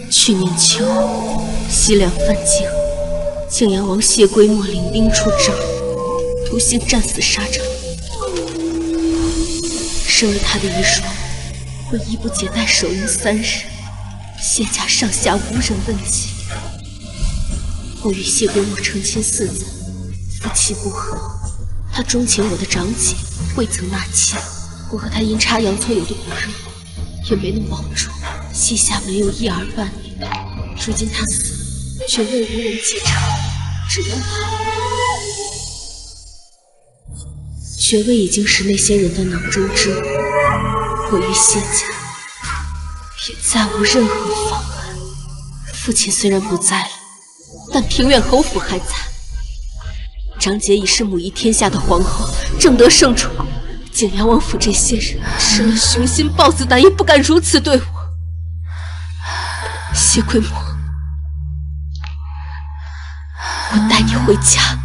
去年秋，西凉犯境，靖阳王谢归墨领兵出征，独行战死沙场。身为他的遗孀，会衣不解带手淫3日，谢家上下无人问及。我与谢归墨成亲4载，夫妻不和，他钟情我的长姐，未曾纳妾。我和他阴差阳错有的骨肉，也没能保住。膝下没有一儿半女，如今他死，爵位无人继承，只能爵位已经是那些人的囊中之物，我与谢家也再无任何妨碍。父亲虽然不在了，但平远侯府还在。长姐已是母仪天下的皇后，正得圣宠。景阳王府这些人吃了雄心豹子胆，也不敢如此对我。谢桂墨，我带你回家。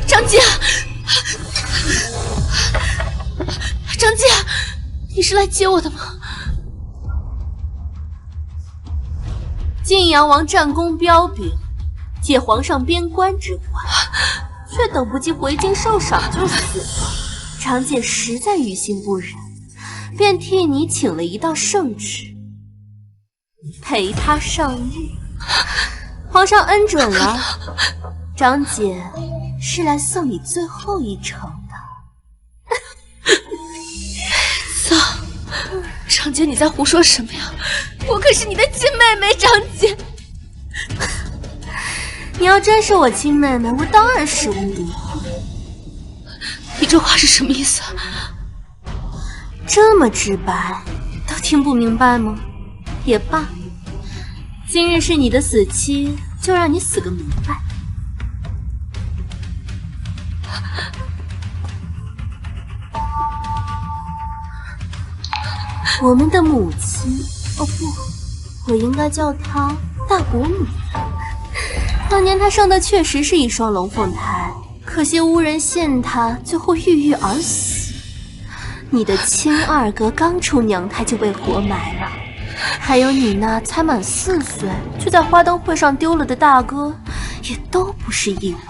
张姐，张姐，你是来接我的吗？晋阳王战功彪炳，借皇上边关之患，却等不及回京受赏就死了。长姐实在于心不忍，便替你请了一道圣旨，陪他上狱。皇上恩准了，长姐是来送你最后一程的。操！长姐，你在胡说什么呀？我可是你的亲妹妹，长姐。你要真是我亲妹妹，我当然使无敌。你这话是什么意思啊？这么直白，都听不明白吗？也罢，今日是你的死期，就让你死个明白。我们的母亲，哦不，我应该叫她大国母。当年她生的确实是一双龙凤胎，可惜无人信她，最后郁郁而死。你的亲二哥刚出娘胎就被活埋了，还有你那才满4岁就在花灯会上丢了的大哥，也都不是意外。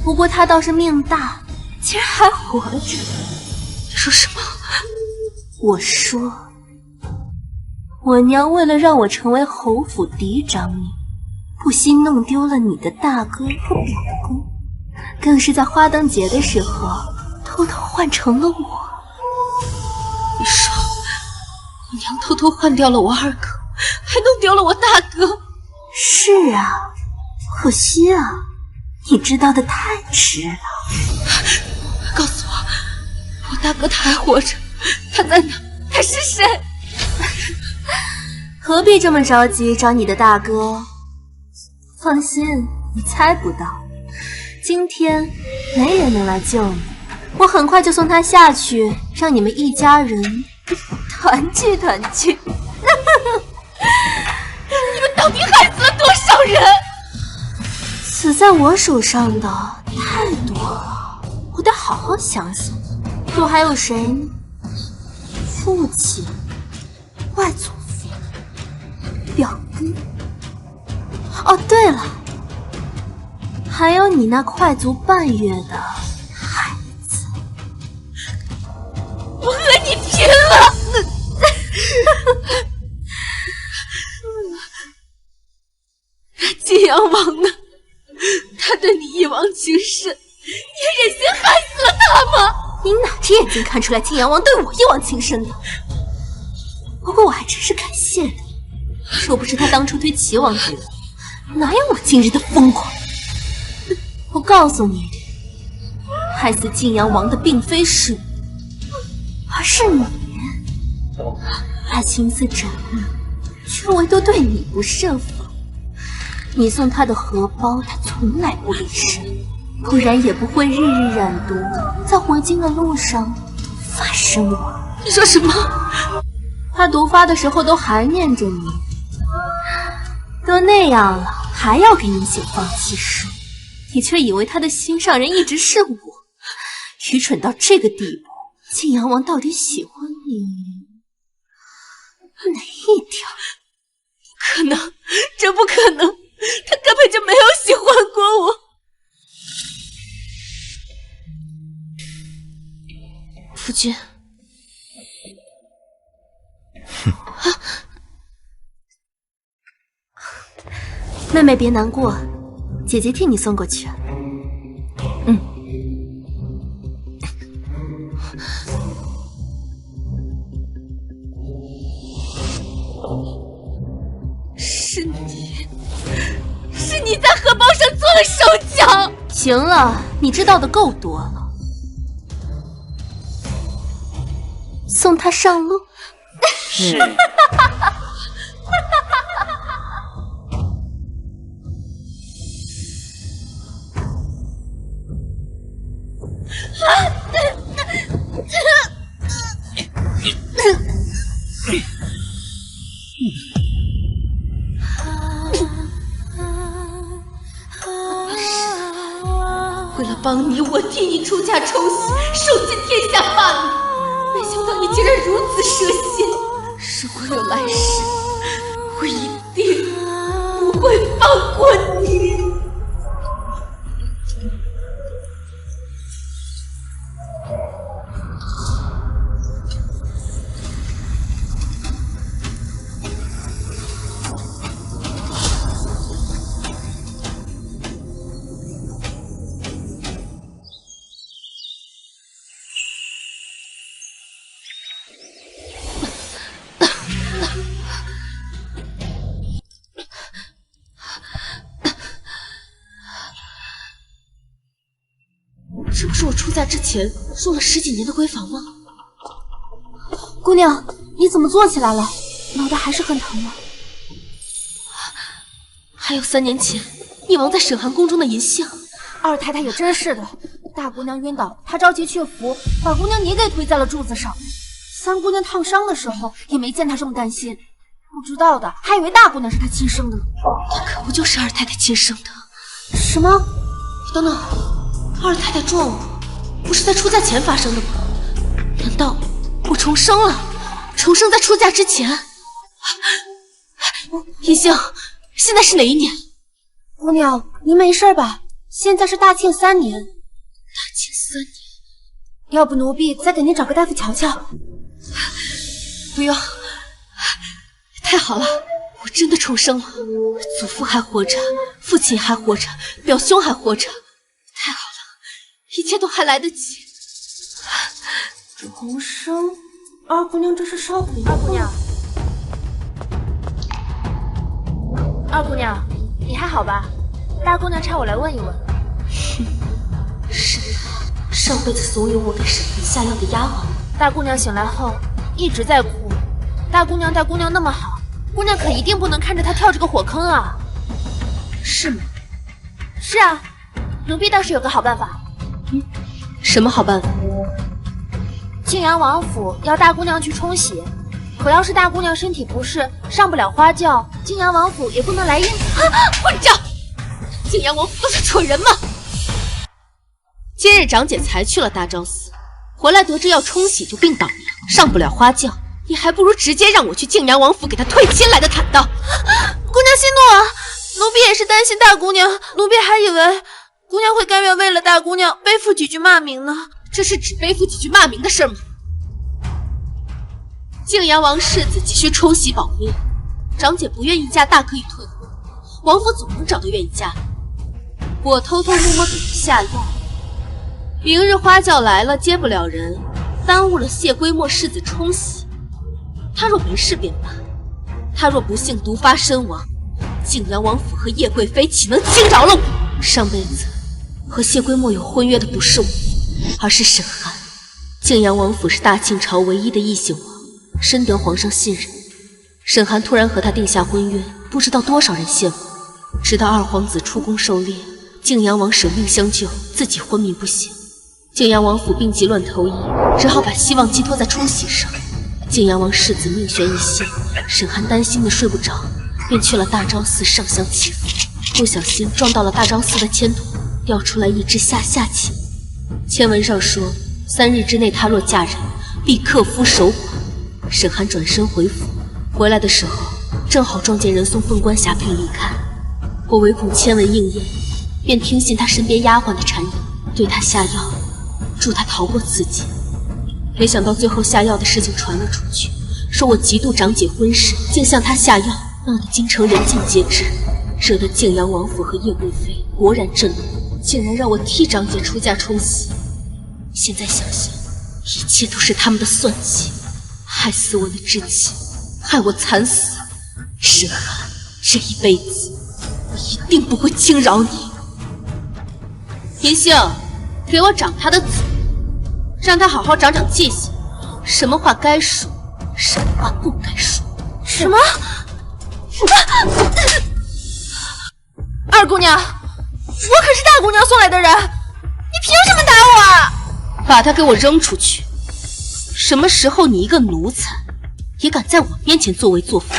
不过他倒是命大，竟然还活着。你说什么？我说，我娘为了让我成为侯府嫡长女，不惜弄丢了你的大哥和表公，更是在花灯节的时候偷偷换成了我。你说，我娘偷偷换掉了我二哥，还弄丢了我大哥？是啊，可惜啊，你知道的太迟了。告诉我，我大哥他还活着，他在哪？他是谁？何必这么着急找你的大哥？放心，你猜不到，今天没人能来救你，我很快就送他下去，让你们一家人团聚团聚。你们到底害死了多少人？死在我手上的太多了，我得好好想想。又还有谁呢？父亲、外祖父、表哥。哦，对了，还有你那快足半月的孩子。我和你拼了！晋阳王呢？他对你一往情深，你也忍心害死了他吗？你哪只眼睛看出来晋阳王对我一往情深的？不过我还真是感谢你，若不是他当初推齐王之位，哪有我今日的疯狂？我告诉你，害死晋阳王的并非是我，而是你。他心思缜密，却唯独对你不设防。你送他的荷包，他从来不离身，不然也不会日日染毒，在回京的路上发生我。你说什么？他毒发的时候都还念着你，都那样了，还要给你写放弃书，你却以为他的心上人一直是我，愚蠢到这个地步。晋阳王到底喜欢你哪一点？不可能，这不可能，他根本就没有喜欢过我。夫君。妹妹别难过，姐姐替你送过去。是你在荷包上做了手脚。行了，你知道的够多了。送他上路。是。为了帮你，我替你出嫁抽喜，受尽天下骂名，没想到你竟然如此蛇蝎。如果有来世，我一定不会放过你。这不是我出嫁之前住了10几年的闺房吗？姑娘，你怎么坐起来了？脑袋还是很疼吗？还有3年前溺亡在沈寒宫中的银杏。二太太也真是的，大姑娘晕倒，她着急去扶，把姑娘你给推在了柱子上。三姑娘烫伤的时候也没见她这么担心，不知道的还以为大姑娘是她亲生的呢。她可不就是二太太亲生的？什么？等等，二太太撞我，不是在出嫁前发生的吗？难道我重生了？重生在出嫁之前？银杏，现在是哪一年？姑娘，您没事吧？现在是大庆3年。大庆3年？要不奴婢再给您找个大夫瞧瞧？不用，太好了，我真的重生了，祖父还活着，父亲还活着，表兄还活着，太好了，一切都还来得及。重生？二姑娘这是烧糊了。二姑娘，你还好吧？大姑娘差我来问一问。是他，上辈子怂恿我给沈寒下药的丫鬟。大姑娘醒来后一直在哭，大姑娘那么好，姑娘可一定不能看着她跳这个火坑啊！是吗？是啊，奴婢倒是有个好办法。什么好办法？晋阳王府要大姑娘去冲喜，可要是大姑娘身体不适，上不了花轿，晋阳王府也不能来应。混账！晋阳王府都是蠢人吗？今日长姐才去了大昭寺，回来得知要冲喜就病倒了，上不了花轿，你还不如直接让我去晋阳王府给她退亲来的坦荡。姑娘息怒啊！奴婢也是担心大姑娘，奴婢还以为姑娘会甘愿为了大姑娘背负几句骂名呢。这是只背负几句骂名的事吗？晋阳王世子急需冲喜保命，长姐不愿意嫁大可以退婚，王府总能找到愿意嫁的。我偷偷摸摸给她下药，明日花轿来了接不了人，耽误了谢归末世子冲喜。她若没事便罢，她若不幸毒发身亡，晋阳王府和叶贵妃岂能轻饶了我？上辈子和谢归末有婚约的不是我，而是沈寒。晋阳王府是大庆朝唯一的异姓王，深得皇上信任。沈寒突然和他定下婚约，不知道多少人羡慕。直到二皇子出宫狩猎，泾阳王舍命相救，自己昏迷不醒。泾阳王府病急乱投医，只好把希望寄托在冲喜上。泾阳王世子命悬一线，沈寒担心的睡不着，便去了大昭寺上香祈福，不小心撞到了大昭寺的签筒，掉出来一只下旗。签文上说，3日之内她若嫁人，必克夫守寡。沈寒转身回府，回来的时候正好撞见人送凤冠霞帔离开。我唯恐签文应验，便听信他身边丫鬟的谗言，对他下药，助他逃过此劫。没想到最后下药的事情传了出去，说我嫉妒长姐婚事，竟向他下药，闹得京城人尽皆知，惹得泾阳王府和叶贵妃勃然震怒，竟然让我替长姐出嫁冲喜。现在想想，一切都是他们的算计，害死我的知己，害我惨死。沈寒，这一辈子我一定不会轻饶你。银杏，给我长他的嘴，让他好好长长记性，什么话该说，什么话不该说。什么？二姑娘，我可是大姑娘送来的人，你凭什么打我啊？把他给我扔出去！什么时候你一个奴才，也敢在我面前作威作福？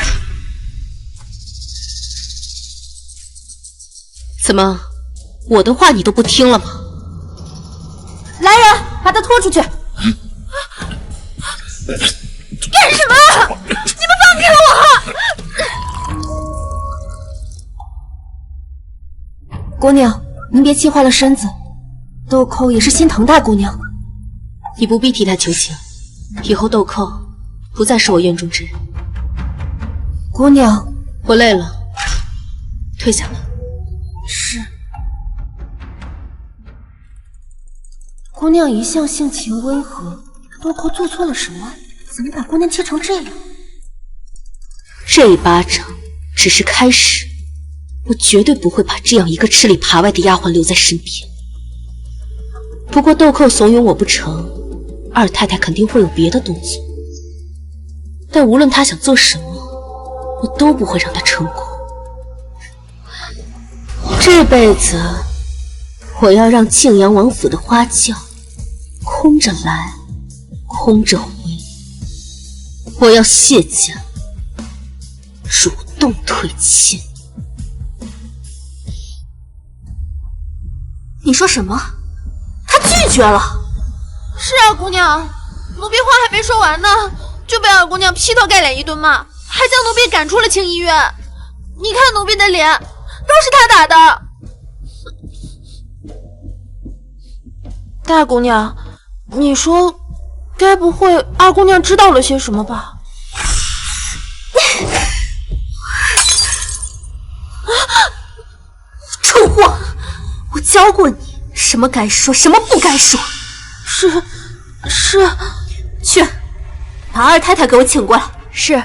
怎么，我的话你都不听了吗？来人，把他拖出去！干什么？你们放开我！姑娘，您别气坏了身子，豆蔻也是心疼大姑娘。你不必替他求情，以后豆蔻不再是我院中之人。姑娘，我累了，退下吧。是。姑娘一向性情温和，豆蔻做错了什么？怎么把姑娘气成这样？这一巴掌只是开始，我绝对不会把这样一个吃里扒外的丫鬟留在身边。不过豆蔻怂恿我不成，二太太肯定会有别的动作，但无论她想做什么，我都不会让她成功。这辈子我要让泾阳王府的花轿空着来，空着回。我要谢家主动退亲。你说什么？他拒绝了？是啊，姑娘，奴婢话还没说完呢，就被二姑娘劈头盖脸一顿骂，还将奴婢赶出了庆医院。你看奴婢的脸，都是他打的。大姑娘，你说，该不会二姑娘知道了些什么吧？臭货！我教过你什么该说，什么不该说。是，去，把二太太给我请过来。是。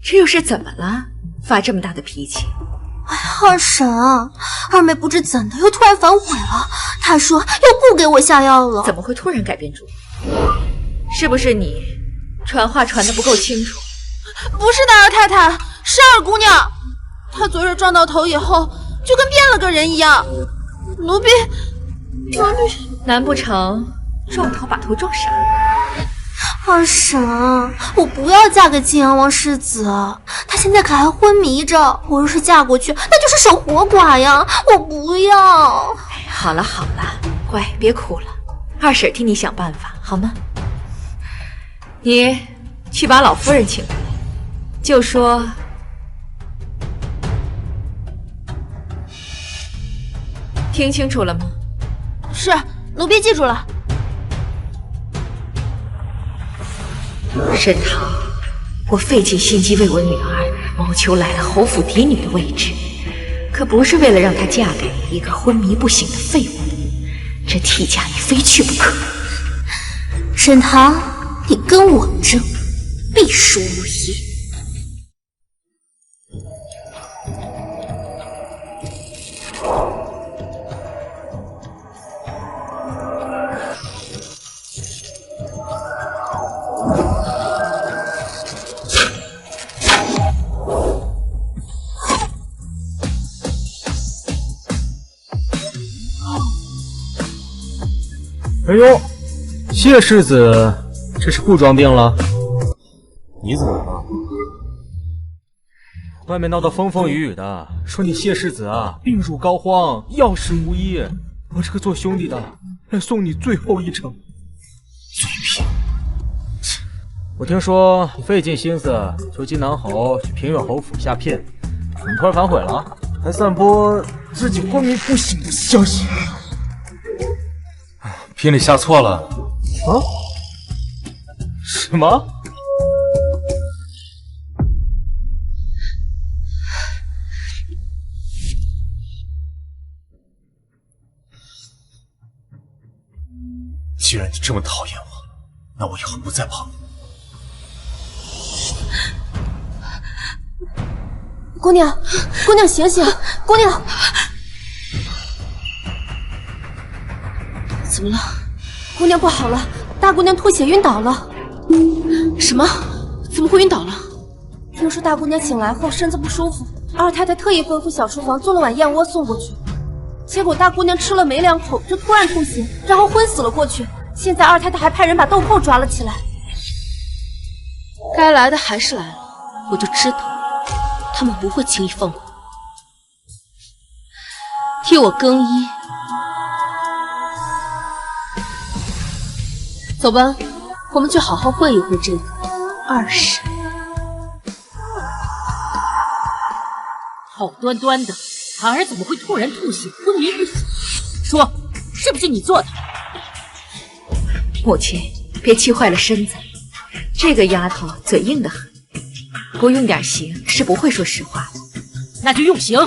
这又是怎么了？发这么大的脾气？哎呀，二婶啊，二妹不知怎的又突然反悔了，她说又不给我下药了。怎么会突然改变主意？是不是你传话传得不够清楚？不是的，二太太，是二姑娘。她昨日撞到头以后，就跟变了个人一样。奴婢，难不成撞头把头撞傻？二婶，我不要嫁给泾阳王世子，他现在可还昏迷着。我若是嫁过去，那就是守活寡呀！我不要。好了好了，乖，别哭了，二婶替你想办法，好吗？你去把老夫人请过来，就说听清楚了吗？是，奴婢记住了。沈棠，我费尽心机为我女儿谋求来了侯府嫡女的位置，可不是为了让她嫁给一个昏迷不醒的废物。这替嫁你非去不可。沈棠，你跟我争，必输无疑。哎呦，谢世子，这是不装病了？你怎么了？外面闹得风风雨雨的，说你谢世子啊病入膏肓，药石无医。我这个做兄弟的来送你最后一程。嘴贫！我听说你费尽心思求金囊侯去平远侯府下聘，怎么突然反悔了？还散播自己昏迷不醒的消息。聘礼下错了。啊？什么？既然你这么讨厌我，那我以后不再碰你。姑娘，姑娘醒醒！姑娘，怎么了？姑娘不好了，大姑娘吐血晕倒了。什么？怎么会晕倒了？听说大姑娘醒来后身子不舒服，二太太特意吩咐小厨房做了碗燕窝送过去，结果大姑娘吃了没2口就突然吐血，然后昏死了过去。现在二太太还派人把豆蔻抓了起来。该来的还是来了，我就知道他们不会轻易放过我。替我更衣，走吧，我们去好好会一会这个二婶。好端端的，孩儿怎么会突然吐血昏迷不醒？说，是不是你做的？母亲，别气坏了身子。这个丫头嘴硬得很，不用点刑是不会说实话的。那就用刑，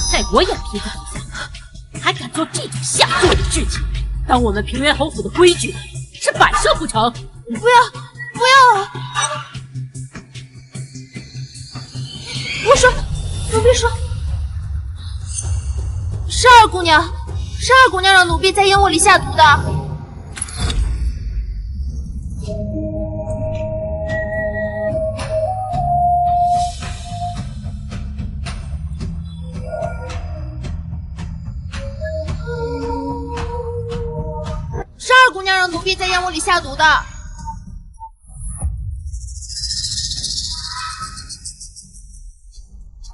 在我眼皮子底下，还敢做这种下作的事情！当我们平原侯府的规矩是摆设不成？不要，不要啊！我说，奴婢说，是二姑娘让奴婢在燕窝里下毒的。是二姑娘让奴婢在燕窝里下毒的。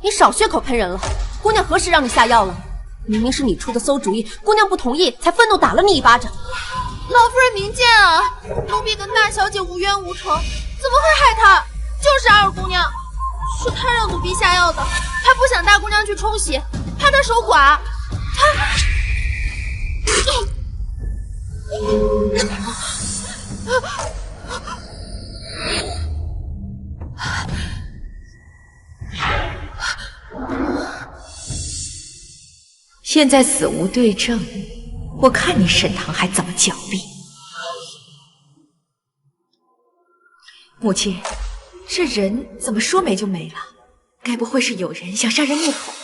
你少血口喷人了！姑娘何时让你下药了？明明是你出的馊主意，姑娘不同意，才愤怒打了你一巴掌。老夫人明鉴啊，奴婢跟大小姐无冤无仇，怎么会害她？就是二姑娘，是她让奴婢下药的。她不想大姑娘去冲洗，怕她守寡。现在死无对证，我看你沈棠还怎么狡辩。母亲，这人怎么说没就没了？该不会是有人想杀人灭口啊？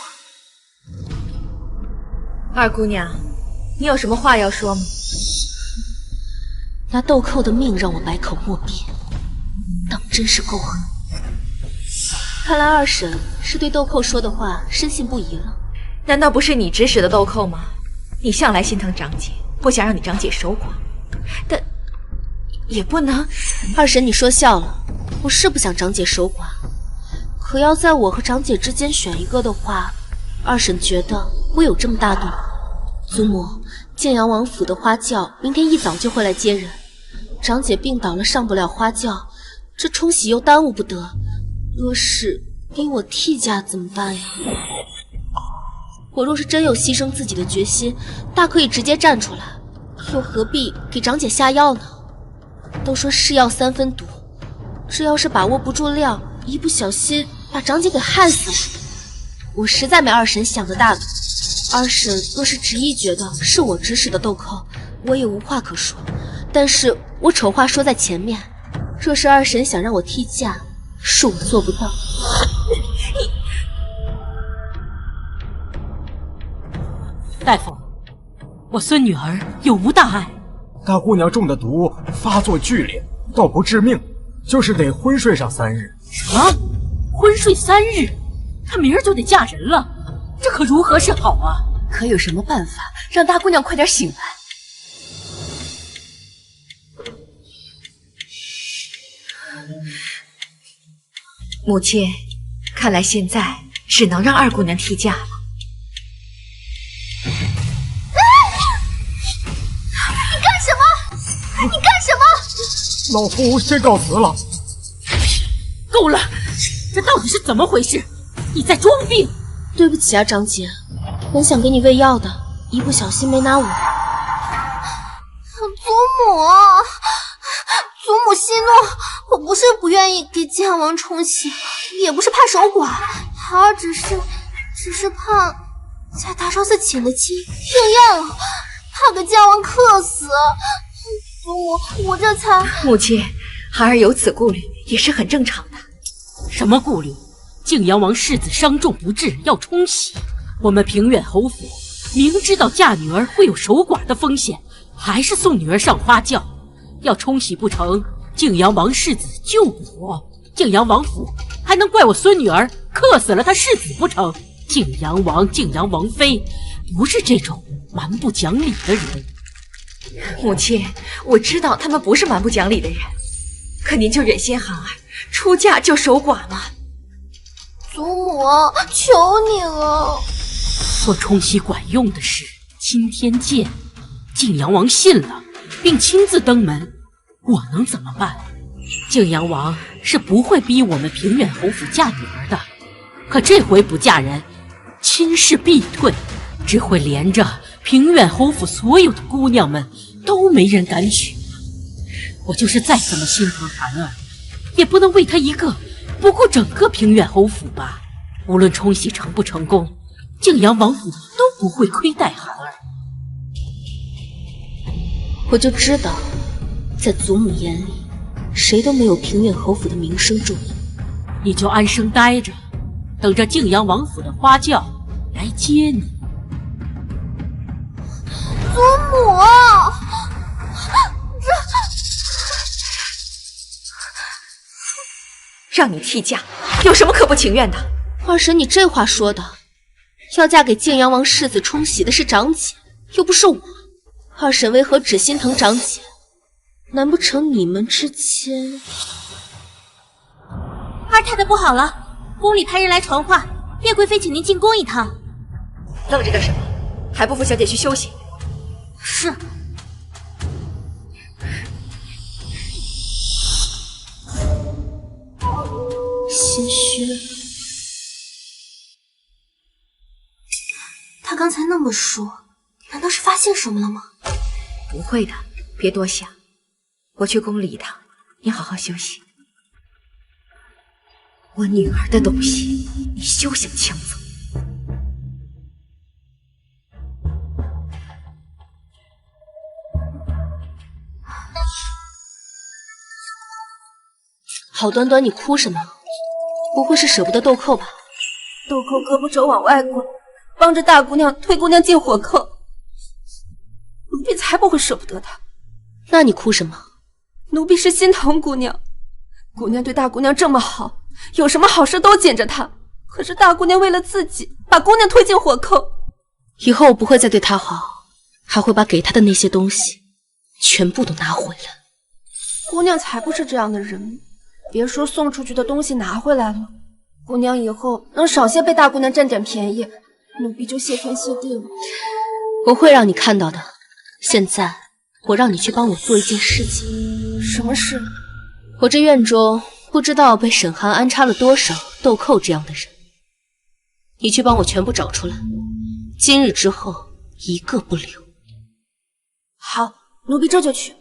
二姑娘，你有什么话要说吗？拿豆蔻的命让我百口莫辩，当真是够狠。看来二婶是对豆蔻说的话深信不疑了。难道不是你指使的豆蔻吗？你向来心疼长姐，不想让你长姐守寡，但也不能……二婶，你说笑了，我是不想长姐守寡，可要在我和长姐之间选一个的话，二婶觉得我有这么大度吗？祖母，建阳王府的花轿明天一早就会来接人，长姐病倒了上不了花轿，这冲洗又耽误不得，若是逼我替嫁怎么办呀？我若是真有牺牲自己的决心，大可以直接站出来，又何必给长姐下药呢？都说是药3分毒，这要是把握不住量，一不小心把长姐给害死了，我实在没二婶想的大度。二婶若是执意觉得是我指使的豆蔻，我也无话可说。但是我丑话说在前面，若是二婶想让我替嫁，是我做不到。大夫，我孙女儿有无大碍？大姑娘中的毒发作剧烈，倒不致命，就是得昏睡上3日。什么？昏睡3日？她明儿就得嫁人了，这可如何是好啊？可有什么办法让大姑娘快点醒来？母亲，看来现在只能让二姑娘替嫁了。你干什么？你干什么？老夫先告辞了。够了，这到底是怎么回事？你在装病！对不起啊，张姐，本想给你喂药的，一不小心没拿稳。祖母息怒，我不是不愿意给靖阳王冲喜，也不是怕守寡，孩儿只是怕在大昭寺请的亲应验了，怕给靖阳王克死。祖母，我这才……母亲，孩儿有此顾虑也是很正常的。什么顾虑？靖阳王世子伤重不治，要冲喜。我们平远侯府明知道嫁女儿会有守寡的风险，还是送女儿上花轿。要冲喜不成，靖阳王世子救不活。靖阳王府还能怪我孙女儿克死了他世子不成？靖阳王、靖阳王妃不是这种蛮不讲理的人。母亲，我知道他们不是蛮不讲理的人，可您就忍心孩儿出嫁就守寡吗？祖母，求你了。说冲喜管用的事，今天见，靖阳王信了，并亲自登门，我能怎么办？靖阳王是不会逼我们平远侯府嫁女儿的，可这回不嫁人，亲事必退，只会连着平远侯府所有的姑娘们都没人敢娶。我就是再怎么心疼涵儿，也不能为她一个不顾整个平远侯府吧。无论冲喜成不成功，靖阳王府都不会亏待涵儿。我就知道，在祖母眼里，谁都没有平远侯府的名声重要。你就安生待着，等着靖阳王府的花轿来接你。祖母，让你替嫁，有什么可不情愿的？二婶，你这话说的，要嫁给靖阳王世子冲喜的是长姐，又不是我。二婶为何只心疼长姐？难不成你们之间……二太太不好了，宫里派人来传话，叶贵妃请您进宫一趟。愣着干什么？还不扶小姐去休息？是。心虚。他刚才那么说，难道是发现什么了吗？不会的，别多想。我去宫里一趟，你好好休息。我女儿的东西，你休想抢走。好端端你哭什么？不会是舍不得豆蔻吧？豆蔻胳膊肘往外滚，帮着大姑娘推姑娘进火坑，奴婢才不会舍不得她。那你哭什么？奴婢是心疼姑娘，姑娘对大姑娘这么好，有什么好事都捡着她。可是大姑娘为了自己，把姑娘推进火坑。以后我不会再对她好，还会把给她的那些东西全部都拿回来。姑娘才不是这样的人，别说送出去的东西拿回来了，姑娘以后能少些被大姑娘占点便宜，奴婢就谢天谢地了。我会让你看到的。现在我让你去帮我做一件事情。什么事？我这院中不知道被沈寒安插了多少豆蔻这样的人，你去帮我全部找出来，今日之后一个不留。好，奴婢这就去。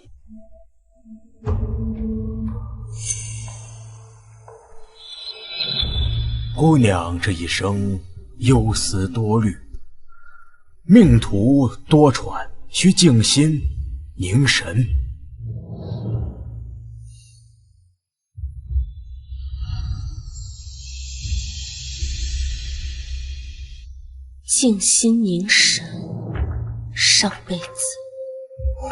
姑娘这一生忧思多虑，命途多舛，需静心凝神。静心凝神，上辈子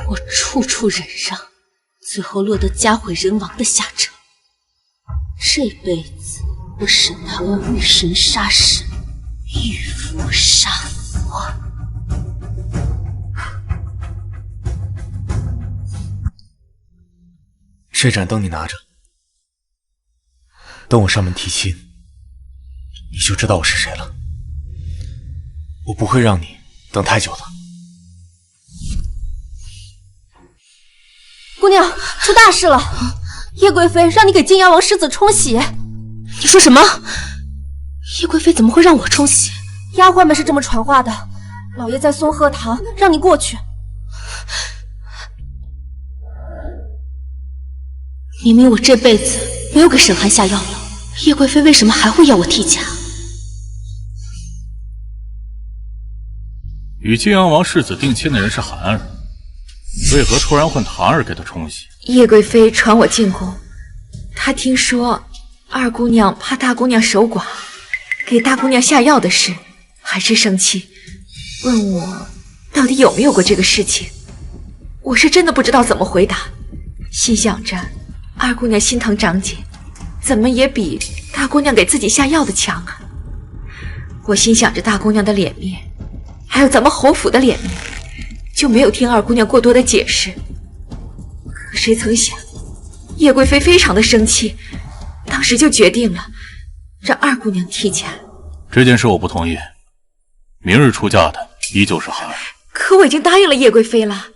我处处忍让，最后落得家毁人亡的下场。这辈子我沈唐要遇神杀神，遇佛杀佛。这盏灯你拿着。等我上门提亲，你就知道我是谁了。我不会让你等太久的。姑娘，出大事了！叶贵妃让你给晋阳王世子冲喜。你说什么？叶贵妃怎么会让我冲喜？丫鬟们是这么传话的。老爷在松鹤堂，让你过去。明明我这辈子没有给沈寒下药了，叶贵妃为什么还会要我替嫁？与晋阳王世子定亲的人是寒儿，为何突然换檀儿给他冲喜？叶贵妃传我进宫，她听说二姑娘怕大姑娘守寡，给大姑娘下药的事，很是生气，问我到底有没有过这个事情。我是真的不知道怎么回答，心想着二姑娘心疼长姐，怎么也比大姑娘给自己下药的强啊。我心想着大姑娘的脸面，还有咱们侯府的脸面，就没有听二姑娘过多的解释。可谁曾想，叶贵妃非常的生气，当时就决定了让二姑娘替嫁。这件事我不同意，明日出嫁的依旧是寒儿。可我已经答应了叶贵妃了。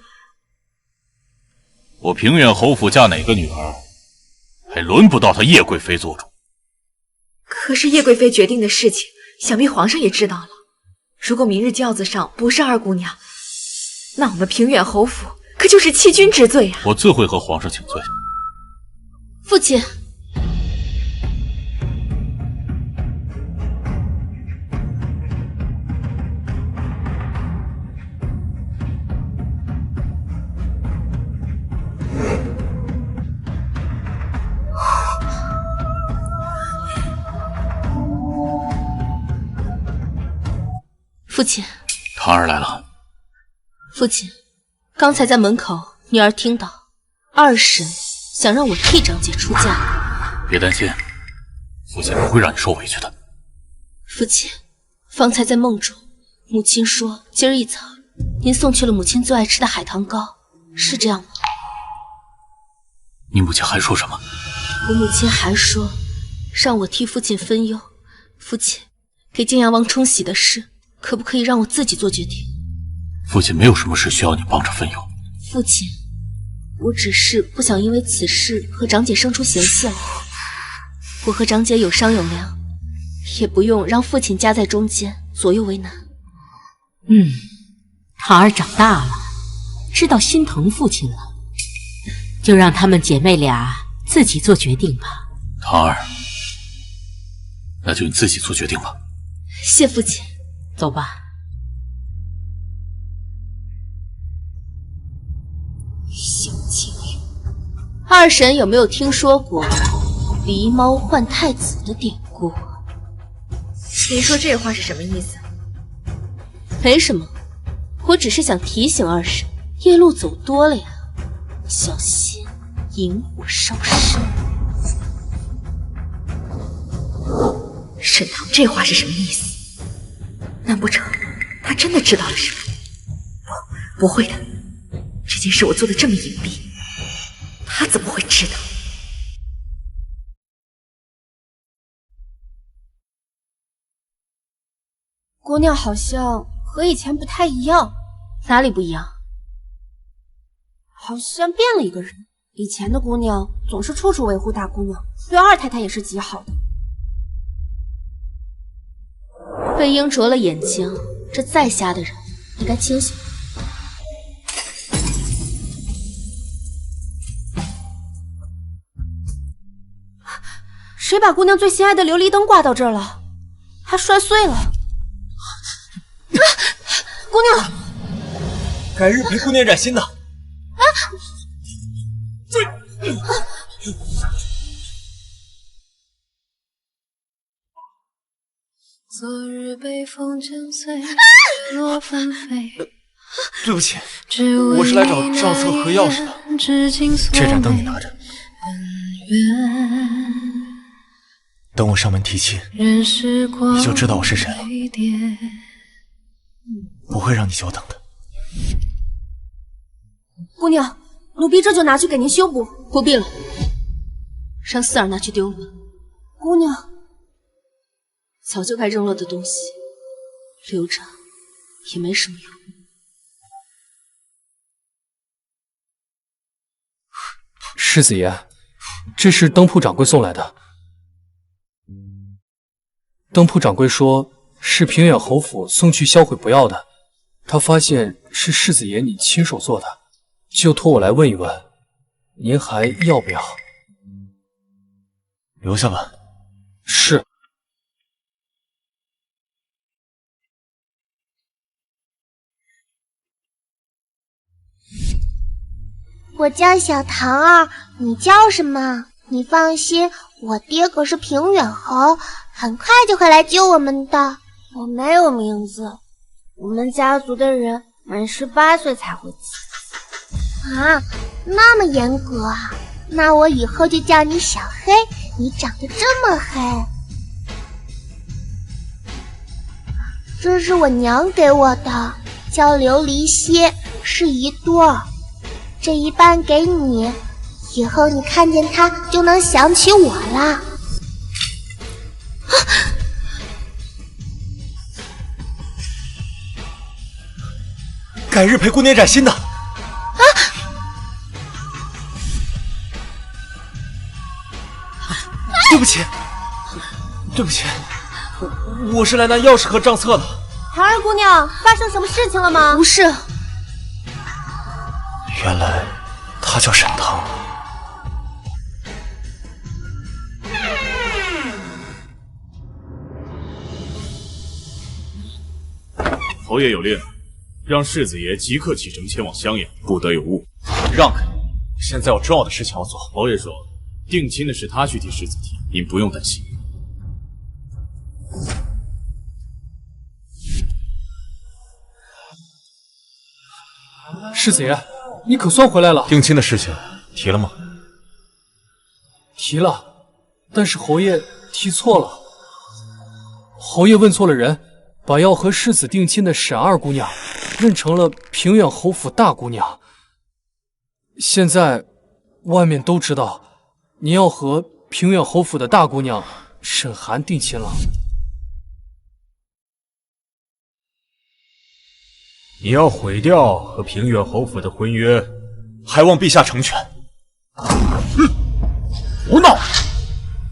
我平远侯府嫁哪个女儿，还轮不到她叶贵妃做主。可是叶贵妃决定的事情，想必皇上也知道了。如果明日轿子上不是二姑娘，那我们平远侯府可就是欺君之罪啊！我自会和皇上请罪。父亲，父亲，檀儿来了。父亲，刚才在门口，女儿听到二婶想让我替长姐出嫁。别担心，父亲不会让你受委屈的。父亲，方才在梦中，母亲说今儿一早您送去了母亲最爱吃的海棠糕，是这样吗？你母亲还说什么？我母亲还说让我替父亲分忧。父亲，给晋阳王冲喜的事，可不可以让我自己做决定？父亲没有什么事需要你帮着分忧。父亲，我只是不想因为此事和长姐生出嫌隙来。我和长姐有商有量，也不用让父亲夹在中间，左右为难。檀儿长大了，知道心疼父亲了，就让她们姐妹俩自己做决定吧。檀儿，那就你自己做决定吧。谢父亲。走吧。小金鱼，二婶有没有听说过狸猫换太子的典故？你说这话是什么意思？没什么，我只是想提醒二婶，夜路走多了呀，小心引火烧身。沈棠这话是什么意思？难不成他真的知道了什么？不会的，这件事我做的这么隐蔽，他怎么会知道？姑娘好像和以前不太一样。哪里不一样？好像变了一个人。以前的姑娘总是处处维护大姑娘，对二太太也是极好的。被鹰啄了眼睛，这再瞎的人也该清醒。谁把姑娘最心爱的琉璃灯挂到这儿了？还摔碎了！姑娘，改日陪姑娘染新的。昨日北风将碎，雪落纷飞。对不起，我是来找赵策和钥匙的。这盏灯你拿着，等我上门提亲，你就知道我是谁了。不会让你久等的。姑娘，奴婢这就拿去给您修补。不必了，让四儿拿去丢了吧。姑娘，早就该扔了的东西，留着也没什么用。世子爷，这是灯铺掌柜送来的。灯铺掌柜说是平远侯府送去销毁不要的，他发现是世子爷你亲手做的，就托我来问一问，您还要不要？留下吧。是。我叫小唐儿，你叫什么？你放心，我爹可是平远侯，很快就会来救我们的。我没有名字，我们家族的人满18岁才会起。啊，那么严格啊？那我以后就叫你小黑，你长得这么黑。这是我娘给我的，叫琉璃蝎，是一对儿。这一半给你，以后你看见它就能想起我啦。改日陪姑娘斩新的。对不起，对不起，我是来拿钥匙和账册的。唐儿姑娘，发生什么事情了吗？不是。原来他叫沈腾。侯爷有令，让世子爷即刻启程前往襄阳，不得有误。让开！现在有重要的事情要做。侯爷说，定亲的事他去替世子提，您不用担心。世子爷，你可算回来了。定亲的事情提了吗？提了，但是侯爷提错了。侯爷问错了人，把要和世子定亲的沈二姑娘认成了平远侯府大姑娘。现在外面都知道您要和平远侯府的大姑娘沈寒定亲了。你要毁掉和平远侯府的婚约，还望陛下成全。胡闹！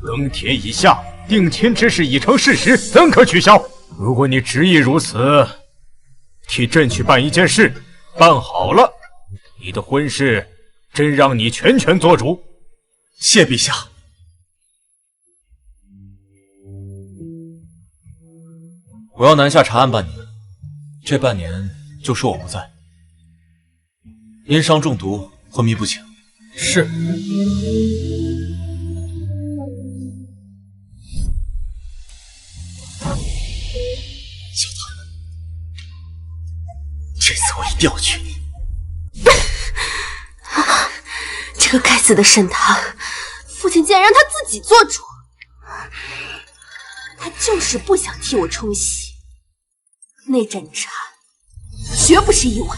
更田以下，定亲之事已成事实，怎可取消？如果你执意如此，替朕去办一件事，办好了，你的婚事朕让你全权做主。谢陛下。我要南下查案半年，这半年就说我不在。因伤中毒，昏迷不醒。是。小唐，这次我一定要娶你。这个该死的沈唐，父亲竟然让他自己做主，他就是不想替我冲喜。那盏茶绝不是意外。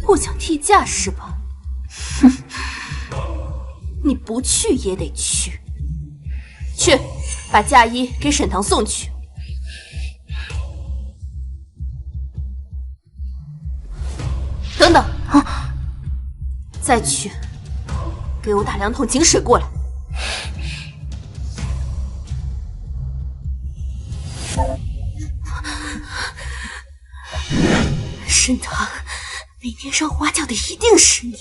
不想替嫁是吧？哼，你不去也得去。去，把嫁衣给沈棠送去。等等，再去，给我打2桶井水过来。沈棠，那天上花轿的一定是你。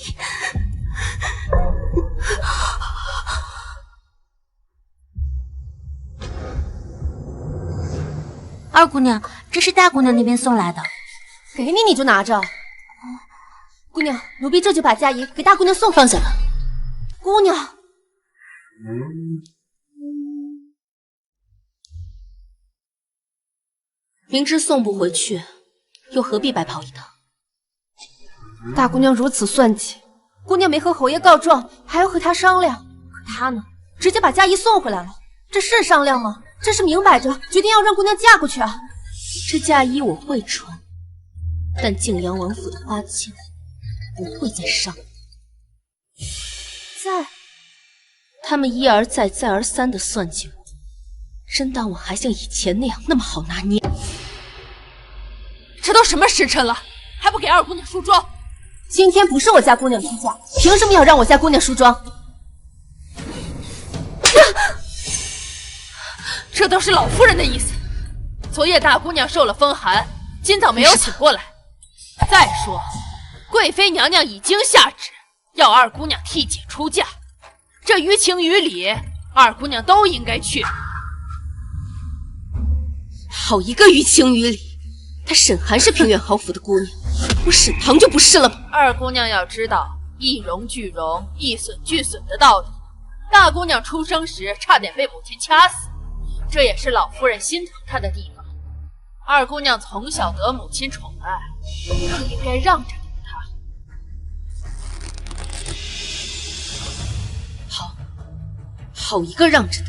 二姑娘，这是大姑娘那边送来的，给你你就拿着。姑娘，奴婢这就把嫁衣给大姑娘送。放下吧，姑娘。明知送不回去，又何必白跑一趟？大姑娘如此算计，姑娘没和侯爷告状，还要和他商量。可他呢，直接把嫁衣送回来了，这是商量吗？这是明摆着决定要让姑娘嫁过去啊！这嫁衣我会穿，但靖阳王府的花钱不会再伤。他们一而再、再而三的算计我，真当我还像以前那样那么好拿捏？这都什么时辰了，还不给二姑娘梳妆？今天不是我家姑娘批假，凭什么要让我家姑娘梳妆？这都是老夫人的意思。昨夜大姑娘受了风寒，今早没有醒过来。再说，贵妃娘娘已经下旨，要二姑娘替姐出嫁，这于情于理，二姑娘都应该去。好一个于情于理！她沈寒是平远侯府的姑娘，我沈棠就不是了吗？二姑娘要知道一荣俱荣，一损俱损的道理。大姑娘出生时差点被母亲掐死，这也是老夫人心疼她的地方。二姑娘从小得母亲宠爱，更应该让着点她。好一个让着的！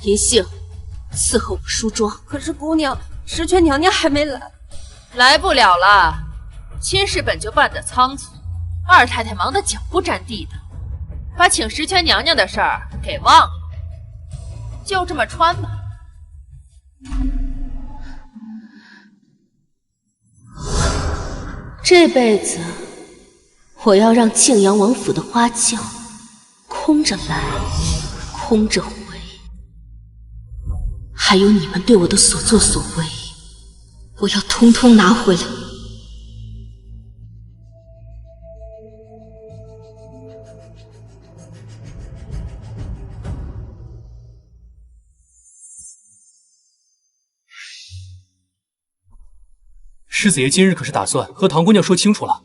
银杏，伺候我梳妆。可是姑娘，十全娘娘还没来。来不了了，亲事本就办得仓促，二太太忙得脚不沾地的，把请十全娘娘的事儿给忘了。就这么穿吧。这辈子，我要让靖阳王府的花轿空着来，空着回，还有你们对我的所作所为，我要通通拿回来。世子爷今日可是打算和唐姑娘说清楚了？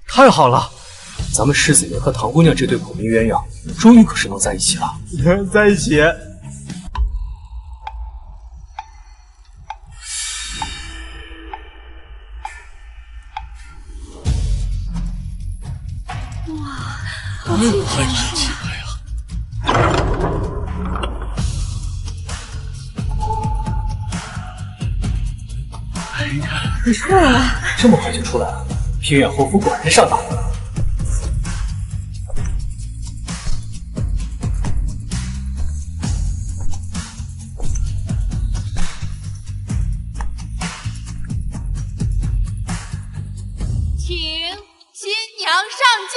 太好了，咱们世子爷和唐姑娘这对苦命鸳鸯，终于可是能在一起了。在一起。太神奇了呀！你出来了，这么快就出来了，平远侯府果然上当了。请新娘上轿。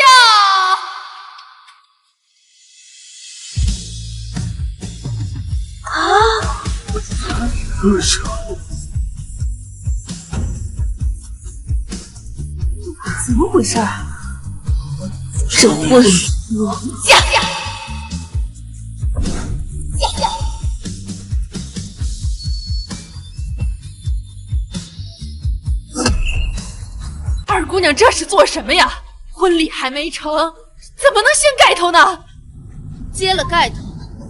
怎么回事？这婚礼嫁！二姑娘这是做什么呀？婚礼还没成，怎么能掀盖头呢？揭了盖头，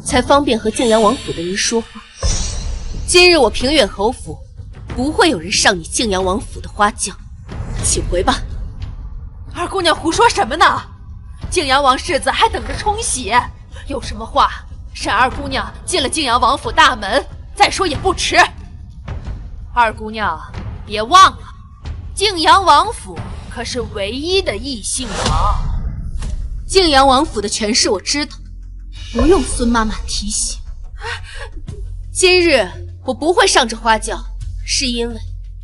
才方便和靖阳王府的人说话。今日我平远侯府不会有人上你靖阳王府的花轿，请回吧。二姑娘胡说什么呢？靖阳王世子还等着冲喜，有什么话沈二姑娘进了靖阳王府大门再说也不迟。二姑娘别忘了，靖阳王府可是唯一的异姓王。靖阳王府的权势我知道，不用孙妈妈提醒。今日我不会上这花轿，是因为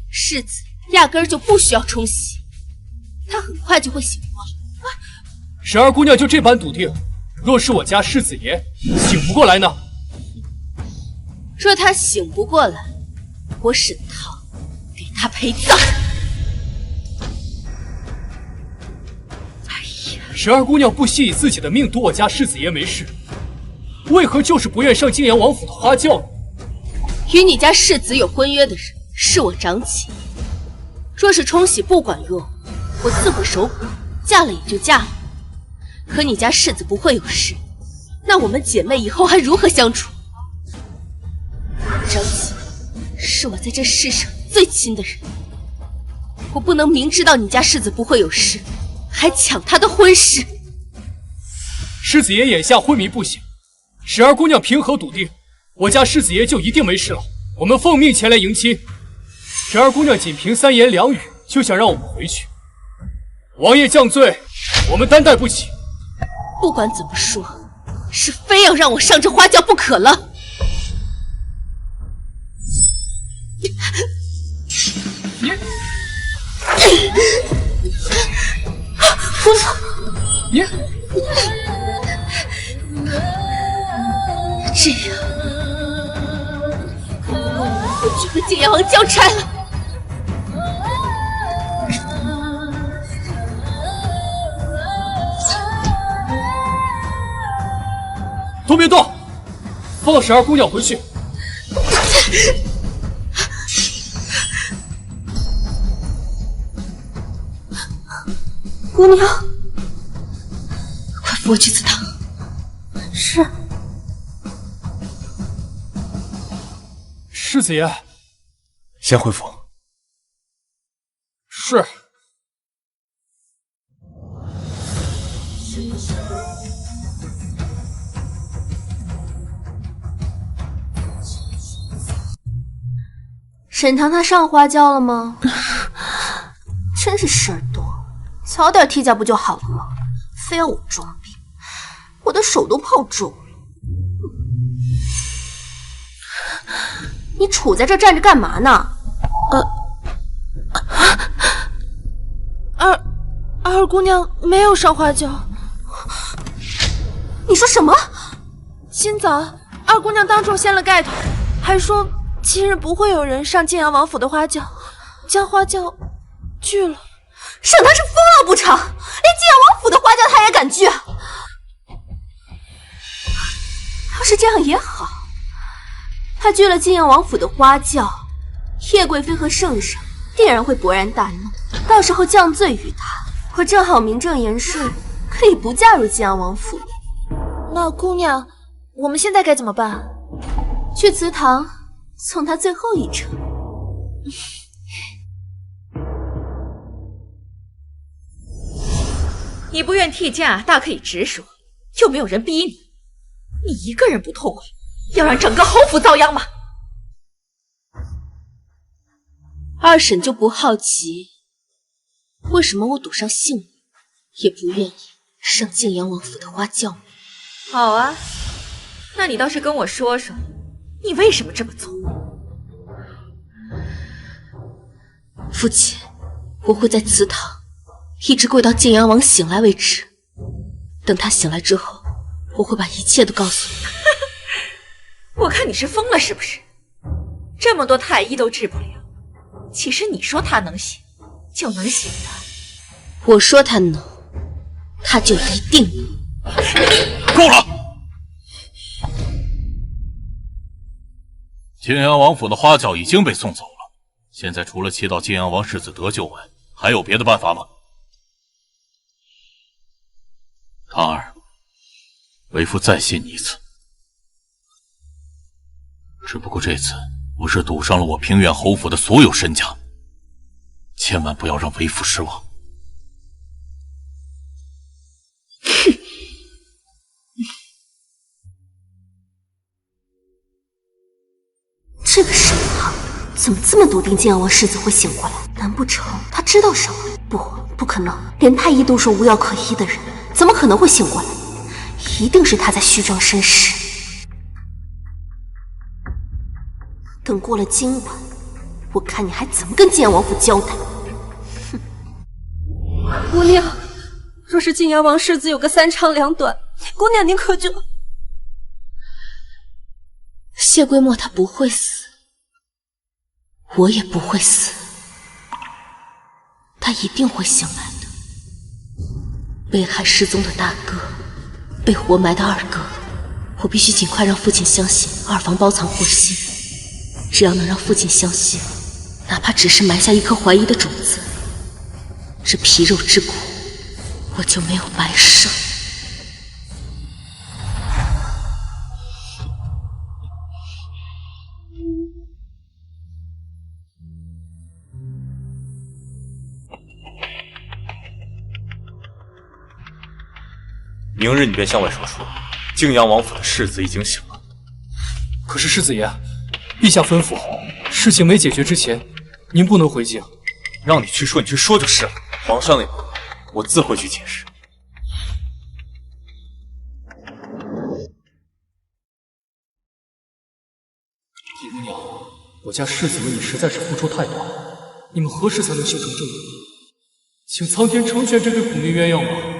世子压根儿就不需要冲洗，他很快就会醒过来。沈二姑娘就这般笃定，若是我家世子爷醒不过来呢？若他醒不过来，我沈棠给他陪葬。沈二姑娘不惜以自己的命赌我家世子爷没事，为何就是不愿上靖阳王府的花轿呢？与你家世子有婚约的人是我长姐，若是冲洗不管用，我自会守寡，嫁了也就嫁了。可你家世子不会有事，那我们姐妹以后还如何相处？长姐是我在这世上最亲的人，我不能明知道你家世子不会有事，还抢他的婚事。世子爷眼下昏迷不醒，沈二姑娘凭何笃定我家世子爷就一定没事了？我们奉命前来迎亲，沈二姑娘仅凭3言2语就想让我们回去，王爷降罪，我们担待不起。不管怎么说，是非要让我上这花轿不可了。姑娘，你这样，我就和景阳王交差了。都别动，放12姑娘回去。姑娘，快扶我去祠堂。是。世子爷，先回府。是。沈棠她上花轿了吗？真是事儿多，早点替嫁不就好了吗？非要我装病，我的手都泡皱了。你杵在这站着干嘛呢？二姑娘没有上花轿。你说什么？今早二姑娘当众掀了盖头，还说今日不会有人上晋阳王府的花轿，将花轿拒了。沈棠是疯了不成？连晋阳王府的花轿她也敢拒？要是这样也好，她拒了晋阳王府的花轿，叶贵妃和圣上定然会勃然大怒，到时候降罪于她，我正好名正言顺，可以不嫁入晋阳王府。那姑娘，我们现在该怎么办？去祠堂送她最后一程。你不愿替嫁，大可以直说，又没有人逼你。你一个人不痛快，要让整个侯府遭殃吗？二婶就不好奇，为什么我赌上性命，也不愿意上晋阳王府的花轿吗？好啊，那你倒是跟我说说，你为什么这么做？父亲，我会在祠堂一直跪到晋阳王醒来为止。等他醒来之后，我会把一切都告诉你。我看你是疯了是不是？这么多太医都治不了，其实你说他能醒，就能醒的。我说他能，他就一定能。够了！晋阳王府的花轿已经被送走了，现在除了祈祷晋阳王世子得救外，还有别的办法吗？唐儿，为父再信你一次，只不过这次我是赌上了我平远侯府的所有身家，千万不要让为父失望。这个沈棠怎么这么笃定晋阳王世子会醒过来？难不成他知道什么？不可能，连太医都说无药可医的人，怎么可能会醒过来？一定是他在虚张声势。等过了今晚，我看你还怎么跟晋阳王府交代。哼！姑娘，若是晋阳王世子有个三长两短，姑娘您可就……谢桂墨他不会死，我也不会死，他一定会醒来的。被害失踪的大哥，被活埋的二哥，我必须尽快让父亲相信二房包藏祸心。只要能让父亲相信，哪怕只是埋下一颗怀疑的种子，这皮肉之苦我就没有白受。明日你便向外说出，泾阳王府的世子已经醒了。可是世子爷，陛下吩咐，事情没解决之前，您不能回京。让你去说，你去说就是了。皇上那边，我自会去解释。铁姑娘，我家世子为你实在是付出太多了，你们何时才能修成正果？请苍天成全这对苦命鸳鸯吧。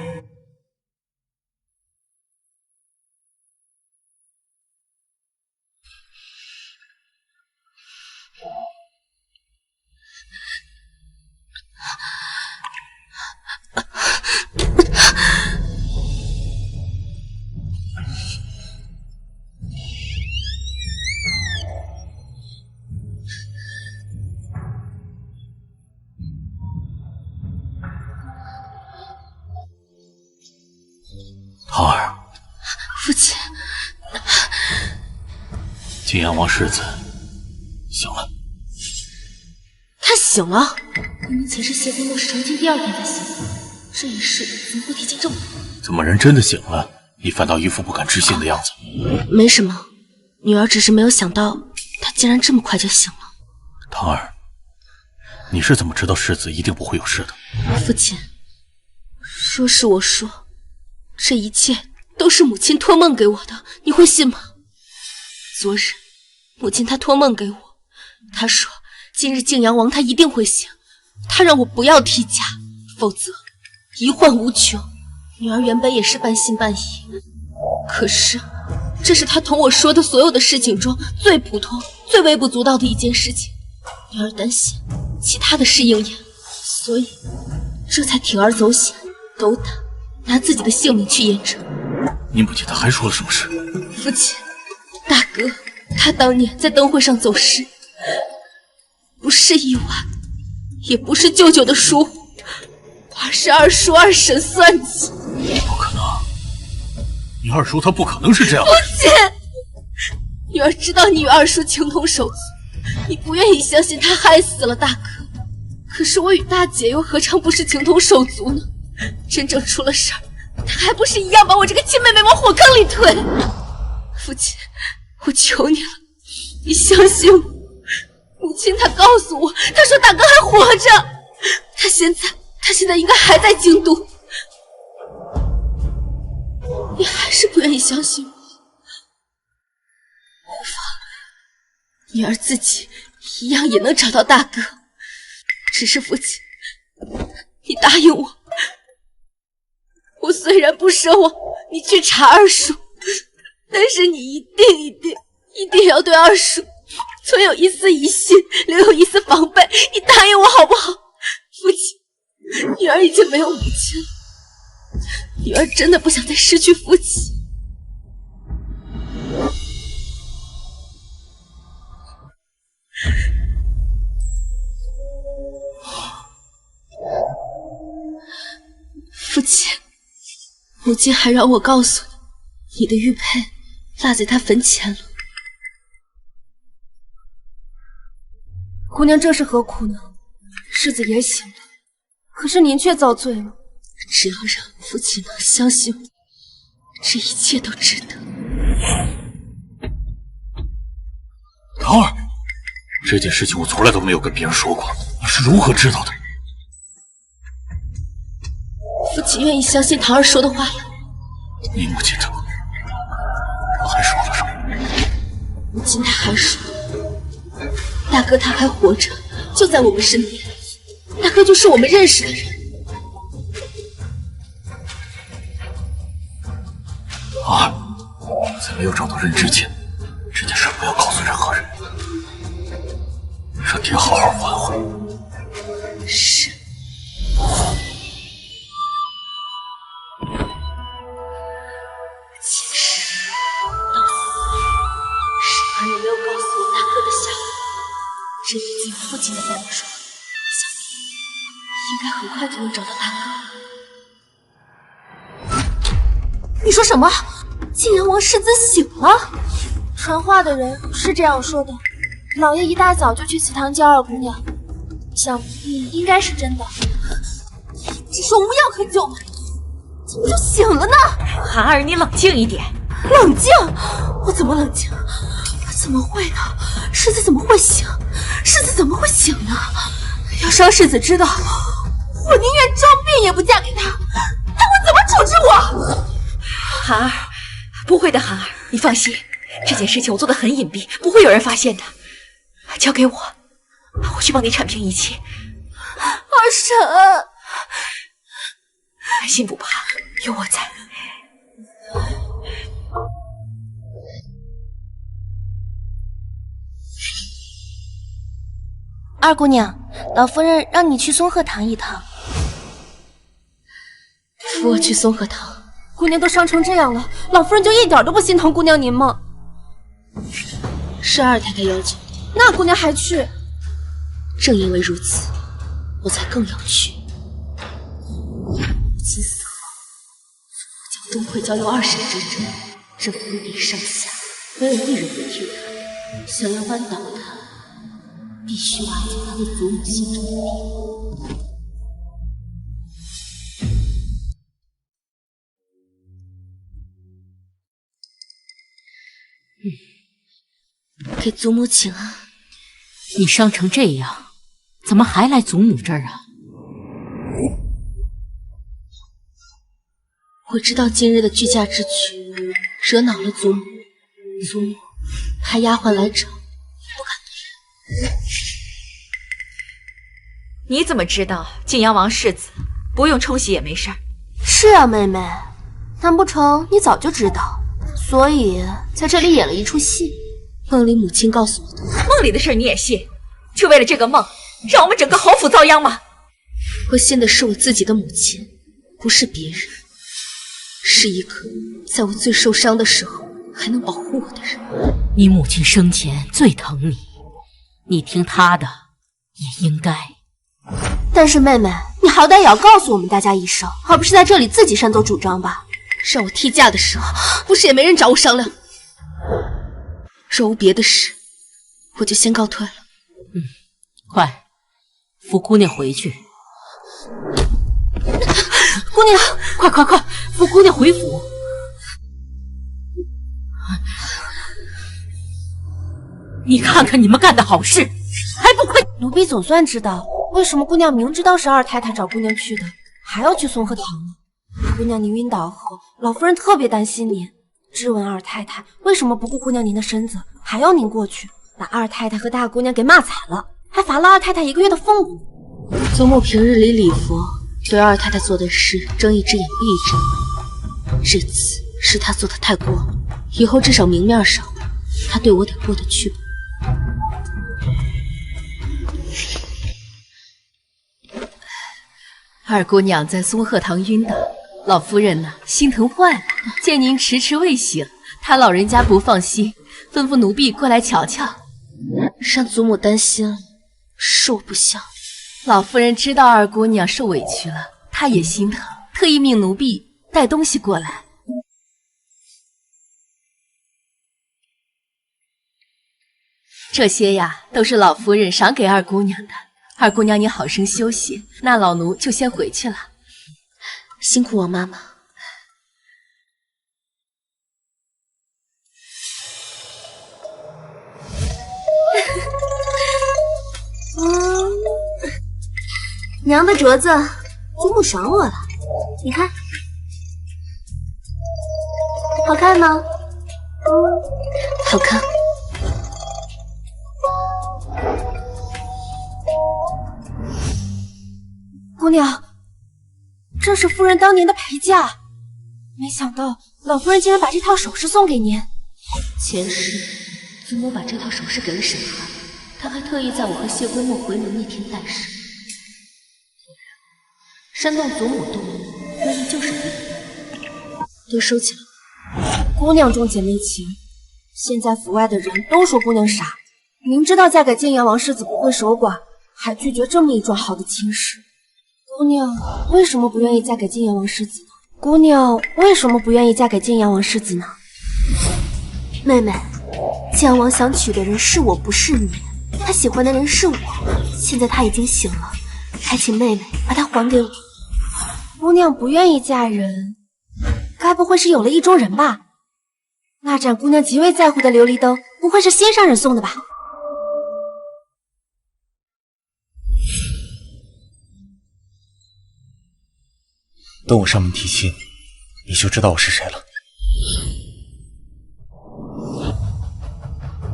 桃儿，父亲，晋阳王世子醒了。他醒了？明明前世谢公公是成亲第2天才醒，这一世怎么会提前这么多？怎么人真的醒了，你反倒一副不敢置信的样子？没什么，女儿只是没有想到他竟然这么快就醒了。桃儿，你是怎么知道世子一定不会有事的？父亲，说是我说，这一切都是母亲托梦给我的，你会信吗？昨日母亲她托梦给我，她说今日晋阳王他一定会醒，她让我不要提假，否则疑患无穷。女儿原本也是半信半疑，可是这是她同我说的所有的事情中最普通、最微不足道的一件事情。女儿担心其他的事应验，所以这才铤而走险，斗胆拿自己的性命去验证。你母亲她还说了什么事？父亲，大哥他当年在灯会上走失，不是意外，也不是舅舅的疏忽，而是二叔二婶算计。不可能，你二叔他不可能是这样。父亲，女儿知道你与二叔情同手足，你不愿意相信他害死了大哥，可是我与大姐又何尝不是情同手足呢？真正出了事儿，他还不是一样把我这个亲妹妹往火坑里推？父亲，我求你了，你相信我。母亲她告诉我，她说大哥还活着，他现在应该还在京都。你还是不愿意相信我？无妨，女儿自己一样也能找到大哥。只是父亲，你答应我，我虽然不奢望你去查二叔，但是你一定要对二叔存有一丝疑心，留有一丝防备，你答应我好不好？父亲，女儿已经没有母亲了，女儿真的不想再失去父亲。父亲，母亲还让我告诉你，你的玉佩落在她坟前了。姑娘这是何苦呢？世子也醒了，可是您却遭罪了。只要让父亲能相信我，这一切都值得。桃儿，这件事情我从来都没有跟别人说过，你是如何知道的？父亲愿意相信桃儿说的话呀。你母亲她还说了什么？母亲她还说，大哥他还活着，就在我们身边，大哥就是我们认识的人。啊，在没有找到人之前，这件事不要告诉任何人，让爹好好缓缓。是。其实到死，沈寒也没有告诉我大哥的下落。这已经父亲的带路说，想必应该很快就能找到大哥。你说什么？晋阳王世子醒了？传话的人是这样说的，老爷一大早就去祠堂叫二姑娘，想必应该是真的。只说无药可救吗？怎么就醒了呢？涵儿，你冷静一点。冷静？我怎么冷静？怎么会呢？世子怎么会醒？世子怎么会醒呢？要是让世子知道我宁愿装病也不嫁给他，他会怎么处置我？涵儿，不会的，涵儿，你放心，这件事情我做得很隐蔽，不会有人发现的。交给我，我去帮你铲平一切。二婶，心不怕，有我在。二姑娘，老夫人让你去松鹤堂一趟。扶我去松鹤堂？姑娘都伤成这样了，老夫人就一点都不心疼姑娘您吗？是二太太要求的，那姑娘还去？正因为如此，我才更要去。母亲死后，将东会交由二婶执政，这府邸上下没有一人会听她。想要扳倒她，必须瓦解她的祖母心中的病。给祖母请安。你伤成这样，怎么还来祖母这儿啊？我知道今日的居家之举惹恼了祖母，祖母派丫鬟来找，不敢来。你怎么知道晋阳王世子不用冲洗也没事儿？是啊，妹妹，难不成你早就知道，所以在这里演了一出戏？梦里母亲告诉我的。梦里的事你也信？就为了这个梦，让我们整个侯府遭殃吗？我信的是我自己的母亲，不是别人，是一个在我最受伤的时候还能保护我的人。你母亲生前最疼你，你听她的也应该。但是妹妹，你好歹也要告诉我们大家一声，而不是在这里自己擅作主张吧？让我替嫁的时候，不是也没人找我商量？若无别的事，我就先告退了。快，扶姑娘回去。姑娘，快，扶姑娘回府。你看看你们干的好事，还不快！奴婢总算知道为什么姑娘明知道是二太太找姑娘去的，还要去松鹤堂了。姑娘您晕倒后，老夫人特别担心您，质问二太太为什么不顾姑娘您的身子，还要您过去，把二太太和大姑娘给骂惨了，还罚了二太太1个月的俸禄。祖母平日里礼佛，对二太太做的事睁一只眼闭一只眼。这次是她做的太过了，以后至少明面上她对我得过得去吧。二姑娘在松鹤堂晕倒，老夫人呢心疼坏了，见您迟迟未醒，她老人家不放心，吩咐奴婢过来瞧瞧。让祖母担心了，是我不孝。老夫人知道二姑娘受委屈了，她也心疼，特意命奴婢带东西过来。这些呀，都是老夫人赏给二姑娘的。二姑娘，你好生休息，那老奴就先回去了。辛苦王妈妈。娘的镯子，祖母赏我了，你看，好看吗？好看。姑娘，这是夫人当年的陪嫁，没想到老夫人竟然把这套首饰送给您。前世祖母把这套首饰给了沈寒，她还特意在我和谢归墨回门那天戴上。煽动祖母动怒，原来就是你。都收起来。姑娘重姐妹情，现在府外的人都说姑娘傻，明知道嫁给晋阳王世子不会守寡，还拒绝这么一桩好的亲事。姑娘为什么不愿意嫁给晋阳王世子呢？姑娘为什么不愿意嫁给晋阳王世子呢？妹妹，晋阳王想娶的人是我，不是你。他喜欢的人是我，现在他已经醒了，还请妹妹把他还给我。姑娘不愿意嫁人，该不会是有了意中人吧？那盏姑娘极为在乎的琉璃灯，不会是心上人送的吧？等我上门提亲，你就知道我是谁了。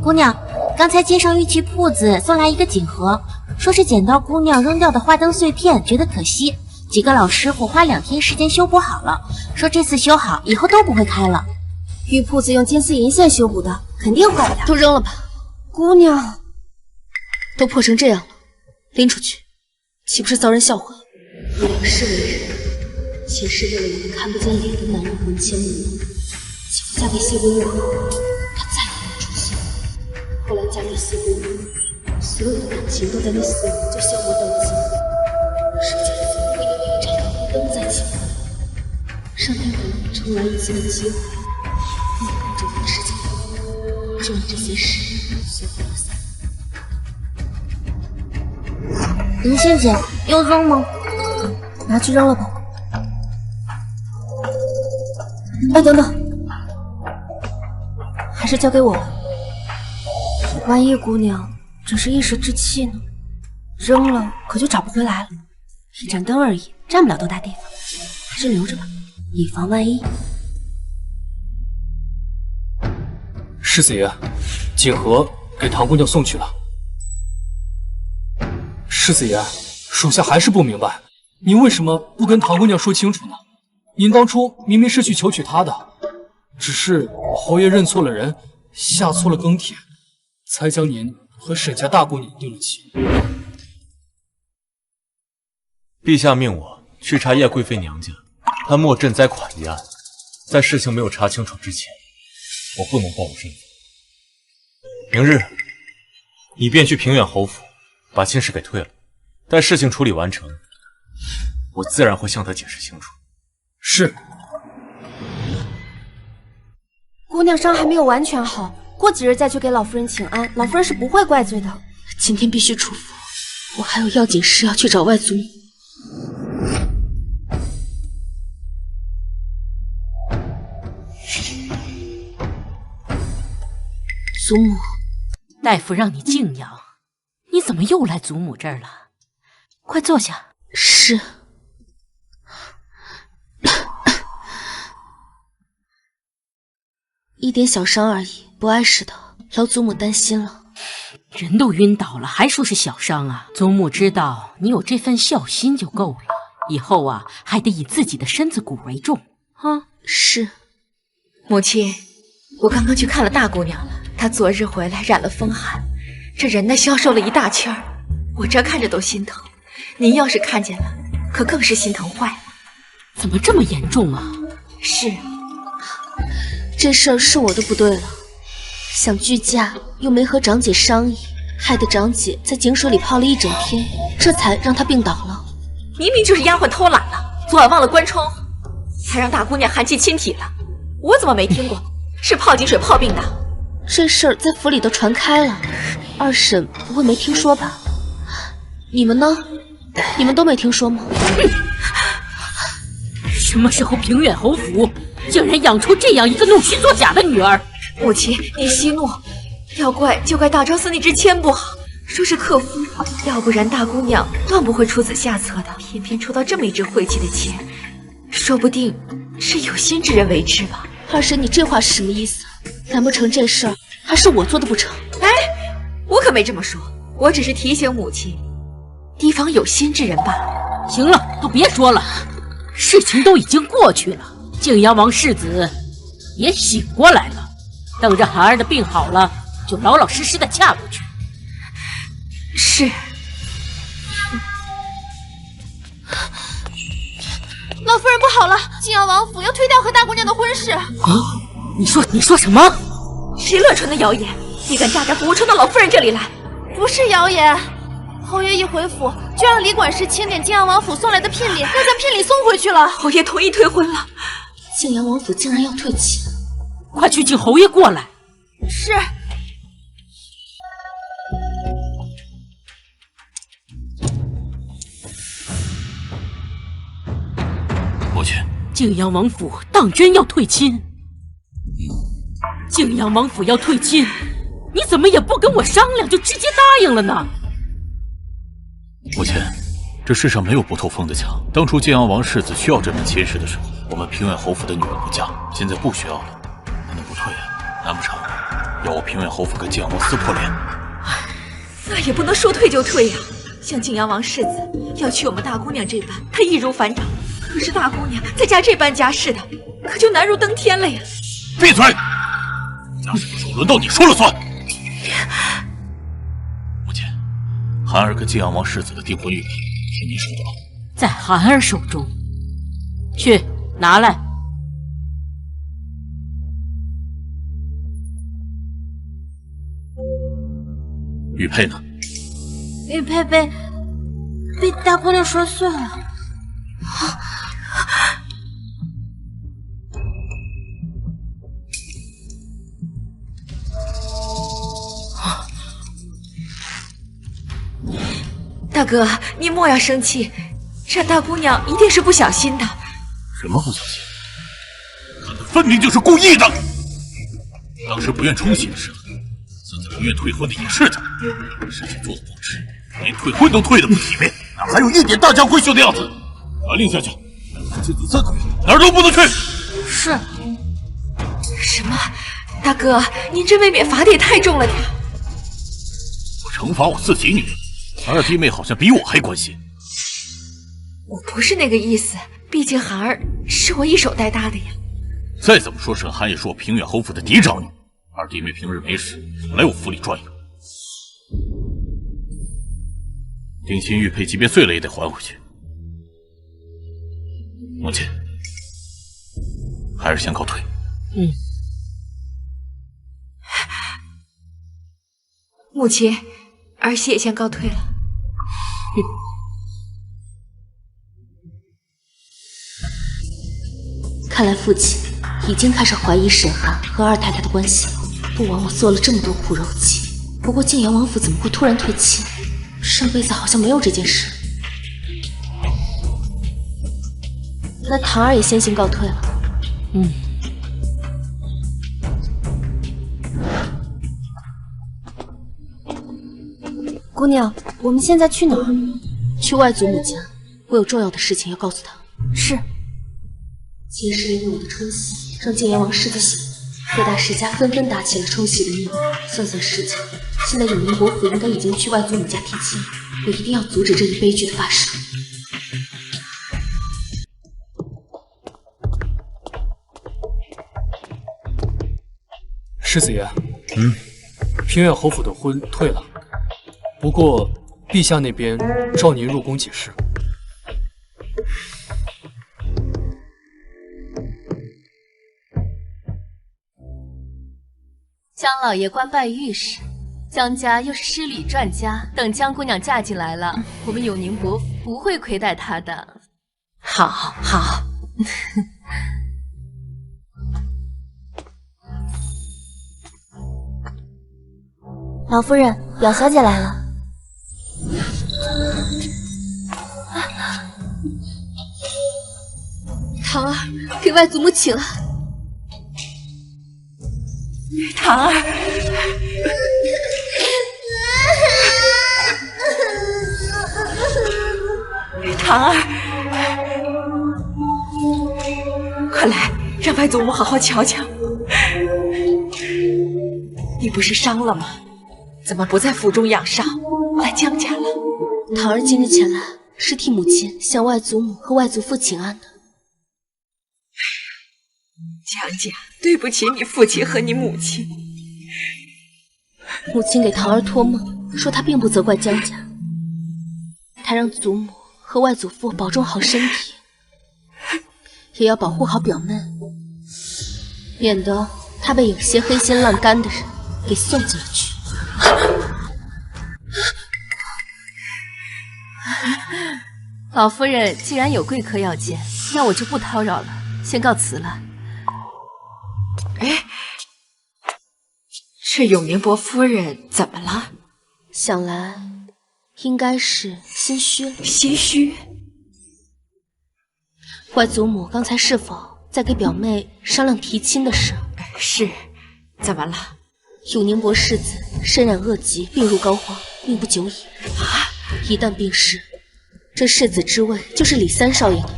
姑娘，刚才街上玉器铺子送来一个锦盒，说是捡到姑娘扔掉的花灯碎片，觉得可惜，几个老师傅花2天时间修补好了，说这次修好，以后都不会开了。玉铺子用金丝银线修补的，肯定坏的。都扔了吧，姑娘，都破成这样了，拎出去，岂不是遭人笑话？以梁氏为人，前世为了一个看不见脸的男人魂牵梦萦，几乎嫁给谢归玉后，她再也没有出现。后来嫁给谢归玉，所有的感情都在那4年就消磨殆尽。世间怎么会有一盏明灯在前？上天给我重来一次的机会，不能让这段时间过，就让这些事随风而散。银仙姐，要扔吗？拿去扔了吧。哎，等等，还是交给我吧。万一姑娘只是一时之气呢？扔了可就找不回来了。一盏灯而已，占不了多大地方，还是留着吧，以防万一。世子爷，锦盒给唐姑娘送去了。世子爷，属下还是不明白，您为什么不跟唐姑娘说清楚呢？您当初明明是去求娶她的，只是侯爷认错了人，下错了庚帖，才将您和沈家大姑娘定了亲。陛下命我去查叶贵妃娘家她莫赈灾款一案，在事情没有查清楚之前，我不能暴露身份。明日你便去平远侯府把亲事给退了，待事情处理完成，我自然会向他解释清楚。是。姑娘伤还没有完全好，过几日再去给老夫人请安，老夫人是不会怪罪的。今天必须出府，我还有要紧事要去找外祖母。祖母，大夫让你静养，你怎么又来祖母这儿了？快坐下。是。一点小伤而已，不碍事的，老祖母担心了。人都晕倒了，还说是小伤啊？祖母知道你有这份孝心就够了，以后啊还得以自己的身子骨为重啊。是。母亲，我刚刚去看了大姑娘了，她昨日回来染了风寒，这人呢消瘦了一大圈儿，我这看着都心疼。您要是看见了，可更是心疼坏了。怎么这么严重啊？是。这事儿是我的不对了，想拒嫁又没和长姐商议，害得长姐在井水里泡了一整天，这才让她病倒了。明明就是丫鬟偷懒了，昨晚忘了关窗户，还让大姑娘寒气侵体了。我怎么没听过是泡井水泡病的？这事儿在府里都传开了，二婶不会没听说吧？你们呢？你们都没听说吗？什么时候平远侯府竟然养出这样一个弄虚作假的女儿？母亲，您息怒，要怪就怪大昭寺那支签不好，说是克夫，要不然大姑娘断不会出此下策的。偏偏抽到这么一支晦气的签，说不定是有心之人为之吧。二婶，你这话是什么意思？难不成这事儿还是我做的不成？哎，我可没这么说，我只是提醒母亲，提防有心之人罢了。行了，都别说了，事情都已经过去了，泾阳王世子也醒过来了，等着孩儿的病好了，就老老实实的嫁过去。是。老夫人不好了，泾阳王府要推掉和大姑娘的婚事。啊！你说什么？谁乱传的谣言？你敢大胆胡传到老夫人这里来？不是谣言，侯爷一回府就让李管事清点泾阳王府送来的聘礼，要将聘礼送回去了。侯爷同意退婚了，泾阳王府竟然要退亲，快去请侯爷过来。是。母亲，泾阳王府当真要退亲？泾阳王府要退亲，你怎么也不跟我商量，就直接答应了呢？母亲，这这世上没有不透风的墙。当初晋阳王世子需要这门亲事的时候，我们平远侯府的女儿不嫁，现在不需要了，难道不退啊？难不成要我平远侯府跟晋阳王撕破脸？那也不能说退就退呀。像晋阳王世子要娶我们大姑娘这般，他易如反掌；可是大姑娘再嫁这般家世的，可就难如登天了呀。闭嘴！家事的时候轮到你说了算。母亲，涵儿跟晋阳王世子的订婚玉佩是你手中，在涵儿手中。去拿来。玉佩呢？玉佩被大姑娘摔碎了。大哥，你莫要生气，这大姑娘一定是不小心的。什么不小心？看她分明就是故意的。当时不愿冲喜的是她，现在不愿退婚的也是她。事情做得不值，连退婚都退得不体面，哪还有一点大家闺秀的样子？拿令下去，亲子3个月哪儿都不能去。是。什么？大哥，您这未免罚的也太重了点。我惩罚我自己女儿，二弟妹好像比我还关心。我不是那个意思，毕竟涵儿是我一手带大的呀。再怎么说，沈涵也是我平远侯府的嫡长女，二弟妹平日没事来我府里转悠。定亲玉佩即便碎了也得还回去。母亲，还是先告退。母亲，儿媳也先告退了。看来父亲已经开始怀疑沈涵和二太太的关系了。不枉我做了这么多苦肉计。不过晋阳王府怎么会突然退亲？上辈子好像没有这件事。那唐儿也先行告退了。姑娘，我们现在去哪儿？去外祖母家，我有重要的事情要告诉她。是。今日因为我的冲喜，让晋阳王世子醒了，各大世家纷纷打起了冲喜的念头。算算时间，现在永宁伯府应该已经去外祖母家提亲，我一定要阻止这一悲剧的发生。世子爷，平远侯府的婚退了，不过陛下那边召您入宫解释。江老爷官拜御史，江家又是诗礼传家，等江姑娘嫁进来了，我们永宁伯府不会亏待她的。好，好。老夫人，表小姐来了。唐儿，给外祖母请了。唐儿，唐儿，快来，让外祖母好好瞧瞧。你不是伤了吗？怎么不在府中养伤，来江家了？唐儿今日前来是替母亲向外祖母和外祖父请安的。江家，对不起你父亲和你母亲。母亲给唐儿托梦，说她并不责怪江家，她让祖母和外祖父保重好身体，也要保护好表妹，免得她被有些黑心烂肝的人给送进了去。老夫人既然有贵客要见，那我就不叨扰了，先告辞了。哎，这永宁伯夫人怎么了？想来应该是心虚了。心虚？外祖母刚才是否在给表妹商量提亲的事？是，怎么了？永宁伯世子身染恶疾，病入膏肓，命不久矣。一旦病逝，这世子之位就是李三少爷的。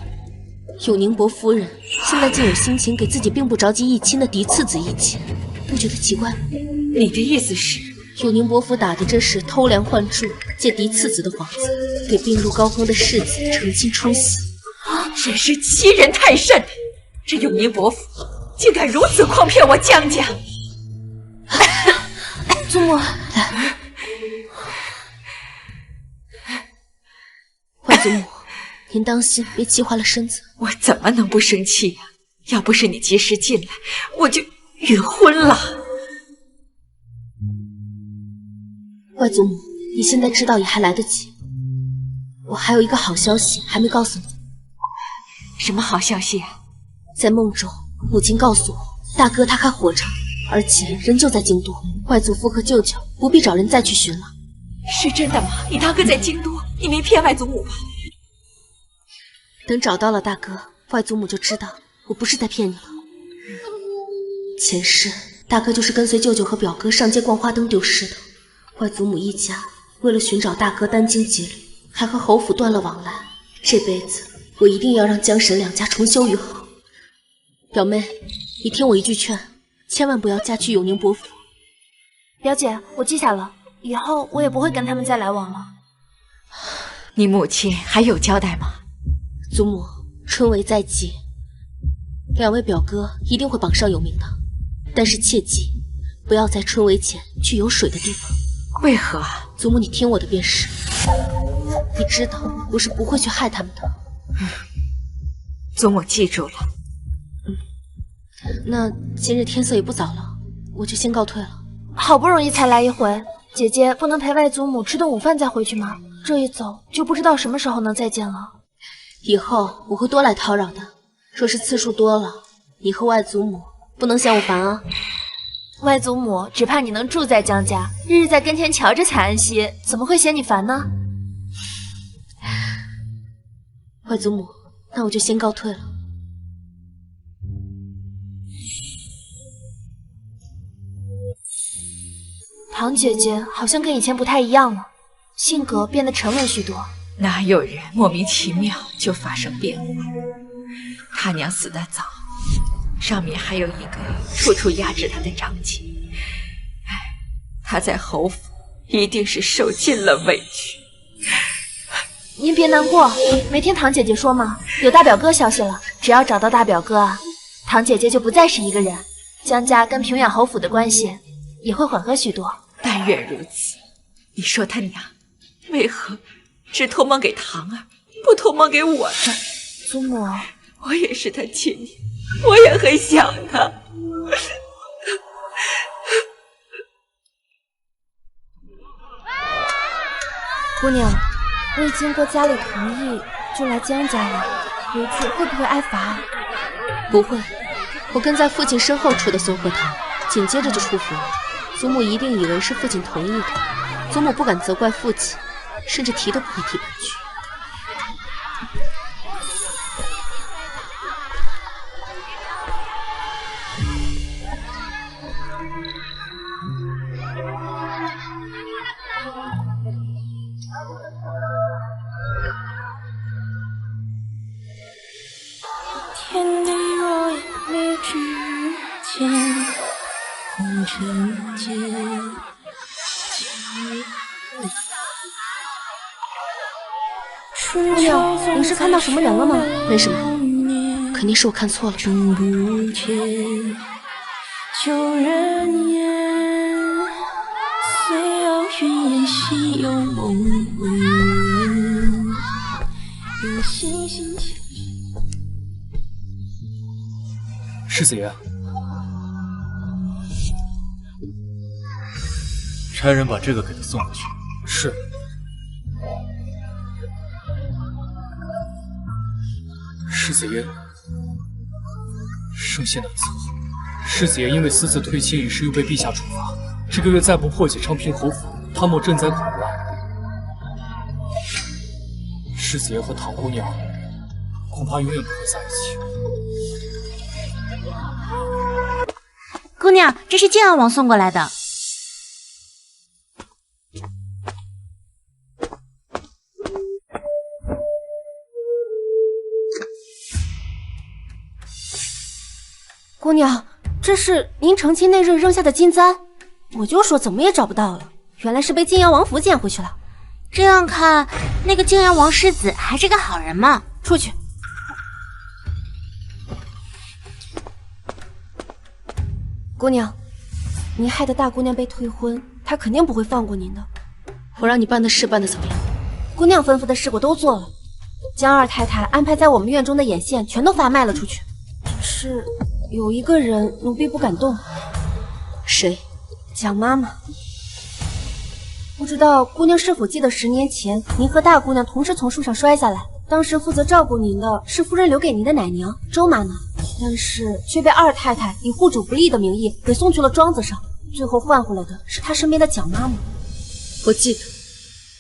永宁伯夫人现在竟有心情给自己并不着急议亲的嫡次子议亲，不觉得奇怪吗？你的意思是，永宁伯府打的这是偷梁换柱，借嫡次子的幌子，给病入膏肓的世子成亲冲喜。真是欺人太甚！这永宁伯府竟敢如此诓骗我江家！祖母，外祖母，您当心别气坏了身子。我怎么能不生气呀？要不是你及时进来，我就晕昏了。外祖母，你现在知道也还来得及。我还有一个好消息还没告诉你。什么好消息啊？在梦中，母亲告诉我，大哥他还活着，而且人就在京都。外祖父和舅舅不必找人再去寻了。是真的吗？你大哥在京都，你没骗外祖母吧？等找到了大哥，外祖母就知道我不是在骗你了。前世大哥就是跟随舅舅和表哥上街逛花灯丢失的。外祖母一家为了寻找大哥殚精竭虑，还和侯府断了往来。这辈子我一定要让江沈两家重修于好。表妹，你听我一句劝，千万不要嫁去永宁伯府。表姐，我记下了，以后我也不会跟他们再来往了。你母亲还有交代吗？祖母，春闱在即，两位表哥一定会榜上有名的，但是切记不要在春闱前去有水的地方。为何？祖母，你听我的便是。你知道我是不会去害他们的。祖母记住了。那今日天色也不早了，我就先告退了。好不容易才来一回，姐姐不能陪外祖母吃顿午饭再回去吗？这一走就不知道什么时候能再见了。以后我会多来叨扰的，若是次数多了，你和外祖母不能嫌我烦啊。外祖母只怕你能住在江家，日日在跟前瞧着才安息，怎么会嫌你烦呢？外祖母，那我就先告退了。堂姐姐好像跟以前不太一样了，性格变得沉稳许多。哪有人莫名其妙就发生变化？他娘死得早，上面还有一个处处压制他的长姐。他在侯府一定是受尽了委屈。您别难过，没听堂姐姐说吗？有大表哥消息了，只要找到大表哥啊，堂姐姐就不再是一个人，江家跟平远侯府的关系也会缓和许多。但愿如此。你说他娘为何只托梦给堂儿，不托梦给我呢？祖母，我也是他亲娘，我也很想他。姑娘，未经过家里同意就来江家了，回去会不会挨罚？不会，我跟在父亲身后出的松鹤堂，紧接着就出府了。祖母一定以为是父亲同意的，祖母不敢责怪父亲，甚至提都不会提半句。天地若有你之间，红尘间。姑娘，您是看到什么人了吗？没什么，肯定是我看错了。旧人言，虽遥远也心有梦魂。有星星世子爷，差人把这个给他送过去。是。世子爷，圣贤难测。世子爷因为私自退亲一事又被陛下处罚，这个月再不破解昌平侯府，他莫赈灾苦难。世子爷和唐姑娘恐怕永远不会在一起。姑娘，这是靖安王送过来的。姑娘，这是您成亲那日扔下的金簪，我就说怎么也找不到了，原来是被晋阳王府捡回去了。这样看，那个晋阳王世子还是个好人嘛。出去。姑娘，您害得大姑娘被退婚，她肯定不会放过您的。我让你办的事办得怎么样？姑娘吩咐的事我都做了，将二太太安排在我们院中的眼线全都发卖了出去。只是有一个人奴婢不敢动。谁？蒋妈妈。不知道姑娘是否记得10年前您和大姑娘同时从树上摔下来，当时负责照顾您的是夫人留给您的奶娘周妈妈，但是却被二太太以护主不利的名义给送去了庄子上，最后换回来的是她身边的蒋妈妈。我记得，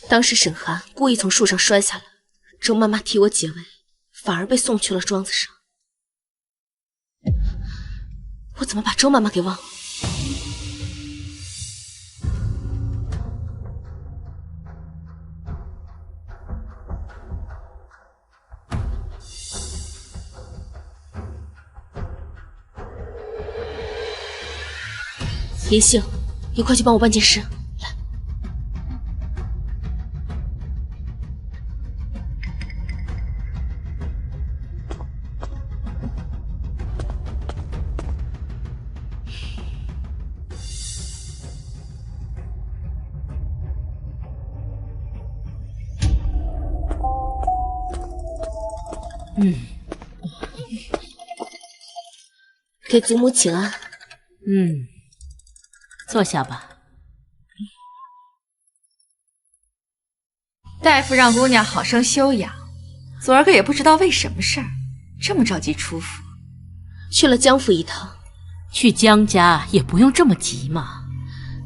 当时沈寒故意从树上摔下来，周妈妈替我解围，反而被送去了庄子上。我怎么把周妈妈给忘了？银杏，你快去帮我办件事。给祖母请安。坐下吧。大夫让姑娘好生休养，昨儿个也不知道为什么事儿，这么着急出府。去了江府一趟。去江家也不用这么急嘛。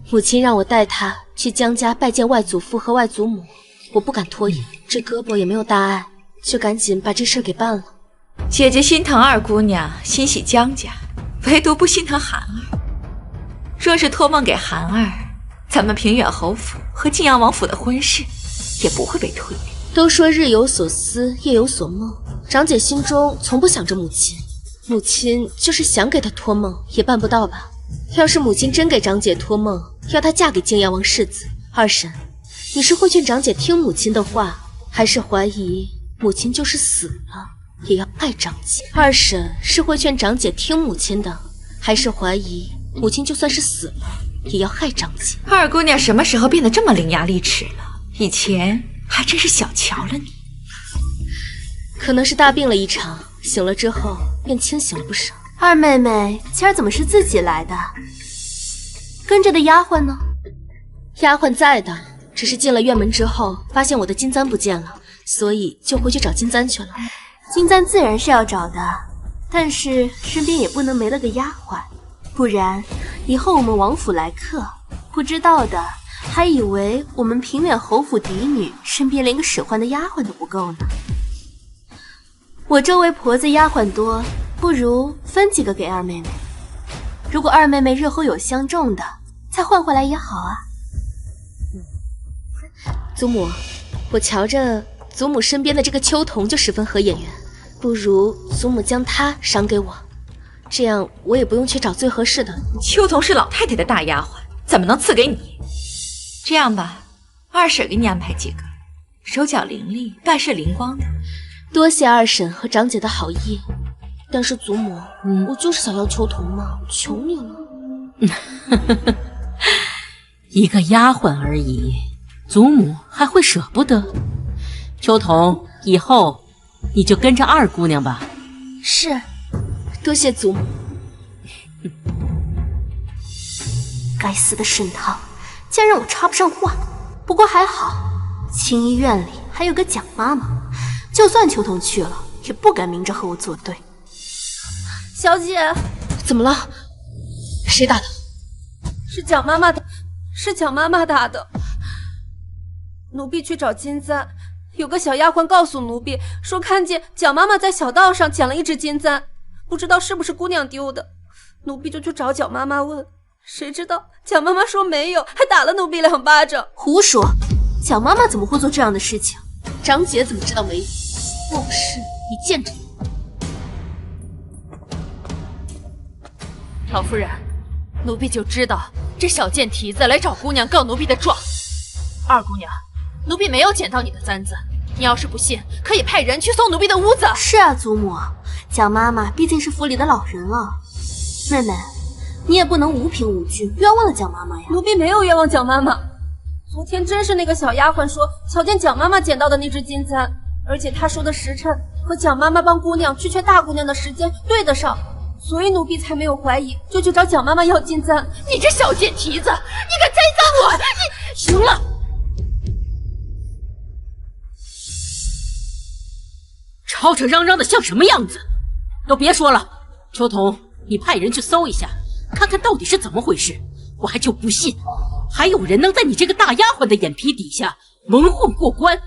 母亲让我带她去江家拜见外祖父和外祖母，我不敢拖延，这胳膊也没有大碍，就赶紧把这事儿给办了。姐姐心疼二姑娘，欣喜江家，唯独不心疼寒儿。若是托梦给寒儿，咱们平远侯府和晋阳王府的婚事也不会被推理。都说日有所思，夜有所梦，长姐心中从不想着母亲，母亲就是想给她托梦也办不到吧。要是母亲真给长姐托梦，要她嫁给晋阳王世子，二婶，你是会劝长姐听母亲的话，还是怀疑母亲就是死了也要爱长姐？二婶是会劝长姐听母亲的，还是怀疑母亲就算是死了也要害长姐？二姑娘什么时候变得这么伶牙俐齿了？以前还真是小瞧了你。可能是大病了一场，醒了之后便清醒了不少。二妹妹今儿怎么是自己来的？跟着的丫鬟呢？丫鬟在的，只是进了院门之后发现我的金簪不见了，所以就回去找金簪去了。金簪自然是要找的，但是身边也不能没了个丫鬟，不然以后我们王府来客，不知道的还以为我们平远侯府嫡女身边连个使唤的丫鬟都不够呢。我周围婆子丫鬟多，不如分几个给二妹妹。如果二妹妹日后有相中的，再换回来也好啊。祖母，我瞧着祖母身边的这个秋桐就十分合眼缘，不如祖母将她赏给我，这样我也不用去找最合适的。秋桐是老太太的大丫鬟，怎么能赐给你？这样吧，二婶给你安排几个，手脚伶俐，办事灵光的。多谢二婶和长姐的好意，但是祖母，我就是想要秋桐嘛，求你了。一个丫鬟而已，祖母还会舍不得？秋桐，以后你就跟着二姑娘吧。是，多谢祖母。该死的沈棠，竟然让我插不上话。不过还好，青衣院里还有个蒋妈妈，就算秋桐去了，也不敢明着和我作对。小姐，怎么了？谁打的？是蒋妈妈打，是蒋妈妈打的。奴婢去找金簪，有个小丫鬟告诉奴婢说看见蒋妈妈在小道上捡了一只金簪，不知道是不是姑娘丢的。奴婢就去找蒋妈妈问，谁知道蒋妈妈说没有，还打了奴婢2巴掌。胡说，蒋妈妈怎么会做这样的事情？长姐怎么知道没有？莫不是你见着老夫人，奴婢就知道这小贱蹄子来找姑娘告奴婢的状。二姑娘，奴婢没有捡到你的簪子，你要是不信，可以派人去搜奴婢的屋子。是啊，祖母，蒋妈妈毕竟是府里的老人了。妹妹，你也不能无凭无据冤枉了蒋妈妈呀。奴婢没有冤枉蒋妈妈，昨天真是那个小丫鬟说瞧见蒋妈妈捡到的那只金簪，而且她说的时辰和蒋妈妈帮姑娘去劝大姑娘的时间对得上，所以奴婢才没有怀疑，就去找蒋妈妈要金簪。你这小贱蹄子，你敢栽赃我！你行了，吵吵嚷嚷的像什么样子？都别说了，秋桐，你派人去搜一下，看看到底是怎么回事。我还就不信，还有人能在你这个大丫鬟的眼皮底下蒙混过关。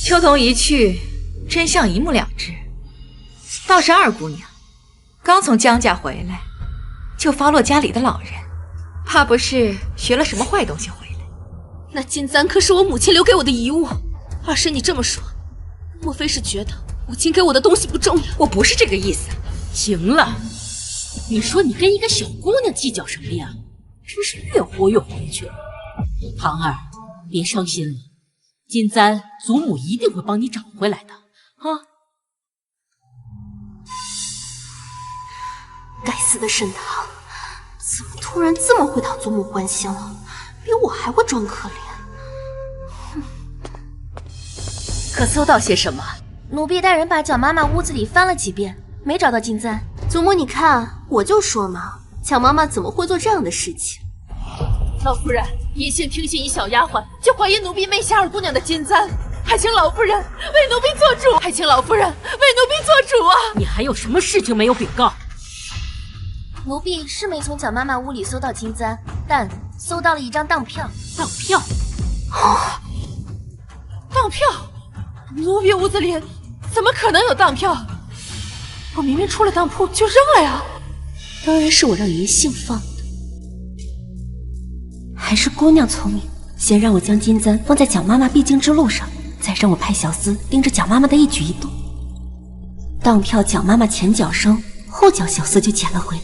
秋桐一去，真相一目了之。倒是二姑娘，刚从江家回来，就发落家里的老人，怕不是学了什么坏东西回来。那金簪可是我母亲留给我的遗物。二婶，你这么说，莫非是觉得母亲给我的东西不重要？我不是这个意思。行了，你说你跟一个小姑娘计较什么呀？真是越活越回去了。唐儿，别伤心了，金簪祖母一定会帮你找回来的啊！该死的沈棠，怎么突然这么会讨祖母欢心了？比我还会装可怜。可搜到些什么？奴婢带人把蒋妈妈屋子里翻了几遍，没找到金簪。祖母，你看，我就说嘛，蒋妈妈怎么会做这样的事情？老夫人一心听信一小丫鬟，就怀疑奴婢媚下二姑娘的金簪，还请老夫人为奴婢做主，还请老夫人为奴婢做主啊！你还有什么事情没有禀告？奴婢是没从蒋妈妈屋里搜到金簪，但搜到了一张当票。当票？啊！当票？奴婢屋子里怎么可能有当票？我明明出了当铺就扔了呀！当然是我让爷姓放的。还是姑娘聪明，先让我将金簪放在蒋妈妈必经之路上，再让我派小厮盯着蒋妈妈的一举一动。当票蒋妈妈前脚扔，后脚小厮就捡了回来。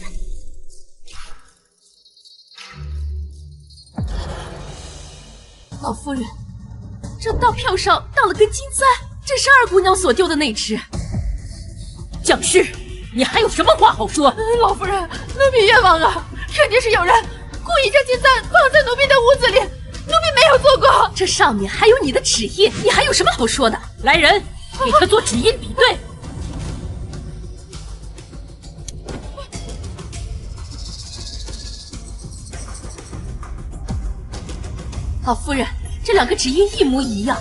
老夫人，这当票上当了根金簪，这是二姑娘所丢的那只。蒋氏，你还有什么话好说？老夫人，奴婢冤枉啊！肯定是有人故意将金簪放在奴婢的屋子里，奴婢没有做过。这上面还有你的指印，你还有什么好说的？来人，给他做指印比对。老夫人，这两个指印一模一样。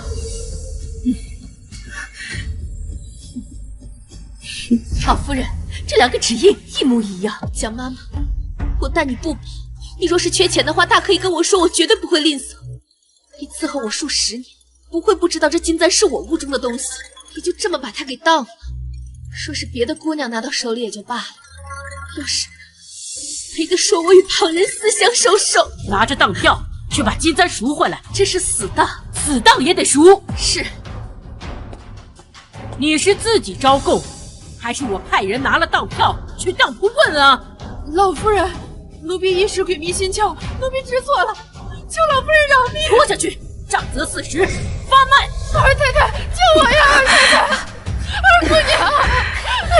老夫人，这两个指印一模一样。蒋妈妈，我待你不薄，你若是缺钱的话，大可以跟我说，我绝对不会吝啬。你伺候我数10年，不会不知道这金簪是我屋中的东西，你就这么把它给当了。说是别的姑娘拿到手里也就罢了，要是没得说我与旁人私相授受。拿着当票去把金簪赎回来，这是死当，死当也得赎。是。你是自己招供，还是我派人拿了当票去当铺问啊？老夫人，奴婢一时鬼迷心窍，奴婢知错了，求老夫人饶命。拖下去，杖责40，发卖。二太太，救我呀！二太太，二姑娘，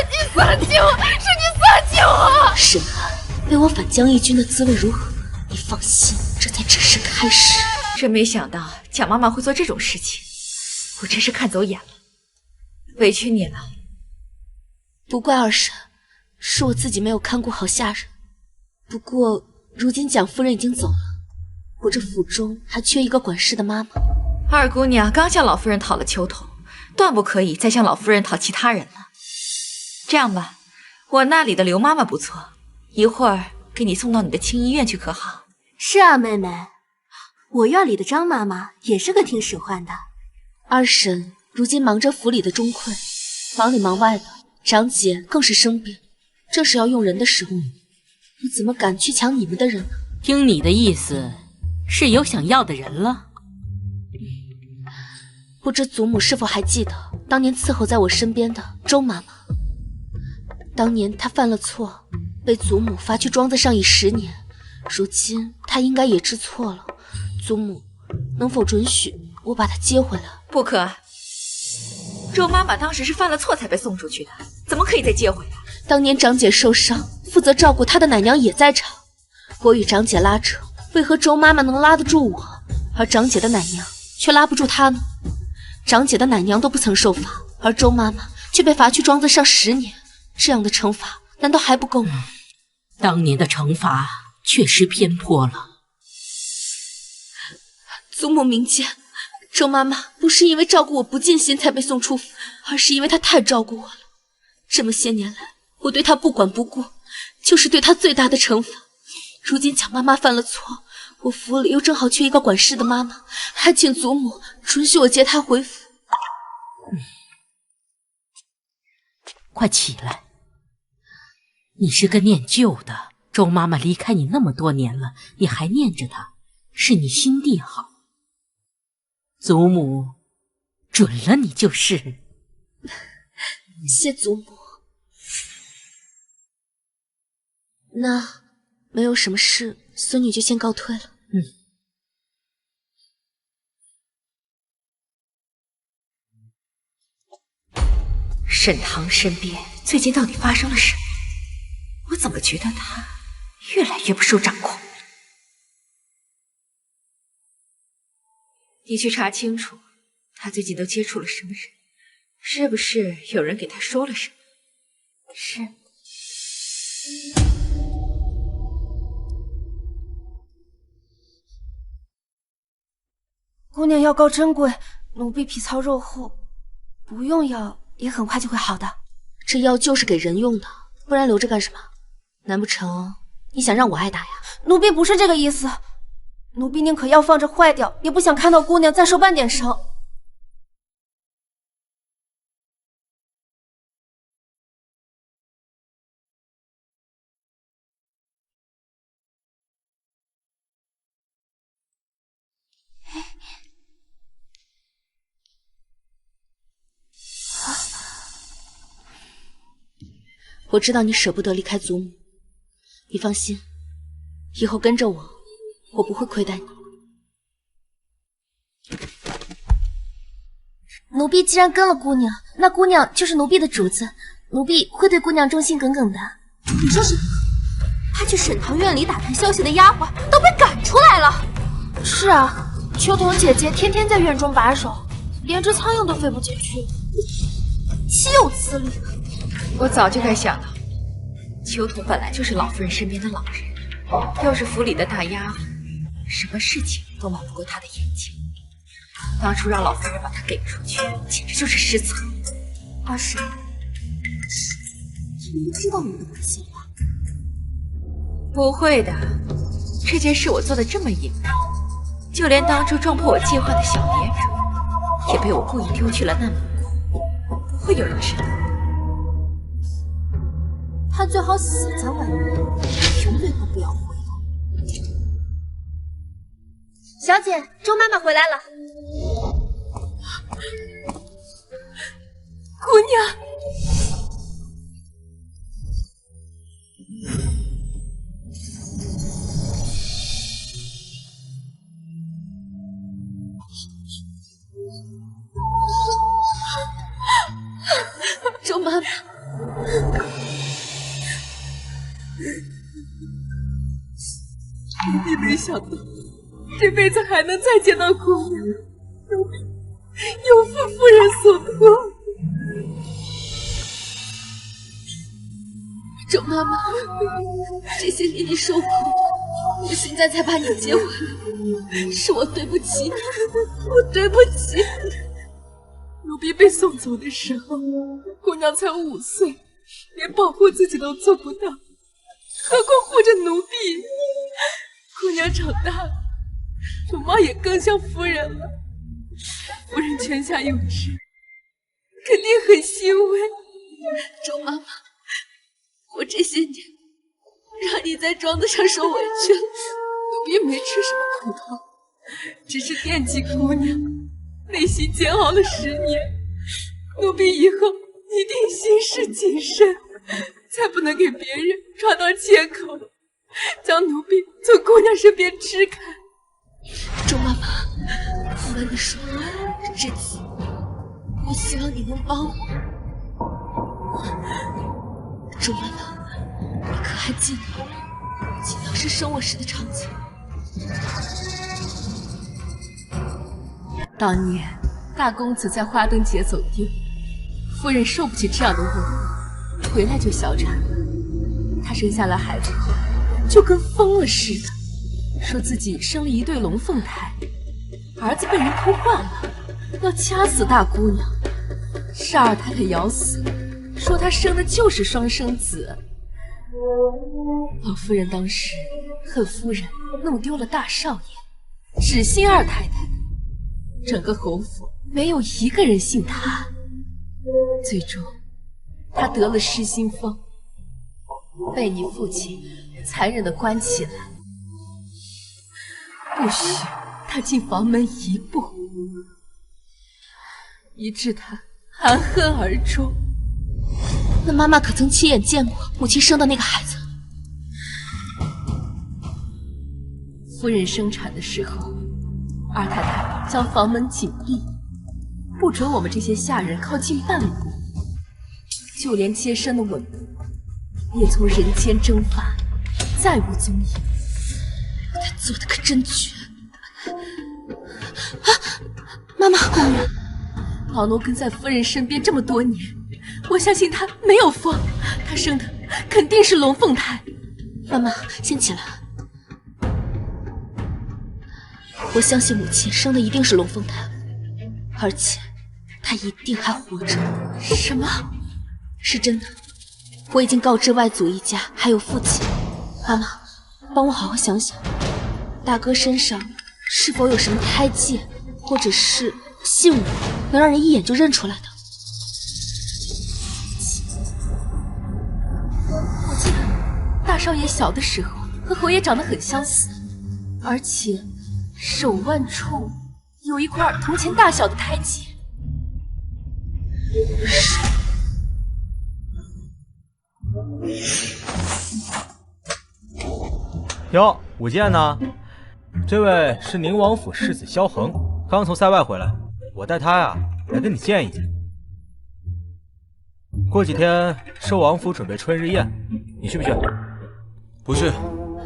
你算计我，是你算计我！沈寒，为我反将义军的滋味如何？你放心，这才只是开始。真没想到蒋妈妈会做这种事情，我真是看走眼了，委屈你了。不怪二婶，是我自己没有看顾好下人。不过如今蒋夫人已经走了，我这府中还缺一个管事的妈妈。二姑娘刚向老夫人讨了秋桐，断不可以再向老夫人讨其他人了。这样吧，我那里的刘妈妈不错，一会儿给你送到你的亲医院去，可好？是啊，妹妹，我院里的张妈妈也是个听使唤的。二婶如今忙着府里的中困，忙里忙外的，长姐更是生病，这是要用人的时候，你怎么敢去抢你们的人呢？听你的意思，是有想要的人了？不知祖母是否还记得当年伺候在我身边的周妈妈？当年她犯了错，被祖母罚去庄子上已10年，如今她应该也知错了。祖母能否准许我把她接回来？不可。周妈妈当时是犯了错才被送出去的，怎么可以再接回来？当年长姐受伤，负责照顾她的奶娘也在场。我与长姐拉扯，为何周妈妈能拉得住我，而长姐的奶娘却拉不住她呢？长姐的奶娘都不曾受罚，而周妈妈却被罚去庄子上10年，这样的惩罚难道还不够吗？当年的惩罚确实偏颇了。祖母明鉴，周妈妈不是因为照顾我不尽心才被送出府，而是因为她太照顾我了。这么些年来，我对她不管不顾，就是对她最大的惩罚。如今蒋妈妈犯了错，我府里又正好缺一个管事的妈妈，还请祖母准许我接她回府。快起来！你是个念旧的，周妈妈离开你那么多年了，你还念着她，是你心地好。祖母准了你就是。谢祖母。那没有什么事，孙女就先告退了。沈棠身边最近到底发生了什么？我怎么觉得他越来越不受掌控？你去查清楚，他最近都接触了什么人，是不是有人给他说了什么？是。姑娘药膏珍贵，奴婢皮糙肉厚，不用药也很快就会好的。这药就是给人用的，不然留着干什么？难不成你想让我挨打呀？奴婢不是这个意思，奴婢宁可药放着坏掉，也不想看到姑娘再受半点伤。我知道你舍不得离开祖母，你放心，以后跟着我，我不会亏待你。奴婢既然跟了姑娘，那姑娘就是奴婢的主子，奴婢会对姑娘忠心耿耿的。你说什么？她去沈棠院里打探消息的丫鬟都被赶出来了。是啊，秋桐姐姐天天在院中把守，连只苍蝇都飞不进去，岂有此理！我早就该想到，秋桐本来就是老夫人身边的老人，要是府里的大丫鬟，什么事情都瞒不过她的眼睛。当初让老夫人把她给出去，简直就是失策。阿婶，你知道你的不信吧？不会的，这件事我做的这么隐瞒，就连当初撞破我计划的小别主，也被我故意丢去了难蒙古，不会有人知道。他最好死在外面，永远都不要回来。小姐，周妈妈回来了。姑娘，周妈妈。你没想到这辈子还能再见到姑娘，有负夫人所托。周妈妈，这些年你受苦，我现在才把你接回来，是我对不起你，我对不起你。奴婢被送走的时候，姑娘才5岁，连保护自己都做不到，何况护着奴婢。姑娘长大了，容貌也更像夫人了。夫人泉下有知，肯定很欣慰。周妈妈，我这些年让你在庄子上受委屈了，奴婢没吃什么苦头，只是惦记姑娘，内心煎熬了10年，奴婢以后一定行事谨慎，才不能给别人抓到借口，将奴婢从姑娘身边支开。周妈妈，我跟你说，这次我希望你能帮我。周妈妈，你可还记得你当时生我时的场景？当年大公子在花灯节走丢，夫人受不起这样的问候，回来就小产。她生下了孩子后，就跟疯了似的，说自己生了一对龙凤胎，儿子被人偷换了，要掐死大姑娘。是二太太咬死，说她生的就是双生子。老夫人当时恨夫人弄丢了大少爷，只信二太太，整个侯府没有一个人信她。最终，她得了失心疯，被你父亲残忍地关起来，不许她进房门一步，以致她含恨而终。那妈妈可曾亲眼见过母亲生的那个孩子？夫人生产的时候，二太太将房门紧闭，不准我们这些下人靠近半步，就连接生的吻步也从人间蒸发，再无踪影。她做的可真绝！啊，妈妈，姑娘，老奴跟在夫人身边这么多年，我相信她没有疯，她生的肯定是龙凤胎。妈妈，先起来。我相信母亲生的一定是龙凤胎，而且她一定还活着。什么？是真的。我已经告知外祖一家还有父亲。妈妈，帮我好好想想，大哥身上是否有什么胎记，或者是信物，能让人一眼就认出来的？我记得大少爷小的时候和侯爷长得很相似，而且手腕处有一块铜钱大小的胎记。哟，舞剑呢？这位是宁王府世子萧恒，刚从塞外回来，我带他呀来跟你见一见。过几天寿王府准备春日宴，你去不去？不去。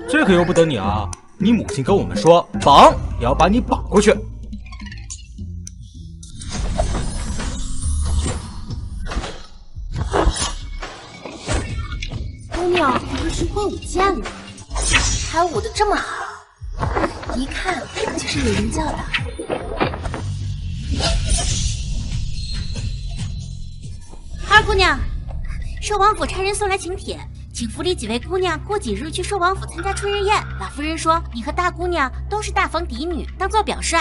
这可由不得你啊！你母亲跟我们说，绑也要把你绑过去。姑娘，你会去会舞剑了，还舞得这么好，一看就是有人教的。二姑娘，寿王府差人送来请帖，请府里几位姑娘过几日去寿王府参加春日宴。老夫人说你和大姑娘都是大房嫡女，当做表率。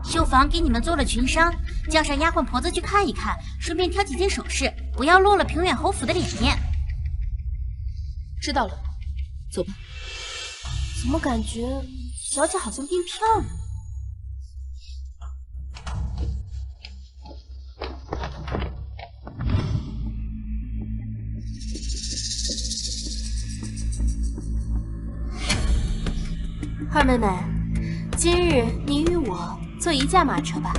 绣房给你们做了群商，叫上丫鬟婆子去看一看，顺便挑几件首饰，不要落了平远侯府的脸面。知道了，走吧。怎么感觉小姐好像变漂亮？二妹妹，今日你与我坐一驾马车吧。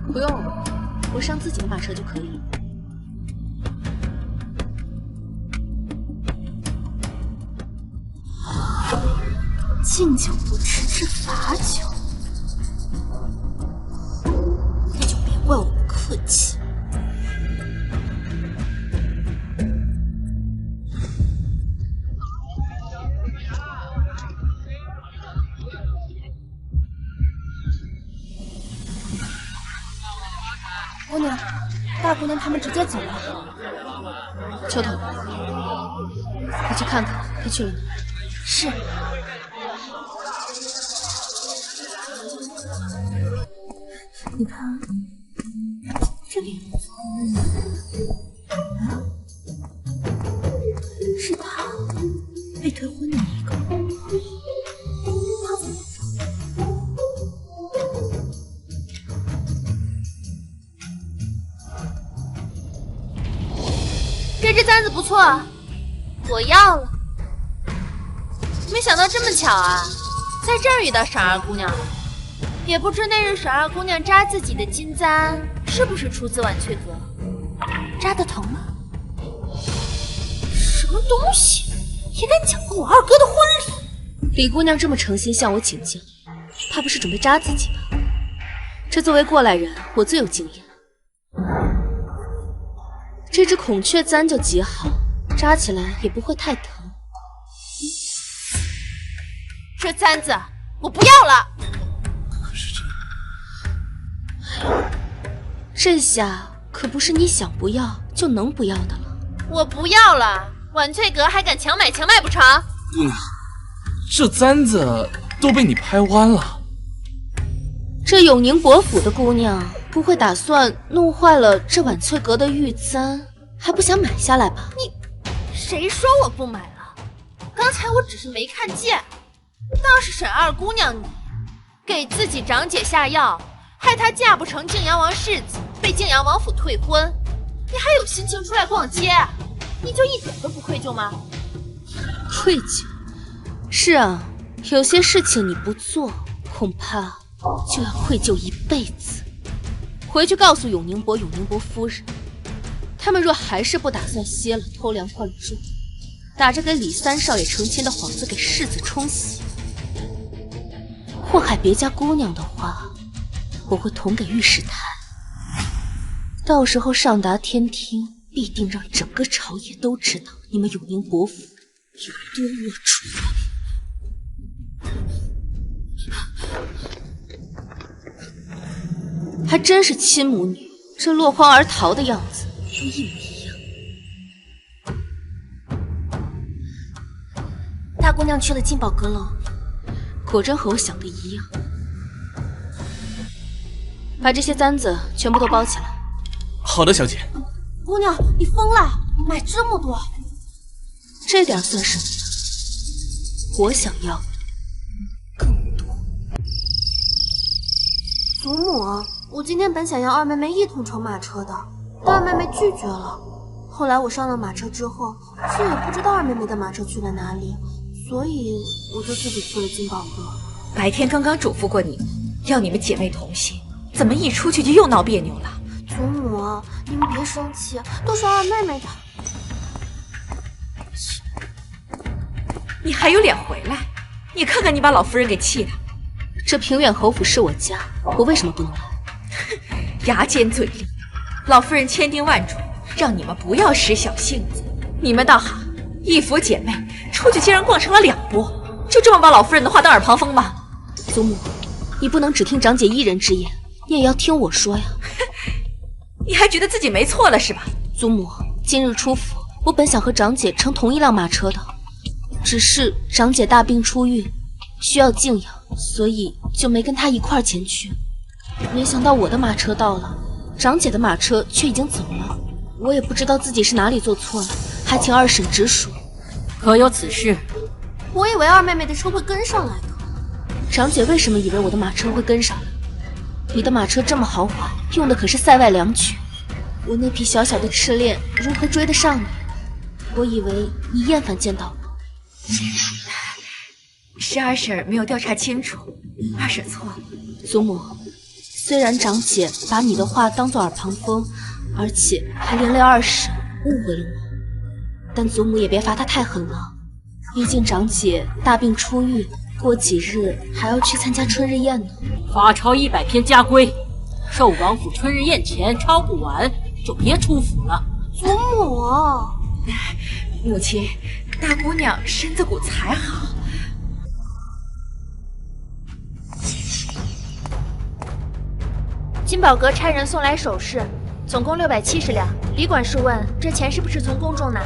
不用了，我上自己的马车就可以。敬酒不吃吃罚酒，那就别怪我不客气。姑娘，大姑娘他们直接走了。秋头，你去看看他去了哪。是。你看，这里是他被退婚的那个。这只簪子不错，我要了。没想到这么巧啊，在这儿遇到沈二姑娘了。也不知那日沈二姑娘扎自己的金簪是不是出自晚翠阁，扎得疼吗？什么东西也敢搅和我二哥的婚礼？李姑娘这么诚心向我请教，怕不是准备扎自己吧？这作为过来人，我最有经验。这只孔雀簪就极好，扎起来也不会太疼。这簪子我不要了。这下可不是你想不要就能不要的了。我不要了，晚翠阁还敢强买不成？姑娘，这簪子都被你拍弯了。这永宁伯府的姑娘不会打算弄坏了这晚翠阁的玉簪，还不想买下来吧？谁说我不买了？刚才我只是没看见。倒是沈二姑娘你给自己长姐下药，害她嫁不成泾阳王世子，被泾阳王府退婚，你还有心情出来逛街？你就一点都不愧疚吗？愧疚？是啊，有些事情你不做，恐怕就要愧疚一辈子。回去告诉永宁伯、永宁伯夫人，他们若还是不打算歇了，偷梁换柱，打着给李三少爷成亲的幌子给世子冲洗，祸害别家姑娘的话，我会捅给御史台，到时候上达天听，必定让整个朝野都知道你们永宁伯府有多龌龊。还真是亲母女，这落荒而逃的样子都一模一样。大姑娘去了金宝阁楼，果真和我想的一样。把这些簪子全部都包起来。好的，小姐。姑娘，你疯了？买这么多？这点算什么呢？我想要的更多。祖母，我今天本想要二妹妹一同乘马车的，但二妹妹拒绝了。后来我上了马车之后，却也不知道二妹妹的马车去了哪里，所以我就自己去了金宝阁。白天刚刚嘱咐过你们，要你们姐妹同行，怎么一出去就又闹别扭了？祖母，你们别生气，都是二妹妹的。你还有脸回来？你看看你把老夫人给气的。这平远侯府是我家，我为什么不能来？牙尖嘴利，老夫人千叮万嘱，让你们不要使小性子。你们倒好，一府姐妹出去竟然逛成了两拨，就这么把老夫人的话当耳旁风吗？祖母，你不能只听长姐一人之言，你也要听我说呀。你还觉得自己没错了是吧？祖母，今日出府，我本想和长姐乘同一辆马车的，只是长姐大病初愈，需要静养，所以就没跟她一块前去。没想到我的马车到了，长姐的马车却已经走了，我也不知道自己是哪里做错了，还请二婶直说。可有此事？我以为二妹妹的车会跟上来的。长姐为什么以为我的马车会跟上来？你的马车这么豪华，用的可是塞外良驹，我那匹小小的赤练如何追得上你？我以为你厌烦见到我。是二婶没有调查清楚，二婶错了。祖母，虽然长姐把你的话当作耳旁风，而且还连累二婶误会了我，但祖母也别罚她太狠了。毕竟长姐大病初愈，过几日还要去参加春日宴呢。罚抄100篇家规，寿王府春日宴前抄不完就别出府了。祖母，母亲，大姑娘身子骨才好。金宝阁差人送来首饰，总共670两。李管事问，这钱是不是从宫中拿？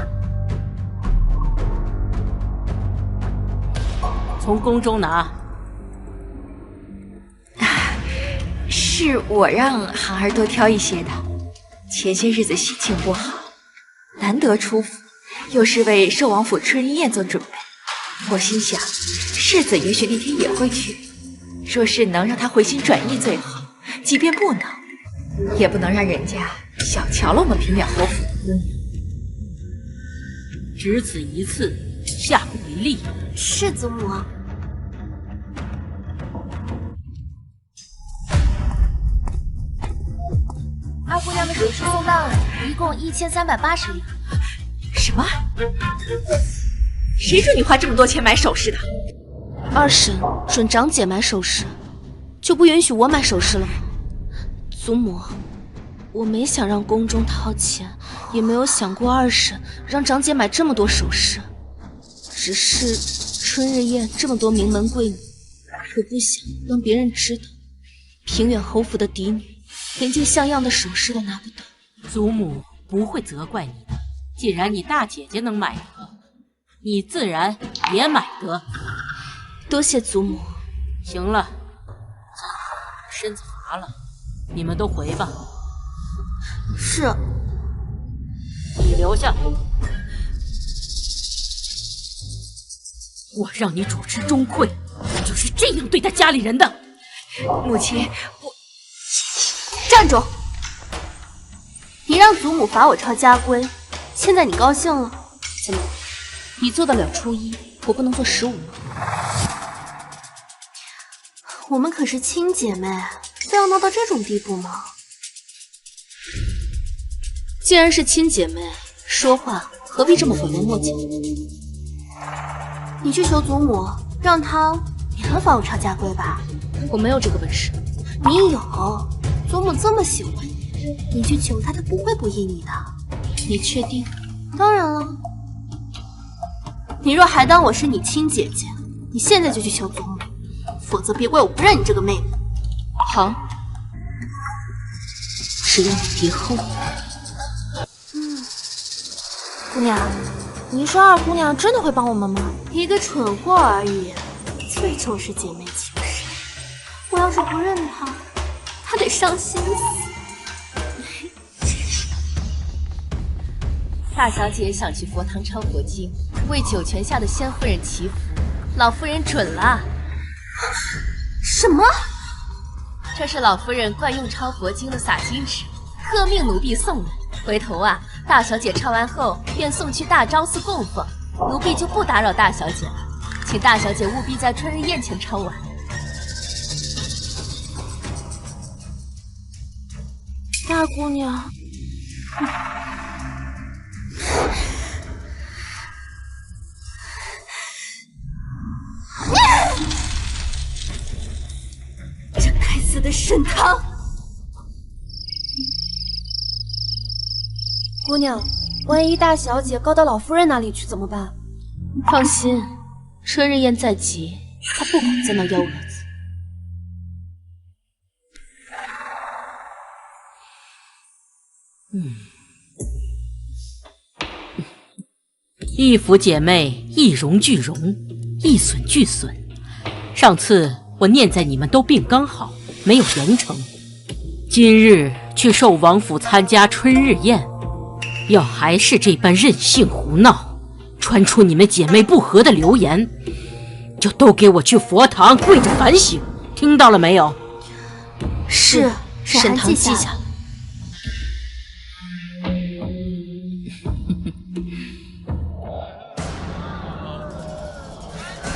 从宫中拿。是我让航儿多挑一些的。前些日子心情不好，难得出府，又是为寿王府春日宴做准备。我心想，世子也许那天也会去，若是能让他回心转意最好，即便不能，也不能让人家小瞧了我们平远侯府的姑娘。只此一次，下不为例。是祖母。二姑娘的首饰送到了，一共1380两。什么？谁准你花这么多钱买首饰的？二婶准长姐买首饰，就不允许我买首饰了吗？祖母，我没想让宫中掏钱，也没有想过二婶让长姐买这么多首饰，只是春日宴这么多名门贵女，我不想让别人知道平远侯府的嫡女连件像样的首饰都拿不到。祖母不会责怪你的，既然你大姐姐能买得，你自然也买得。多谢祖母。行了，身子乏了，你们都回吧。是。你留下。我让你主持钟馗，就是这样对待家里人的。母亲，我站住！你让祖母罚我抄家规，现在你高兴了？怎么，你做得了初一，我不能做15吗？我们可是亲姐妹，非要闹到这种地步吗？既然是亲姐妹，说话何必这么拐弯抹角？你去求祖母，让她也能罚我抄家规吧。我没有这个本事。你有，祖母这么喜欢你，你去求她，她不会不依你的。你确定？当然了。你若还当我是你亲姐姐，你现在就去求祖母，否则别怪我不认你这个妹妹。好，只要你别后悔。姑娘，您说二姑娘真的会帮我们吗？一个蠢货而已，最重视姐妹情深。我要是不认她，她得伤心死。大小姐想去佛堂抄佛经，为九泉下的仙夫人祈福，老夫人准了。什么？这是老夫人惯用抄佛经的洒金纸，特命奴婢送来。回头啊，大小姐抄完后便送去大昭寺供奉，奴婢就不打扰大小姐了。请大小姐务必在春日宴前抄完。大姑娘，这该死的沈棠！姑娘，万一大小姐告到老夫人那里去怎么办？放心，春日宴在即，她不敢再闹幺蛾子。一府姐妹，一荣俱荣，一损俱损。上次我念在你们都病刚好，没有严惩，今日去寿王府参加春日宴，要还是这般任性胡闹，传出你们姐妹不和的流言，就都给我去佛堂跪着反省，听到了没有？是，沈棠记下了。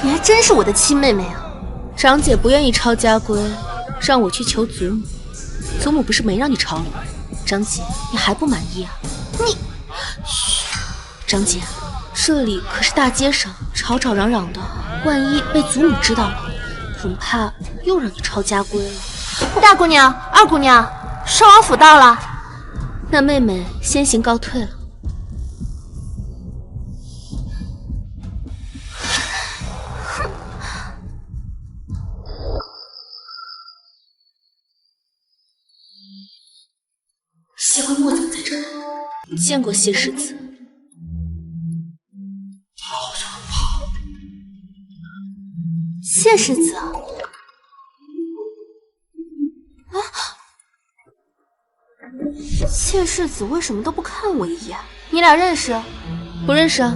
你还真是我的亲妹妹啊！长姐不愿意抄家规，让我去求祖母。祖母不是没让你抄了吗？长姐，你还不满意啊？你，嘘，长姐，这里可是大街上，吵吵嚷嚷的，万一被祖母知道了，恐怕又让你抄家规了。大姑娘、二姑娘，寿王府到了。那妹妹先行告退了。谢桂墨怎么在这儿？见过谢世子。谢世子啊！谢世子为什么都不看我一眼？你俩认识？不认识啊。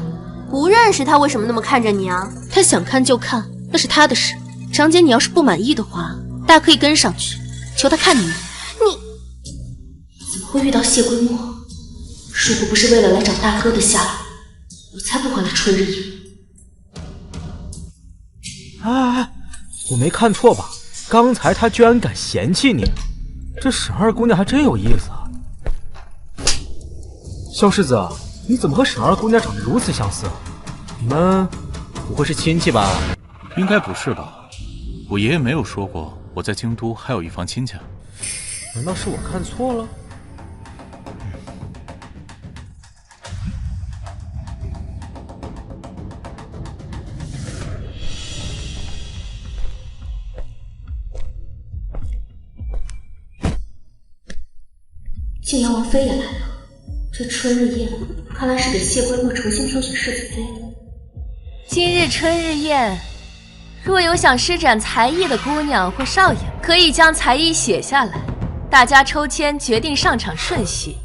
不认识他为什么那么看着你啊？他想看就看，那是他的事。长姐，你要是不满意的话，大可以跟上去，求他看你一眼。怎么会遇到谢桂墨？如果不是为了来找大哥的下落，我才不管了春日夜。哎，我没看错吧？刚才他居然敢嫌弃你，这沈二姑娘还真有意思啊！萧世子，你怎么和沈二姑娘长得如此相似？你们不会是亲戚吧？应该不是吧？我爷爷没有说过我在京都还有一房亲家。难道是我看错了？晋阳王妃也来了，这春日宴看来是给谢归墨重新挑选世子妃了。今日春日宴，若有想施展才艺的姑娘或少爷，可以将才艺写下来，大家抽签决定上场顺序。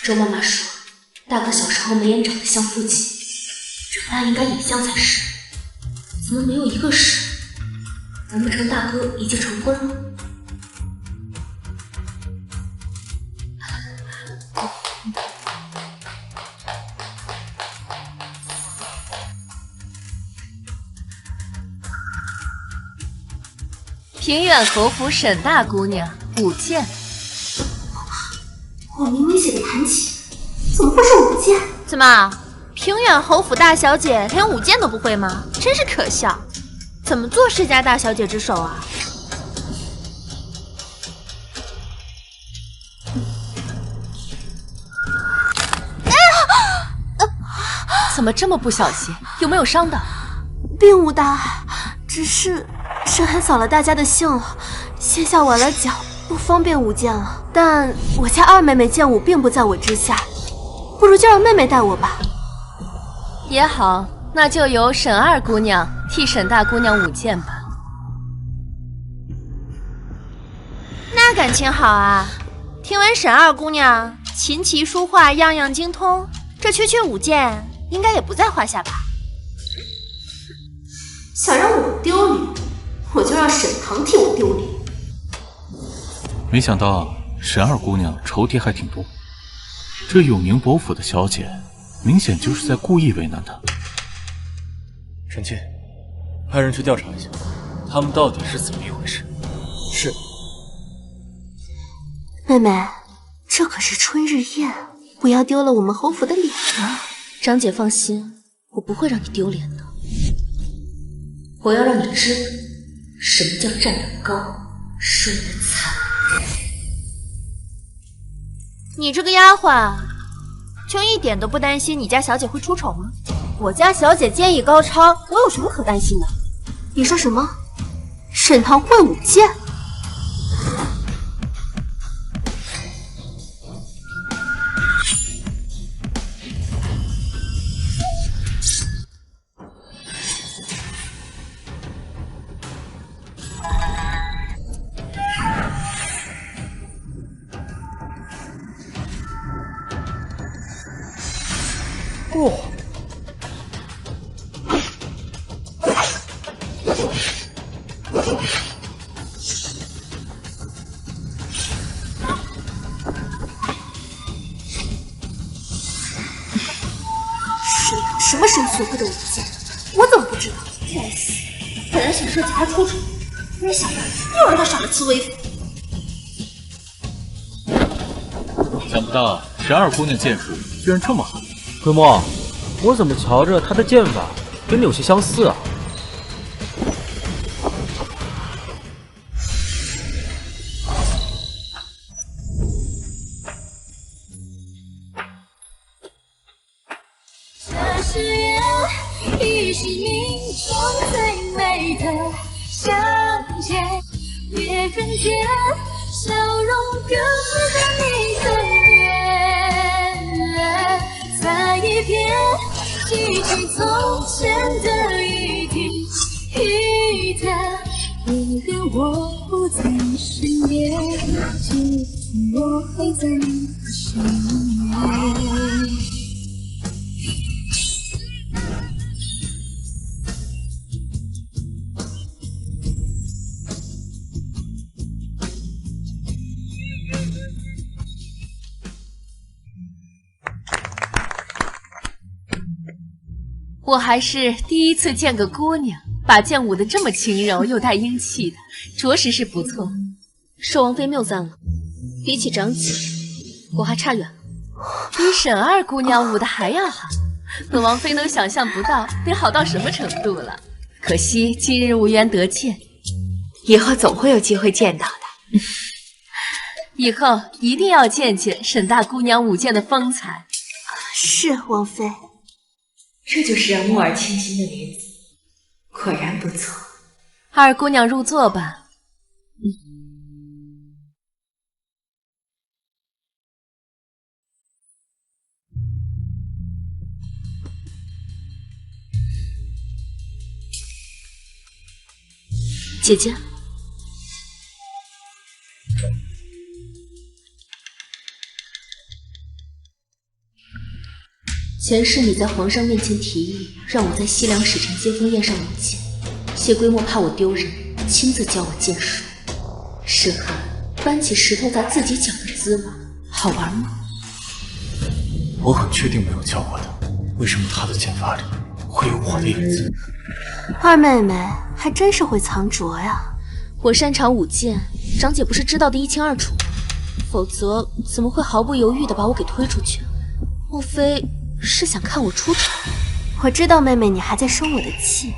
周妈妈说，大哥小时候眉眼长得像父亲，这饭应该也像才是，怎么没有一个是？难不成大哥已经成婚了？平远侯府沈大姑娘舞剑。我明明写的弹琴，怎么会是舞剑？怎么，平远侯府大小姐连舞剑都不会吗？真是可笑！怎么做世家大小姐之首啊？怎么这么不小心？有没有伤到？并无大碍，只是深寒扫了大家的兴了，先下崴了脚，不方便舞剑了。但我家二妹妹剑舞并不在我之下，不如就让妹妹带我吧。也好，那就由沈二姑娘替沈大姑娘舞剑吧。那感情好啊！听闻沈二姑娘琴棋书画样样精通，这区舞剑应该也不在话下吧？想让我丢脸，我就让沈棠替我丢脸。没想到沈二姑娘仇敌还挺多，这永宁伯府的小姐明显就是在故意为难她。臣妾派人去调查一下，他们到底是怎么一回事。是。妹妹，这可是春日宴，不要丢了我们侯府的脸啊！张姐放心，我不会让你丢脸的。我要让你知道什么叫站得高，摔得惨。你这个丫鬟，就一点都不担心你家小姐会出丑吗？我家小姐剑艺高超，我有什么可担心的？你说什么？沈棠会舞剑？哦，什么神所会的舞剑？我怎么不知道？该死！本来想设计他出丑，没想到又让他耍了次威风。想不到沈二姑娘剑术居然这么好。龟墨，我怎么瞧着她的剑法跟你有些相似啊？你生命中最美的相见，别人间笑容更和你的脸，再一遍记起从前的一点一点，别人我不在身边，记住我还在你的身边。我还是第一次见个姑娘把剑舞得这么轻柔又带英气的，着实是不错。寿王妃谬赞了，比起长姐，我还差远了。比沈二姑娘舞得还要好，本王妃都想象不到得好到什么程度了。可惜今日无缘得见，以后总会有机会见到的。以后一定要见见沈大姑娘舞剑的风采。是王妃。这就是让木耳倾心的女子，果然不错。二姑娘入座吧。姐姐，前世你在皇上面前提议，让我在西凉使臣接风宴上舞剑，谢归墨怕我丢人，亲自教我剑术。是和搬起石头砸自己脚的滋味，好玩吗？我很确定没有教过他，为什么他的剑法里会有我的影子？二妹妹还真是会藏拙呀。我擅长舞剑，长姐不是知道的一清二楚，否则怎么会毫不犹豫地把我给推出去？莫非是想看我出丑？我知道妹妹你还在生我的气，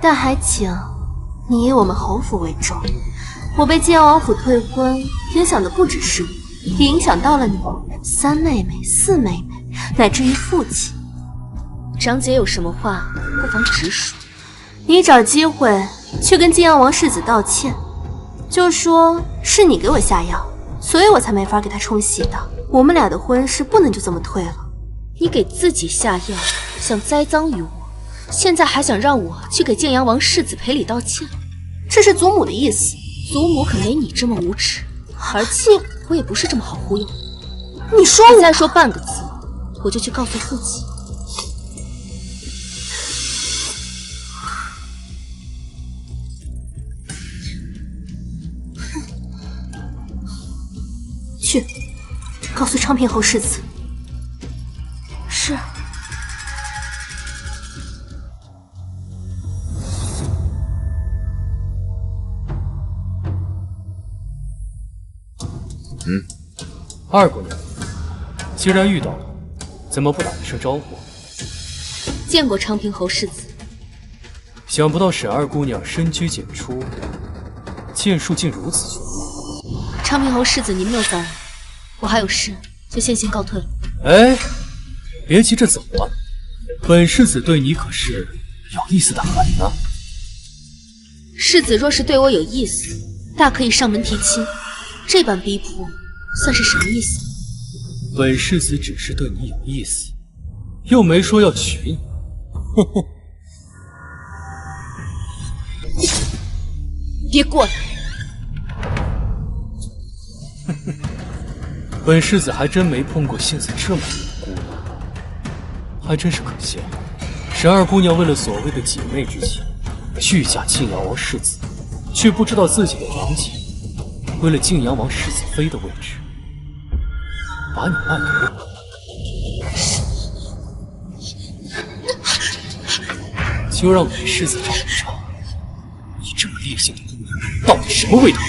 但还请你以我们侯府为重。我被晋阳王府退婚，影响的不只是我，也影响到了你、三妹妹、四妹妹，乃至于父亲。长姐有什么话，不妨直说。你找机会去跟晋阳王世子道歉，就说是你给我下药，所以我才没法给他冲喜的。我们俩的婚事不能就这么退了。你给自己下药，想栽赃于我，现在还想让我去给建阳王世子赔礼道歉，这是祖母的意思。祖母可没你这么无耻，而且我也不是这么好忽悠。你说我再说半个字，我就去告诉父亲。去，告诉昌平侯世子。是。二姑娘，既然遇到了，怎么不打一声招呼？见过昌平侯世子。想不到沈二姑娘深居简出，剑术竟如此绝妙。昌平侯世子，您谬赞了，我还有事，就先行告退了。哎，别急着走啊，本世子对你可是有意思的很呢。世子若是对我有意思，大可以上门提亲，这般逼迫，算是什么意思？本世子只是对你有意思，又没说要娶你。哼哼，别过来！本世子还真没碰过性子这么烈的姑娘，还真是可惜了。沈二姑娘为了所谓的姐妹之情，拒嫁晋阳王世子，却不知道自己的娘姐为了晋阳王世子妃的位置，把你卖给了我。就让本世子尝一尝，你这么烈性的姑娘到底什么味道？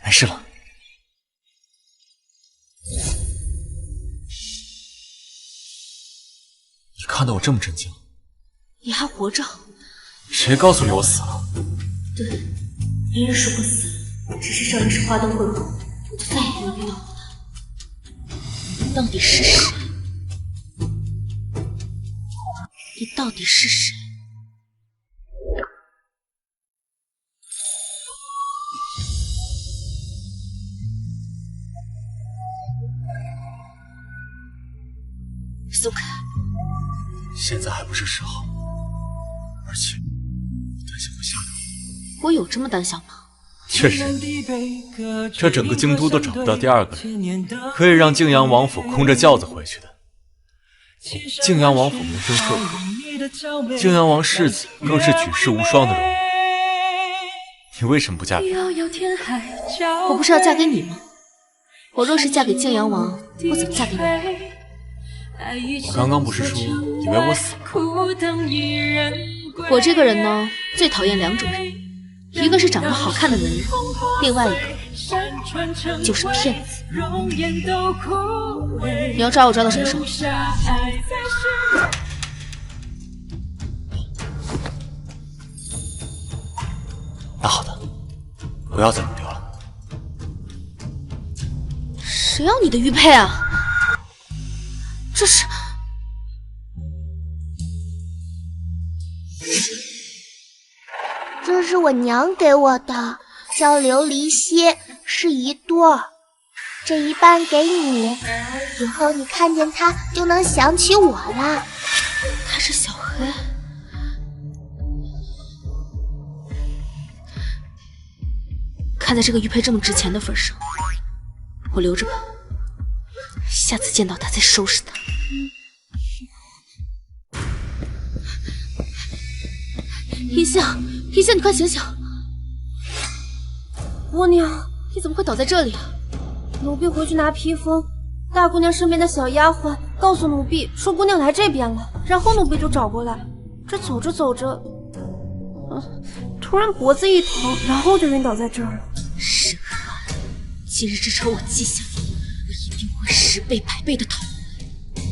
没事了。你看到我这么震惊，你还活着？谁告诉你我死了？对，别人说过死，只是上一世花灯会后，我就再也没有遇到过他。你到底是谁？你到底是谁？松开！现在还不是时候，而且我担心会吓到你。我有这么胆小吗？确实，这整个京都都找不到第二个人可以让泾阳王府空着轿子回去的。泾阳王府名声赫赫，泾阳王世子更是举世无双的荣誉。你为什么不嫁给他？我不是要嫁给你吗？我若是嫁给泾阳王，我怎么嫁给你？我刚刚不是说以为我死了？我这个人呢，最讨厌两种人，一个是长得好看的男人，另外一个就是骗子。你要抓我抓到什么时候？那好的，不要再弄丢了。谁要你的玉佩啊？这是我娘给我的，叫琉璃蝎，是一对儿。这一半给你，以后你看见它就能想起我啦。他是小黑，看在这个玉佩这么值钱的份上，我留着吧。下次见到他再收拾他。一香，一香，你快醒醒！姑娘，你怎么会倒在这里啊？奴婢回去拿披风，大姑娘身边的小丫鬟告诉奴婢说姑娘来这边了，然后奴婢就找过来。这走着走着，突然脖子一疼，然后就晕倒在这儿了。沈寒，今日之仇我记下了，我一定会10倍100倍的讨回。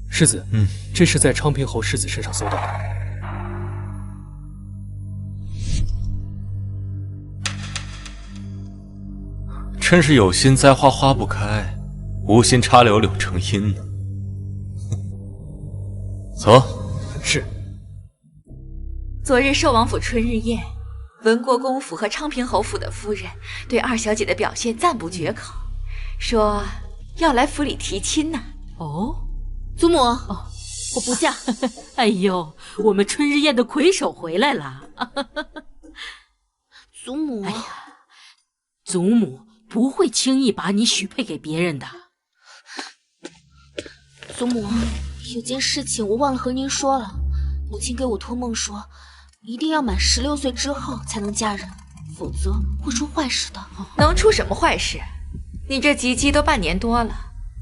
世子，这是在昌平侯世子身上搜到的。真是有心栽花花不开，无心插柳柳成荫呢。走。是。昨日寿王府春日宴，文国公府和昌平侯府的夫人对二小姐的表现赞不绝口，说要来府里提亲呢。哦，祖母，我不嫁。哎呦，我们春日宴的魁首回来了。祖母，哎呀，祖母不会轻易把你许配给别人的。祖母，有件事情我忘了和您说了。母亲给我托梦说，一定要满16岁之后才能嫁人，否则会出坏事的。能出什么坏事？你这及笄都半年多了，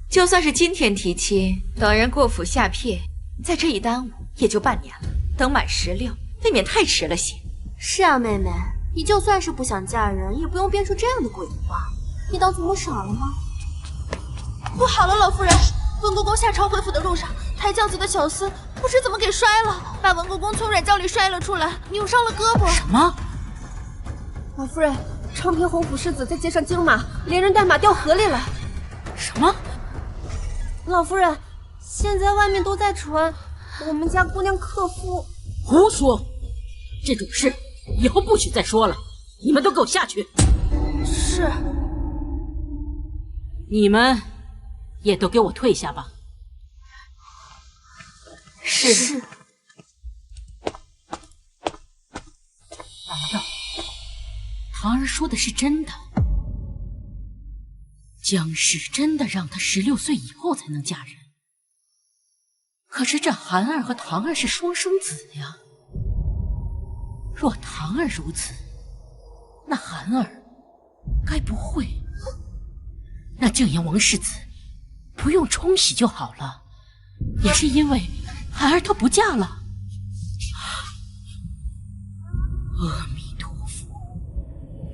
就算是今天提亲，等人过府下聘，在这一耽误也就半年了。等满16，未免太迟了些。是啊，妹妹，你就算是不想嫁人，也不用编出这样的鬼话。你当祖母傻了吗？不好了，老夫人，文国公下朝回府的路上，抬轿子的小厮不知怎么给摔了，把文国公从软轿里摔了出来，扭伤了胳膊。什么？老夫人，昌平侯府世子在街上惊马，连人带马掉河里了。什么？老夫人，现在外面都在传我们家姑娘克夫。胡说！这种事以后不许再说了，你们都给我下去。是。你们也都给我退下吧。是。难道堂儿说的是真的？江氏真的让她16岁以后才能嫁人？可是这寒儿和堂儿是双生子呀。若堂儿如此，那寒儿该不会……那泾阳王世子不用冲洗就好了，也是因为寒儿她不嫁了。阿弥陀佛！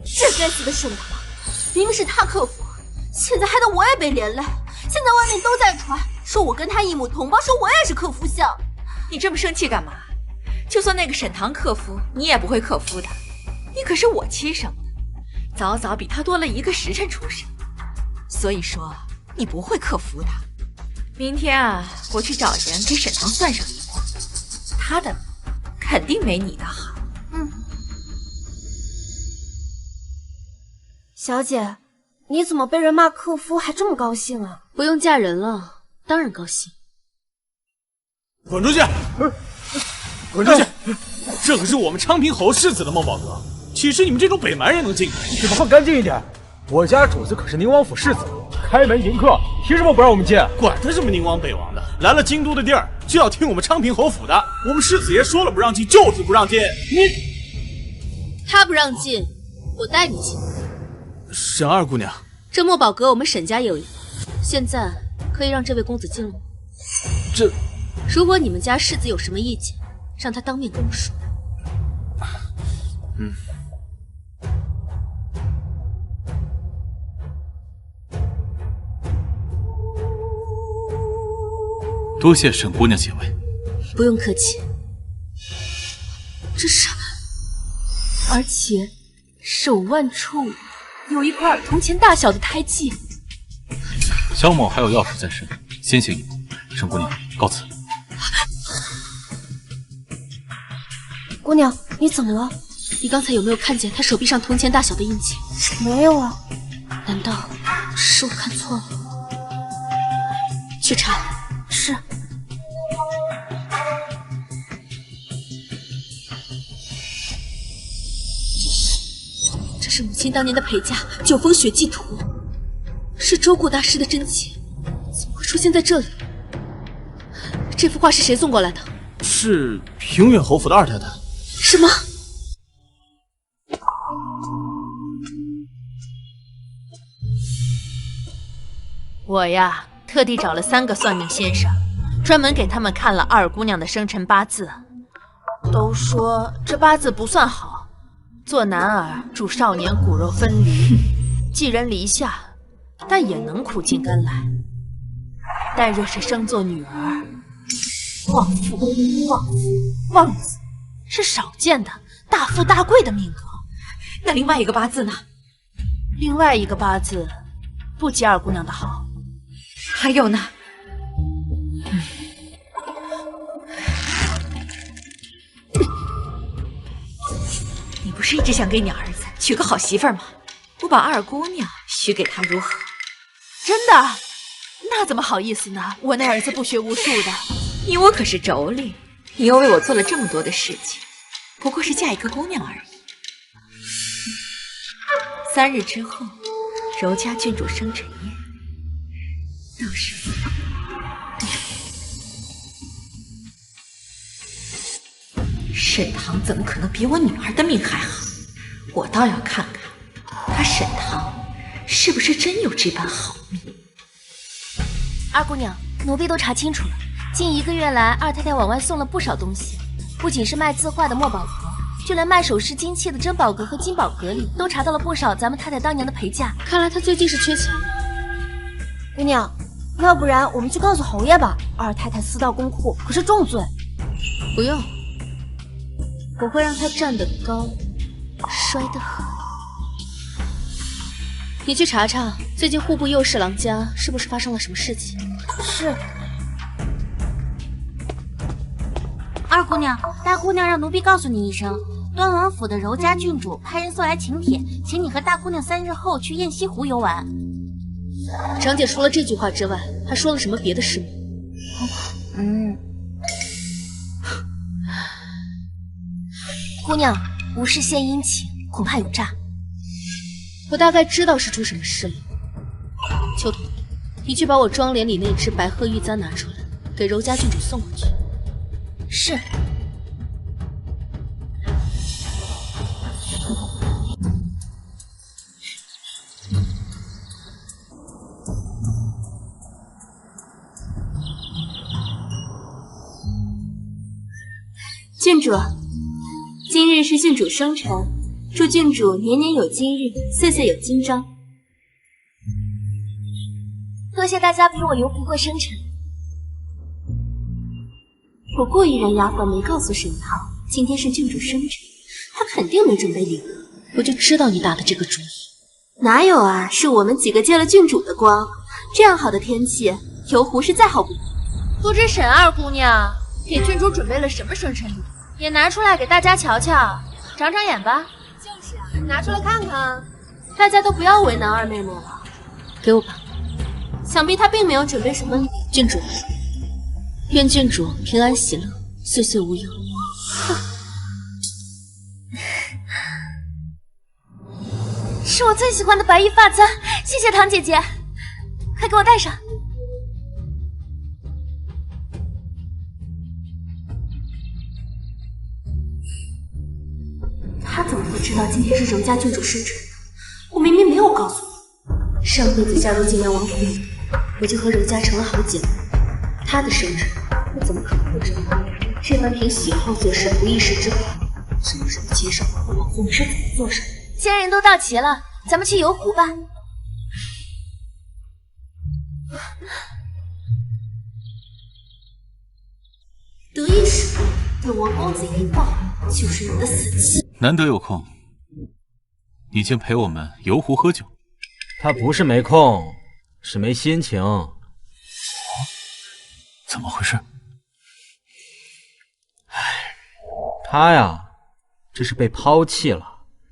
这该死的沈堂，明明是他克夫，现在害得我也被连累。现在外面都在传，说我跟他一母同胞，说我也是克夫相。你这么生气干嘛？就算那个沈堂克夫，你也不会克夫的。你可是我亲生的，早早比他多了1个时辰出生，所以说你不会克服的。明天啊，我去找人给沈棠算上一卦，他的肯定没你的好。小姐，你怎么被人骂克夫还这么高兴啊？不用嫁人了，当然高兴。滚出去！滚出去！这可是我们昌平侯世子的孟宝阁，岂是你们这种北蛮人能进来？你们放干净一点！我家主子可是宁王府世子，开门迎客，凭什么不让我们进？管他什么宁王北王的，来了京都的地儿就要听我们昌平侯府的。我们世子爷说了不让进，就是不让进。他不让进，我带你进。沈二姑娘，这莫宝阁我们沈家有一个，现在可以让这位公子进了吗？这，如果你们家世子有什么意见，让他当面跟我说。多谢沈姑娘解围。不用客气。这是，而且手腕处有一块铜钱大小的胎记。萧某还有要事在身，先行一步。沈姑娘，告辞。姑娘，你怎么了？你刚才有没有看见他手臂上铜钱大小的印记？没有啊。难道是我看错了？去查。是。这是母亲当年的陪嫁《九峰血迹图》，是周顾大师的真迹，怎么会出现在这里？这幅画是谁送过来的？是平远侯府的二太太。什么？我呀，特地找了3个算命先生，专门给他们看了二姑娘的生辰八字，都说这八字不算好，做男儿主少年骨肉分离，寄人篱下，但也能苦尽甘来。但若是生做女儿，旺夫、旺子是少见的大富大贵的命格。那另外一个八字呢？另外一个八字不及二姑娘的好。还有呢？你不是一直想给你儿子娶个好媳妇儿吗？我把二姑娘许给他如何？真的？那怎么好意思呢？我那儿子不学无术的。你我可是妯娌，你又为我做了这么多的事情，不过是嫁一个姑娘而已。3日之后，柔家郡主生辰宴，到时候沈棠怎么可能比我女儿的命还好？我倒要看看她沈棠是不是真有这般好命。二姑娘，奴婢都查清楚了，近1个月来，二太太往外送了不少东西，不仅是卖字画的墨宝阁，就连卖首饰金器的珍宝阁和金宝阁里都查到了不少咱们太太当年的陪嫁。看来她最近是缺钱了。姑娘，要不然我们去告诉侯爷吧，二太太私盗公库可是重罪。不用，我会让她站得高，摔得狠。你去查查最近户部右侍郎家是不是发生了什么事情。是。二姑娘，大姑娘让奴婢告诉你一声，端王府的柔家郡主派人送来请帖，请你和大姑娘3日后去雁西湖游玩。长姐除了这句话之外，还说了什么别的事吗？姑娘，无事献殷勤，恐怕有诈。我大概知道是出什么事了。秋桐，你去把我妆帘里那只白鹤玉簪拿出来，给柔家郡主送过去。是。郡主，今日是郡主生辰，祝郡主年年有今日，岁岁有今朝。多谢大家陪我游湖过生辰。我故意让丫鬟没告诉沈棠，今天是郡主生辰，她肯定没准备礼物，我就知道你打的这个主意。哪有啊，是我们几个借了郡主的光。这样好的天气，游湖是再好不过。不知沈二姑娘给郡主准备了什么生辰礼，也拿出来给大家瞧瞧，长长眼吧。就是啊，拿出来看看。大家都不要为难二妹妹了，给我吧。想必她并没有准备什么礼。郡主，愿郡主平安喜乐，岁岁无忧。是我最喜欢的白玉发簪，谢谢唐姐姐，快给我戴上。他怎么会知道今天是荣家郡主生辰的？我明明没有告诉你。上辈子嫁入晋阳王府里，我就和荣家成了好姐妹。她的生辰，我怎么可能不知道？这般凭喜好做事，不一时之欢，这有什么接受？王府你是怎么做上的？既然人都到齐了，咱们去游湖吧。得意时等王公子一到，就是你的死期。难得有空，你竟陪我们游湖喝酒。他不是没空，是没心情。怎么回事？他呀，这是被抛弃了。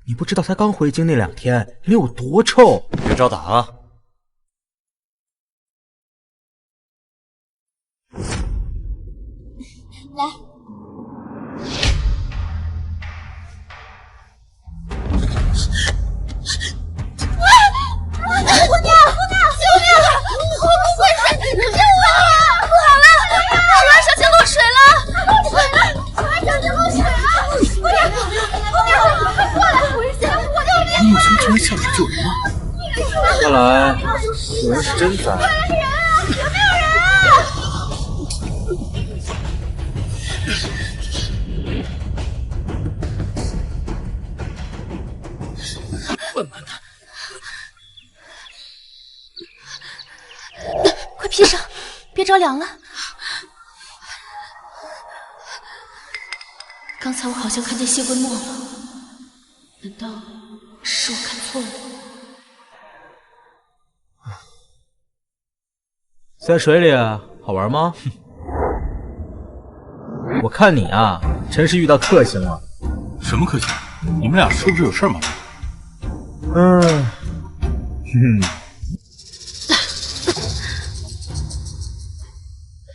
你不知道他刚回京那2天脸有多臭？别招打啊！来，姑娘，救命！我不会水，救我呀！不好了，十万小姐落水了！十万小姐落水了！姑娘，快过来！危险！我救命！你母亲居然下水救人了！看来有人是真灾。有没有人啊？笨笨的，快披上，别着凉了。刚才我好像看见谢桂墨了，难道是我看错了？在水里好玩吗？我看你啊，真是遇到克星了。什么克星？你们俩是不是有事吗？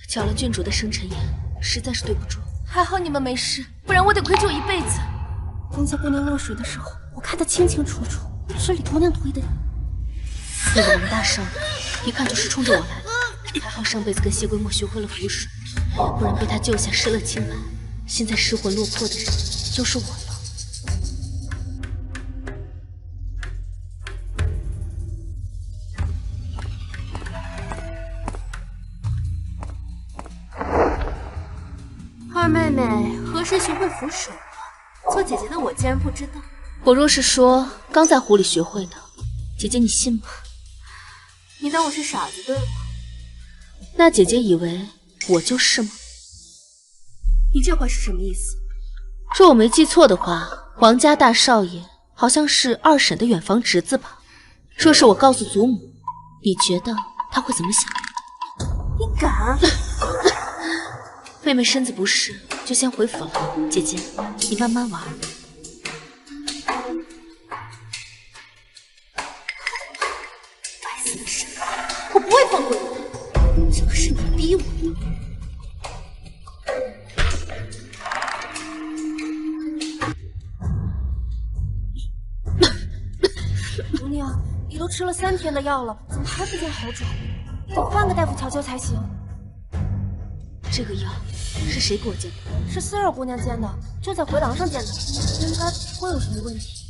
搅了郡主的生辰宴，实在是对不住。还好你们没事，不然我得愧疚一辈子。刚才姑娘落水的时候，我看得清清楚楚，是李姑娘推的呀。那个王大少爷，一看就是冲着我来的。还好上辈子跟谢桂墨学会了符水，不然被他救下失了清白。现在失魂落魄的人就是我了。二妹妹何时学会符水了？做姐姐的我竟然不知道。我若是说刚在湖里学会的，姐姐你信吗？你当我是傻子对吗？那姐姐以为我就是吗？你这话是什么意思？若我没记错的话，王家大少爷好像是二婶的远房侄子吧？若是我告诉祖母，你觉得他会怎么想？你敢？妹妹身子不适，就先回府了。姐姐，你慢慢玩。该死的事，我不会放过你。这可是你逼我的。姑娘，你都吃了3天的药了，怎么还不见好转？得换个大夫瞧瞧才行。这个药是谁给我煎的？是思儿姑娘煎的，就在回廊上煎的，应该不会有什么问题。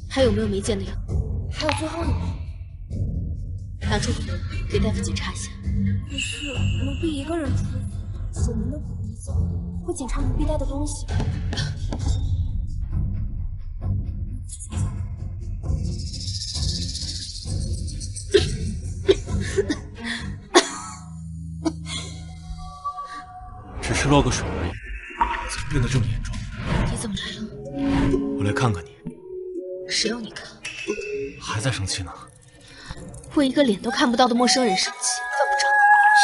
还有没有没煎的药？还有最后一包，拿出来给大夫检查一下。可是奴婢一个人出府，守门的不会走，会检查奴婢带的东西。只是落个水而已，怎么变得这么严重？你怎么来了？我来看看你。谁要你看？还在生气呢？为一个脸都看不到的陌生人生气，犯不着。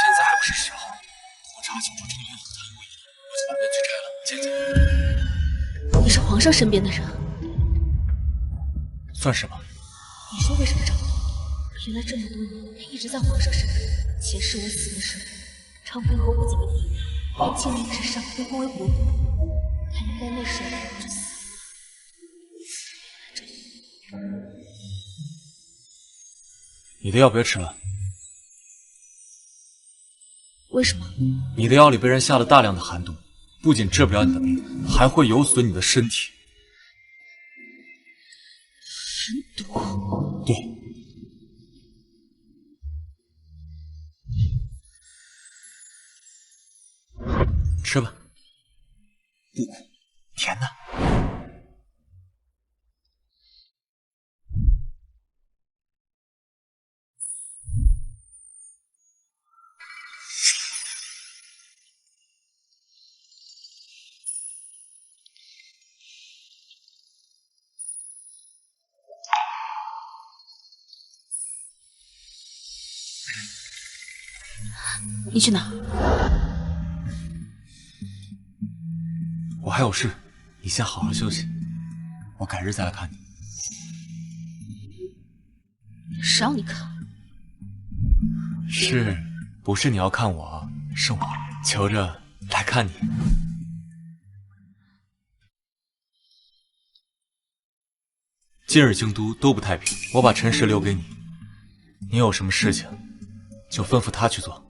现在还不是时候。我查清楚这个连锁贪污疑，我就把面具摘了。见见。你是皇上身边的人，算是吧。你说为什么找不到？原来这么多年他一直在皇上身边。前世我死的时候，长平侯府几个弟弟在禁令之上被封为国公，他应该那时候就死了。你的药别吃了。为什么？你的药里被人下了大量的寒毒，不仅治不了你的病，还会有损你的身体。寒毒？对。吃吧，不苦，甜的。你去哪？我还有事，你先好好休息，我改日再来看你。谁要你看？是不是你要看我？是我求着来看你。今日京都都不太平，我把陈氏留给你，你有什么事情就吩咐他去做。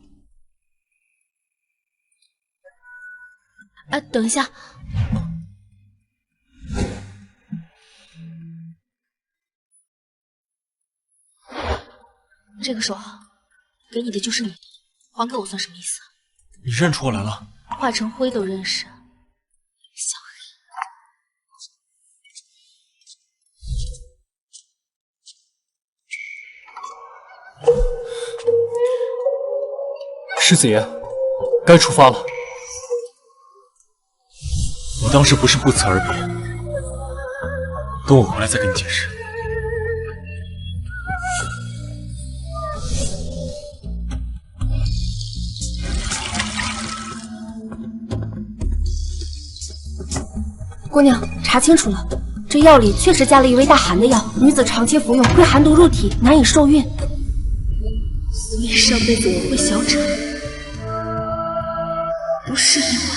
哎，等一下。这个手给你的就是你的，还给我算什么意思？你认出我来了？华成辉都认识，小黑。世子爷，该出发了。我当时不是不辞而别，等我回来再跟你解释。姑娘，查清楚了，这药里确实加了一味大寒的药，女子长期服用会寒毒入体，难以受孕。所以上辈子我会小产，不是意外。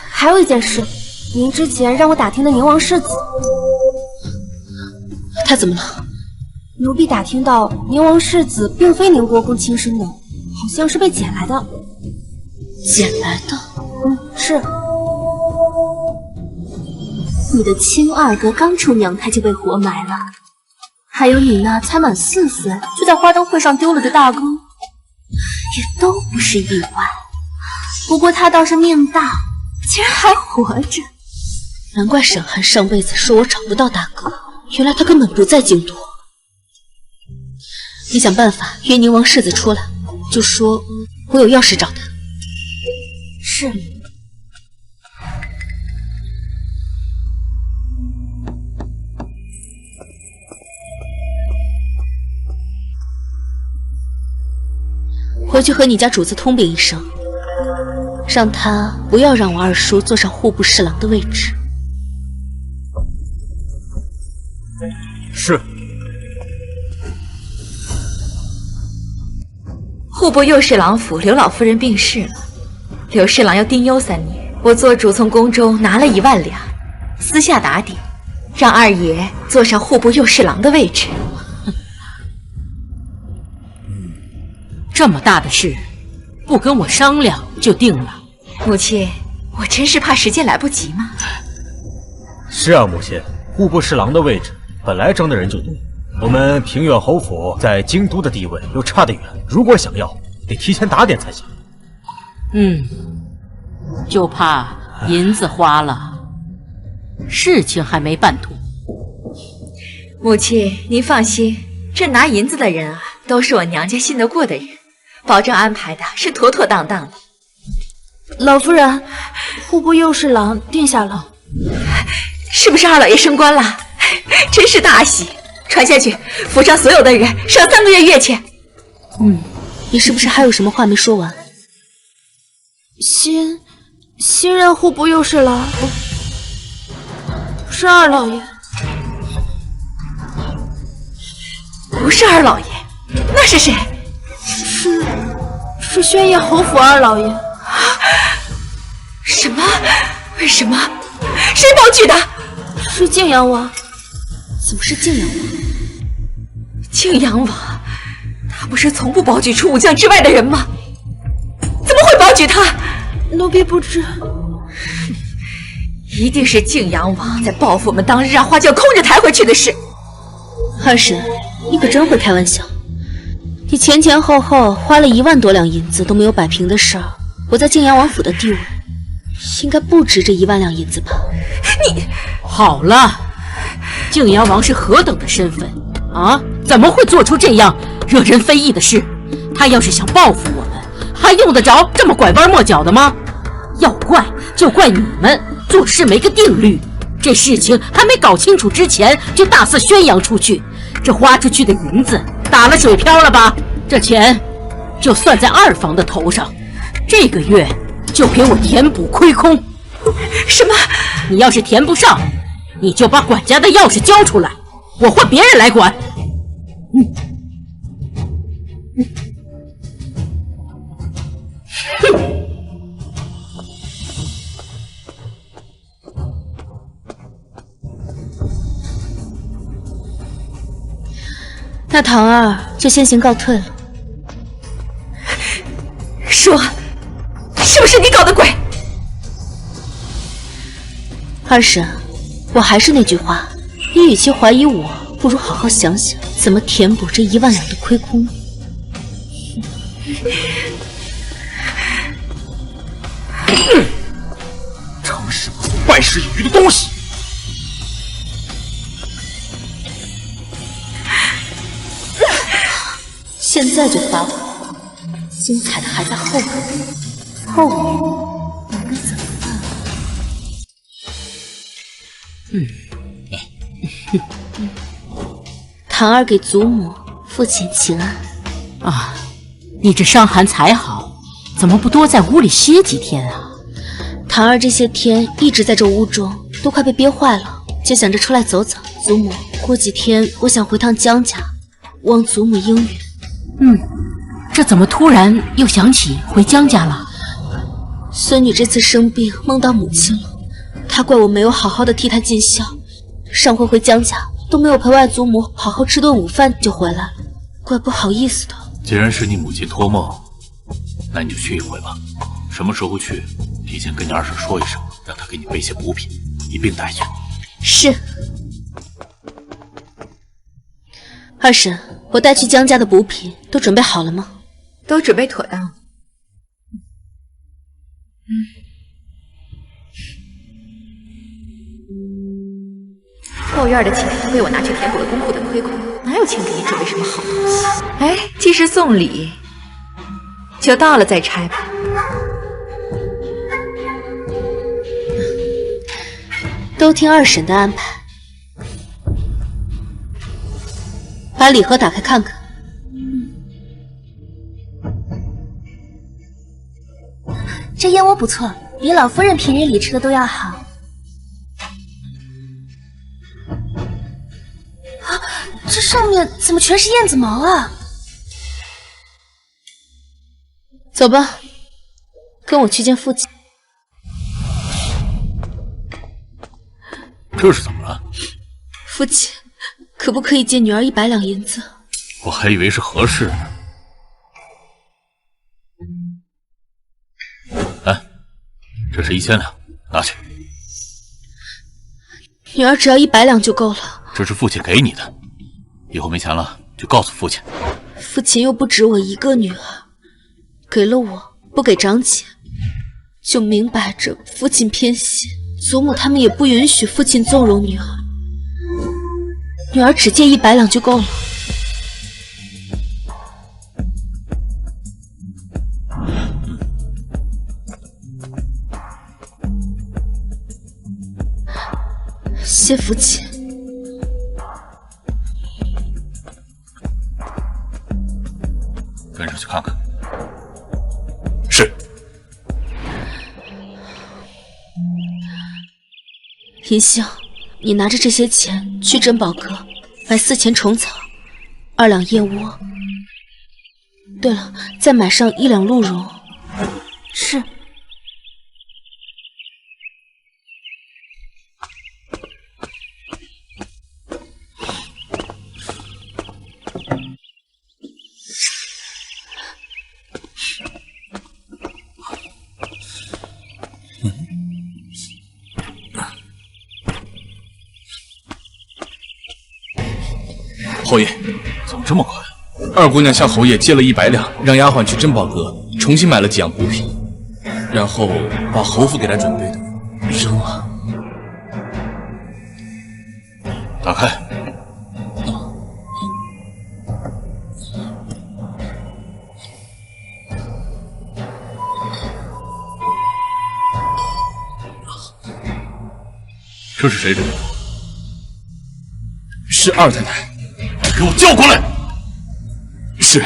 还有一件事，您之前让我打听的宁王世子，他怎么了？奴婢打听到宁王世子并非宁国公亲生的，好像是被捡来的。捡来的？是。你的亲二哥刚出娘胎就被活埋了，还有你那才满4岁就在花灯会上丢了的大哥，也都不是意外。不过他倒是命大。竟然还活着，难怪沈寒上辈子说我找不到大哥，原来他根本不在京都。你想办法约宁王世子出来，就说我有要事找他。是。回去和你家主子通禀一声。让他不要让我二叔坐上户部侍郎的位置。是。户部右侍郎府刘老夫人病逝了，刘侍郎要丁忧3年，我做主从宫中拿了1万两，私下打点，让二爷坐上户部右侍郎的位置。这么大的事，不跟我商量就定了。母亲，我真是怕时间来不及嘛。是啊，母亲，户部侍郎的位置本来争的人就多，我们平远侯府在京都的地位又差得远，如果想要，得提前打点才行。就怕银子花了，事情还没办妥。母亲，您放心，这拿银子的人啊，都是我娘家信得过的人，保证安排的是妥妥当当的。老夫人，户部右侍郎殿下了，是不是二老爷升官了？真是大喜！传下去，府上所有的人赏3个月月钱。你是不是还有什么话没说完？新任户部右侍郎是二老爷，不是二老爷，那是谁？是宣业侯府二老爷。什么？为什么？谁保举的？是晋阳王。怎么是晋阳王？晋阳王，他不是从不保举出武将之外的人吗？怎么会保举他？奴婢不知。一定是晋阳王在报复我们当日让花轿空着抬回去的事。二婶，你可真会开玩笑。你前后花了1万多两银子都没有摆平的事儿，我在晋阳王府的地位，应该不止这1万两银子吧？你好了，晋阳王是何等的身份啊？怎么会做出这样惹人非议的事？他要是想报复我们，还用得着这么拐弯抹角的吗？要怪就怪你们做事没个定律，这事情还没搞清楚之前就大肆宣扬出去，这花出去的银子打了水漂了吧？这钱就算在二房的头上，这个月就给我填补亏空。什么？你要是填不上，你就把管家的钥匙交出来，我换别人来管。那唐儿就先行告退了。说，是不是你搞的鬼？二婶，我还是那句话，你与其怀疑我，不如好好想想怎么填补这1万两的亏空。成事不足败事有余的东西！现在就发火，精彩的还在后面。后面我该怎么办？唐儿给祖母、父亲请安。啊，你这伤寒才好，怎么不多在屋里歇几天啊？唐儿这些天一直在这屋中，都快被憋坏了，就想着出来走走。祖母，过几天我想回趟江家，望祖母应允。这怎么突然又想起回江家了？孙女这次生病梦到母亲了，她怪我没有好好的替她尽孝，上回回江家都没有陪外祖母好好吃顿午饭就回来了，怪不好意思的。既然是你母亲托梦，那你就去一回吧。什么时候去，提前跟你二婶说一声，让她给你备些补品，一并带去。是。二婶，我带去江家的补品都准备好了吗？都准备妥当了。后院的钱都被我拿去填补了公库的亏空，哪有钱给你准备什么好东西？哎，既是送礼，就到了再拆吧。都听二婶的安排。把礼盒打开看看。这燕窝不错，比老夫人平日里吃的都要好。啊，这上面怎么全是燕子毛啊？走吧，跟我去见父亲。这是怎么了？父亲，可不可以借女儿100两银子？我还以为是何事呢。来，这是1000两，拿去。女儿只要100两就够了。这是父亲给你的，以后没钱了就告诉父亲。父亲又不止我一个女儿，给了我不给长姐，就明摆着父亲偏心。祖母他们也不允许父亲纵容女儿，女儿只借100两就够了。谢父亲。跟上去看看。是。银杏，你拿着这些钱去珍宝阁买4000虫草，2两燕窝。对了，再买上1两鹿茸。是。侯爷，怎么这么快？二姑娘向侯爷借了100两，让丫鬟去珍宝阁重新买了几样补品，然后把侯府给她准备的扔了。打开。这是谁准备的？是二太太。给我叫过来！是。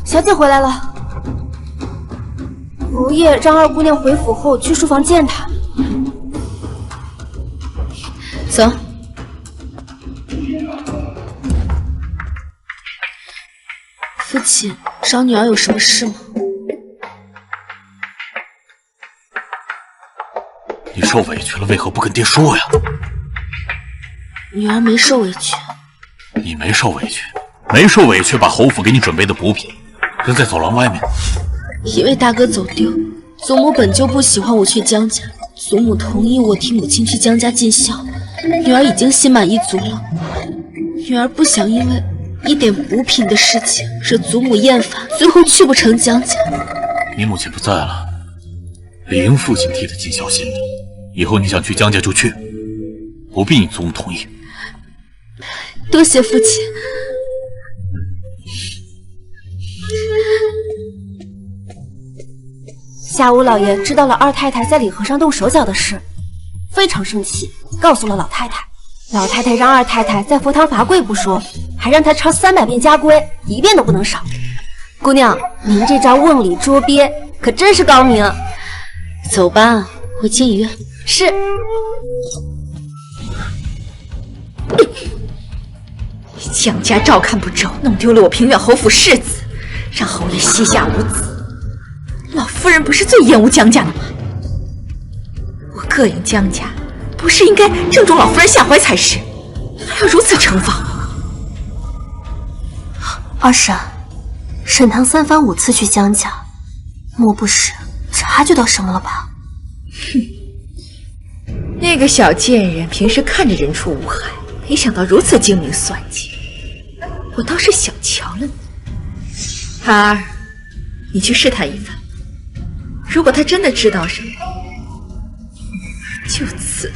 小姐回来了。侯爷让二姑娘回府后去书房见她。走。父亲，找女儿有什么事吗？你受委屈了，为何不跟爹说呀？女儿没受委屈。你没受委屈，没受委屈，把侯府给你准备的补品扔在走廊外面。因为大哥走丢，祖母本就不喜欢我去江家，祖母同意我替母亲去江家尽孝，女儿已经心满意足了。女儿不想因为一点补品的事情惹祖母厌烦，最后去不成江家。你母亲不在了，理应父亲替她尽孝心的。以后你想去江家就去，不必你祖母同意。多谢父亲。下午老爷知道了二太太在李和尚动手脚的事，非常生气，告诉了老太太。老太太让二太太在佛堂罚跪不说，还让她抄300遍家规，一遍都不能少。姑娘，您这招瓮里捉鳖可真是高明。走吧，回清怡院。是。江家照看不周，弄丢了我平远侯府世子，让侯爷膝下无子。老夫人不是最厌恶江家的吗？我膈应江家，不是应该正中老夫人下怀才是，还要如此惩罚我？二婶，沈棠3番5次去江家，莫不是察觉到什么了吧？哼，那个小贱人平时看着人畜无害，没想到如此精明算计，我倒是小瞧了你。haar儿，你去试探一番，如果他真的知道什么，就此了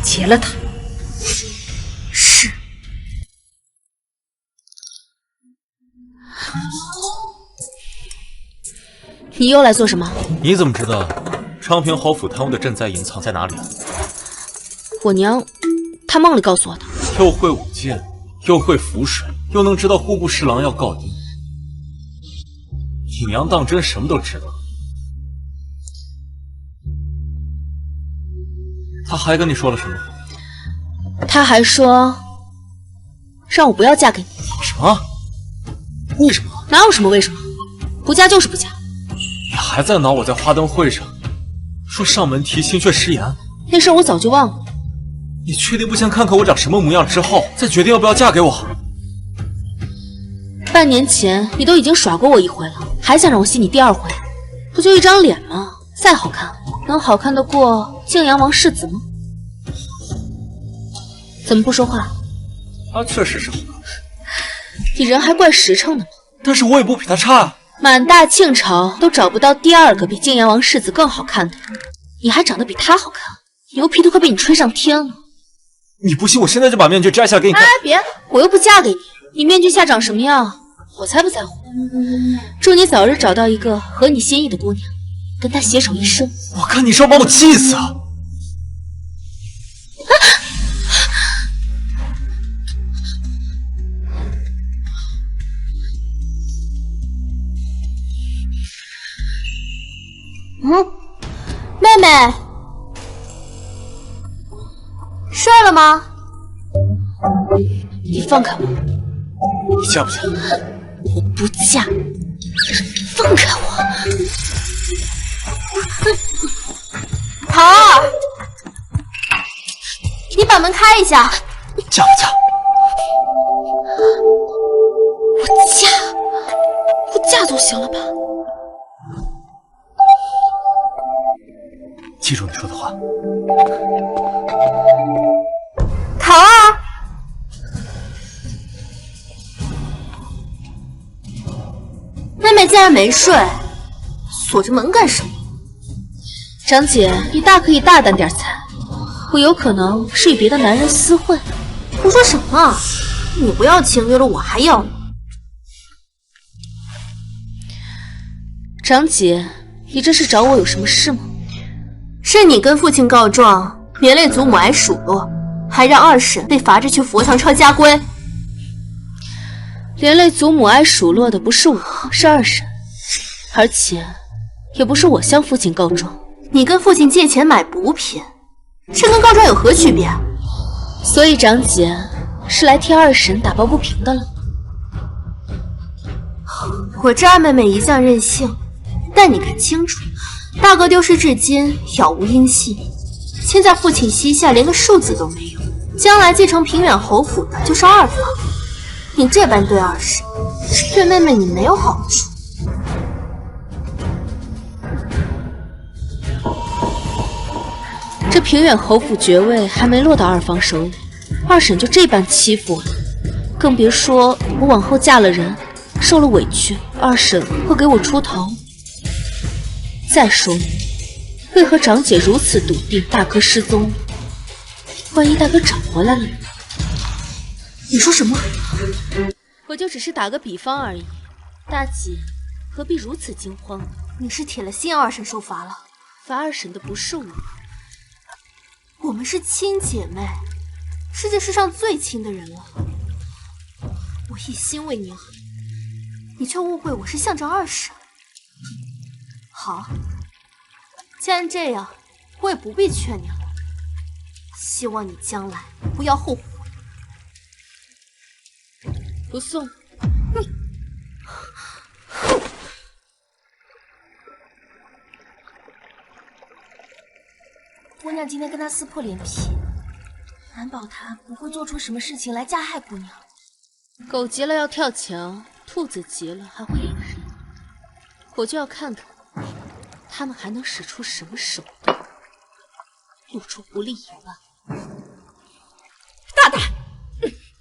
结了他。是。你又来做什么？你怎么知道昌平侯府贪污的赈灾银藏在哪里？我娘，她梦里告诉我的。又会舞剑，又会浮水，又能知道户部侍郎要告牒。你娘当真什么都知道？她还跟你说了什么？她还说让我不要嫁给你。什么？为什么？哪有什么为什么？不嫁就是不嫁。你还在恼我在花灯会上说上门提亲却食言？那事我早就忘了。你确定不先看看我长什么模样之后，再决定要不要嫁给我？半年前你都已经耍过我1回了，还想让我信你第2回？不就一张脸吗？再好看，能好看得过晋阳王世子吗？怎么不说话？他确实是好看，你人还怪实诚的吗？但是我也不比他差啊。满大庆朝都找不到第2个比晋阳王世子更好看的，你还长得比他好看，牛皮都快被你吹上天了。你不信，我现在就把面具摘下来给你看。哎，别，我又不嫁给你，你面具下长什么样，我才不在乎。祝你早日找到一个合你心意的姑娘，跟她携手一生。我看你是要把我气死啊！妹妹，睡了吗？你放开我！你嫁不嫁？我不嫁！放开我！桃儿，你把门开一下。嫁不嫁？我嫁总行了吧？记住你说的话。桃儿，妹妹竟然没睡，锁着门干什么？长姐，你大可以大胆点猜，我有可能是与别的男人私会。胡说什么？你不要情约了，我还要你。长姐，你这是找我有什么事吗？是你跟父亲告状，连累祖母挨数落，还让二婶被罚着去佛堂抄家规。连累祖母挨数落的不是我，是二婶，而且也不是我向父亲告状。你跟父亲借钱买补品，这跟告状有何区别？所以长姐是来替二婶打抱不平的了。我这二妹妹一向任性，但你看清楚，大哥丢失至今杳无音信，现在父亲膝下连个庶子都没有，将来继承平远侯府的就是二房。你这般对二婶，对妹妹你没有好处。这平远侯府爵位还没落到二房手里，二婶就这般欺负我，更别说我往后嫁了人，受了委屈，二婶会给我出头。再说了，为何长姐如此笃定大哥失踪了？万一大哥找回来了呢？你说什么？我就只是打个比方而已，大姐何必如此惊慌？你是铁了心二婶受罚了，罚二婶的不是我。我们是亲姐妹，是这世上最亲的人了。我一心为你好，你却误会我是向着二婶。好，既然这样，我也不必劝你了。希望你将来不要后悔。不送。姑娘今天跟他撕破脸皮，难保他不会做出什么事情来加害姑娘。狗急了要跳墙，兔子急了还会咬人。我就要看看他们还能使出什么手段，露出不利一半。大胆！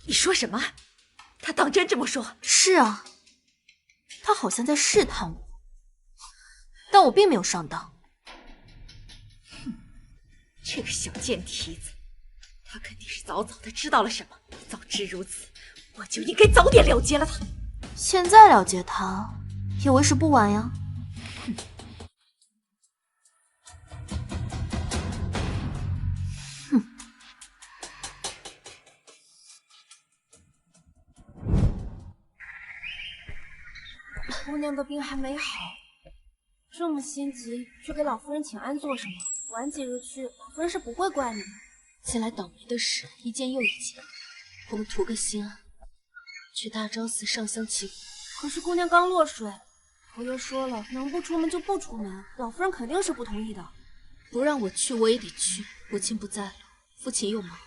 你说什么？他当真这么说？是啊，他好像在试探我，但我并没有上当。这个小贱蹄子，他肯定是早早的知道了什么。早知如此，我就应该早点了结了他。现在了结他，也为时不晚呀。哼。姑娘的病还没好，这么心急，去给老夫人请安做什么？晚几日去，老夫人是不会怪你的。近来倒霉的事一件又一件，我们图个心安，去大昭寺上香祈福。可是姑娘刚落水，侯爷说了，能不出门就不出门，老夫人肯定是不同意的。不让我去，我也得去。母亲不在了，父亲又忙，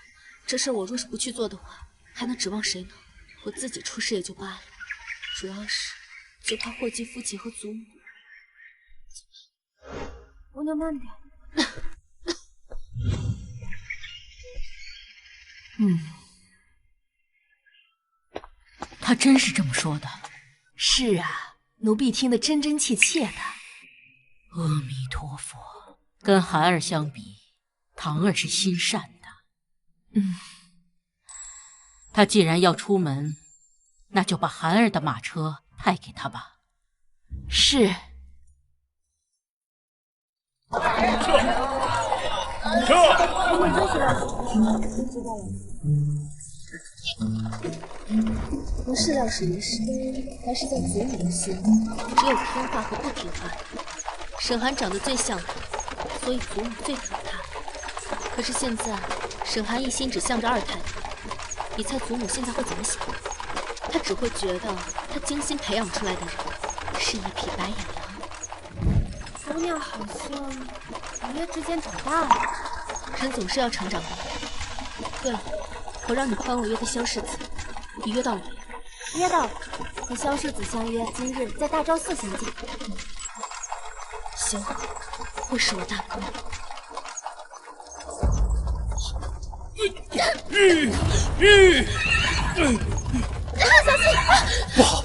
这事我若是不去做的话，还能指望谁呢？我自己出事也就罢了，主要是就怕祸及父亲和祖母。姑娘慢点。他真是这么说的。是啊，奴婢听得真真切切的。阿弥陀佛，跟孩儿相比，堂儿是心善的。他既然要出门，那就把寒儿的马车派给他吧。是。不是料事一事，还是在祖母的心里，只有听话和不听话。沈寒长得最像他，所以祖母最服他。可是现在，沈寒一心只向着二太太，你猜祖母现在会怎么想？她只会觉得她精心培养出来的人是一匹白眼狼。姑娘好像一夜之间长大了。人总是要成长的。对了，我让你帮我约的萧世子，你约到了没？约到了，和萧世子相约今日在大昭寺相见。行，会是我大哥。小心！不好！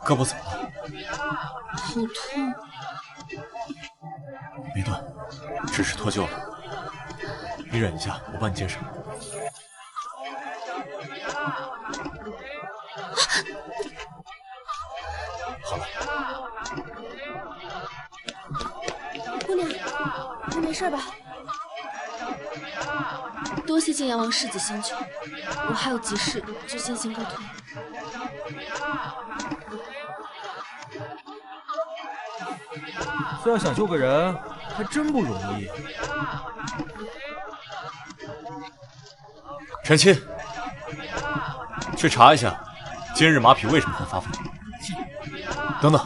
胳膊怎么了？好痛。没断，只是脱臼了。你忍一下，我帮你接上。好了。姑娘，你没事吧？多谢晋阳王世子相救，我还有急事，就先行告退。这要想救个人，还真不容易。陈七，去查一下，今日马匹为什么会发疯。等等，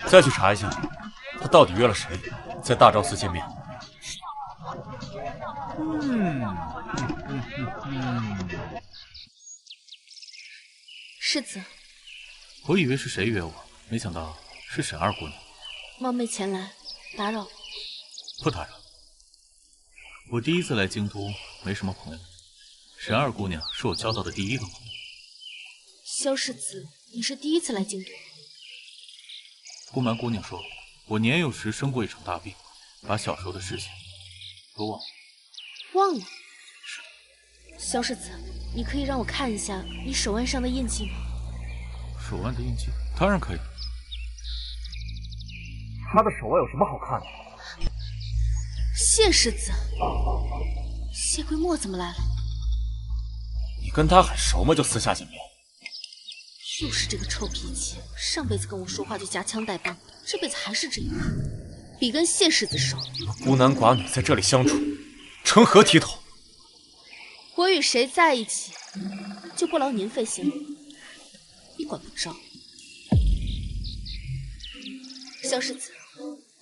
再去查一下，他到底约了谁在大昭寺见面。世子，我以为是谁约我，没想到是沈二姑娘。冒昧前来，打扰。不打扰。我第一次来京都，没什么朋友。沈二姑娘是我交到的第一个朋友。萧世子，你是第一次来京都？不瞒姑娘说，我年幼时生过一场大病，把小时候的事情都忘了。忘了？是。萧世子，你可以让我看一下你手腕上的印记吗？手腕的印记？当然可以。他的手腕有什么好看的？谢世子，谢桂墨怎么来了？你跟他很熟吗？就私下见面？又是这个臭脾气，上辈子跟我说话就夹枪带棒，这辈子还是这样，比跟谢世子熟。孤男寡女在这里相处，成何体统？我与谁在一起，就不劳您费心，你管不着。萧世子，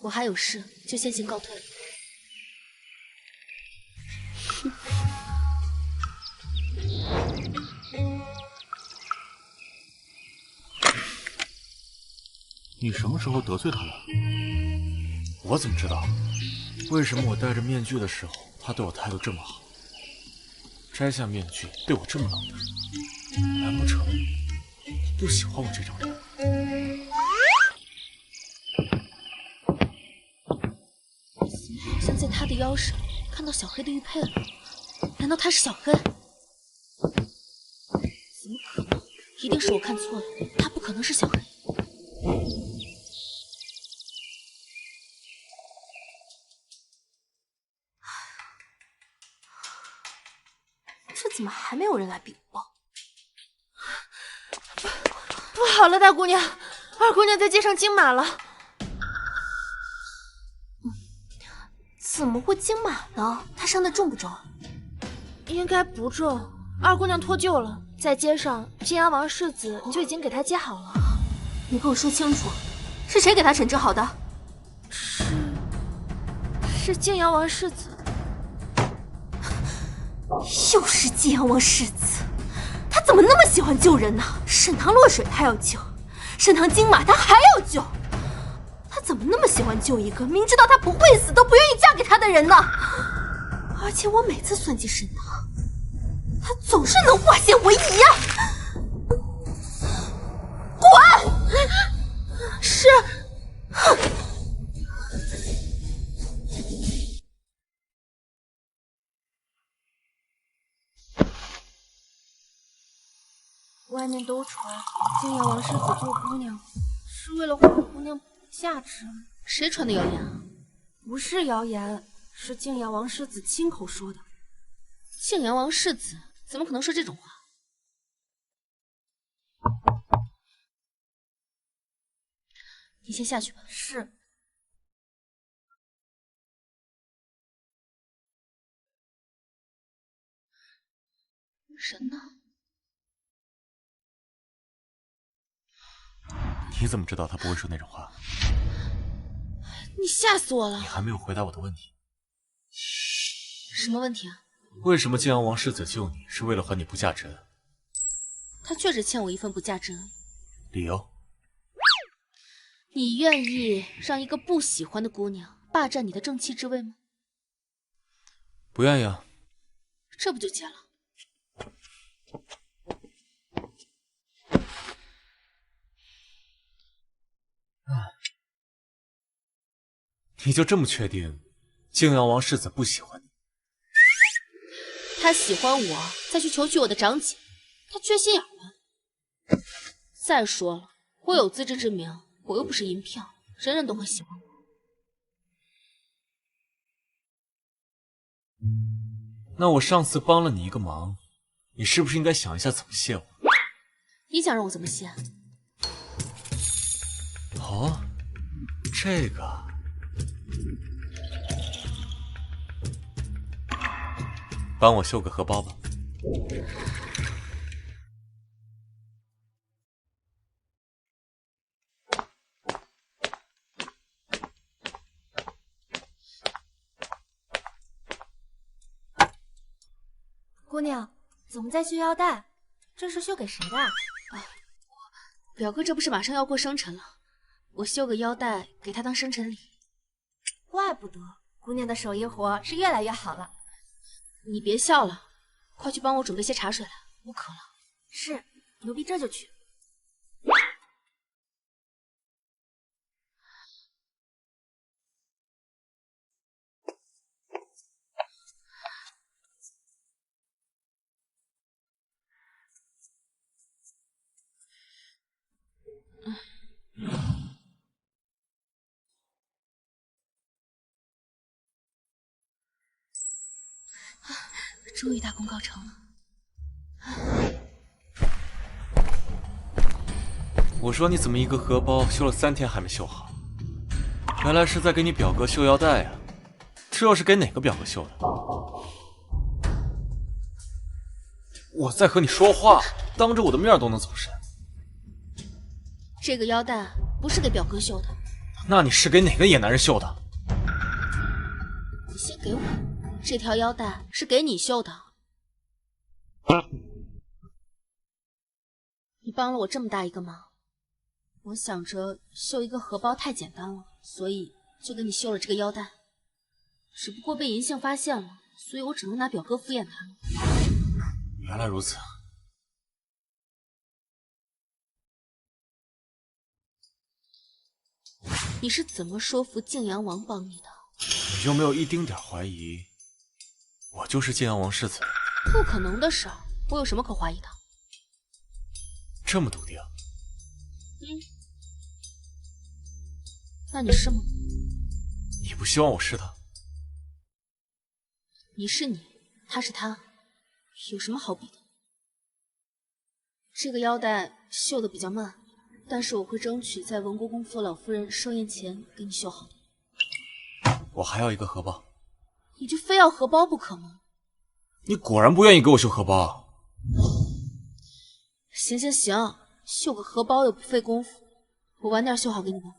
我还有事，就先行告退了。你什么时候得罪他了？我怎么知道？为什么我戴着面具的时候，他对我态度这么好？摘下面具，对我这么冷淡？难不成不喜欢我这种人？好像在他的腰上看到小黑的玉佩了，难道他是小黑？怎么可能？一定是我看错了，他不可能是小黑。这怎么还没有人来禀报？不好了，大姑娘，二姑娘在街上惊马了。怎么会惊马呢？她伤得重不重？应该不重，二姑娘脱臼了，在街上，晋阳王世子就已经给她接好了。你给我说清楚，是谁给她诊治好的？是晋阳王世子。又是晋阳王世子，他怎么那么喜欢救人呢？沈塘落水他要救，身堂金马他还要救，他怎么那么喜欢救一个明知道他不会死都不愿意嫁给他的人呢？而且我每次算计沈堂，他总是能化险为夷呀！滚！是。外面都传晋阳王世子救姑娘，是为了还姑娘价值。谁传的谣言啊？不是谣言，是晋阳王世子亲口说的。晋阳王世子怎么可能说这种话？你先下去吧。是。人呢？你怎么知道他不会说那种话？你吓死我了！你还没有回答我的问题。什么问题啊？为什么晋阳王世子救你是为了还你不嫁之恩？他确实欠我一份不嫁之恩。理由？你愿意让一个不喜欢的姑娘霸占你的正妻之位吗？不愿意啊。这不就结了？你就这么确定晋阳王世子不喜欢你？他喜欢我，再去求娶我的长姐，他缺心眼吗？再说了，我有自知之明，我又不是银票，人人都会喜欢我。那我上次帮了你一个忙，你是不是应该想一下怎么谢我？你想让我怎么谢？哦，这个。帮我绣个荷包吧。姑娘，怎么在绣腰带？这是绣给谁的啊？表哥这不是马上要过生辰了，我绣个腰带给他当生辰礼。怪不得，姑娘的手艺活是越来越好了。你别笑了，快去帮我准备些茶水来，我渴了。是，奴婢这就去。终于大功告成了。我说你怎么一个荷包绣了3天还没绣好？原来是在给你表哥绣腰带啊！这又是给哪个表哥绣的？我在和你说话，当着我的面都能走神。这个腰带不是给表哥绣的，那你是给哪个野男人绣的？你先给我。这条腰带是给你绣的。你帮了我这么大一个忙，我想着绣一个荷包太简单了，所以就给你绣了这个腰带。只不过被银杏发现了，所以我只能拿表哥敷衍他了。原来如此。你是怎么说服晋阳王帮你的？你就没有一丁点怀疑我就是晋阳王世子？不可能的事儿，我有什么可怀疑的？这么笃定？那你是吗？你不希望我是他？你是你，他是他，有什么好比的？这个腰带绣的比较慢，但是我会争取在文国公府老夫人寿宴前给你绣好的。我还要一个荷包。你就非要荷包不可吗？你果然不愿意给我绣荷包。行行行，绣个荷包又不费功夫，我晚点绣好给你吧。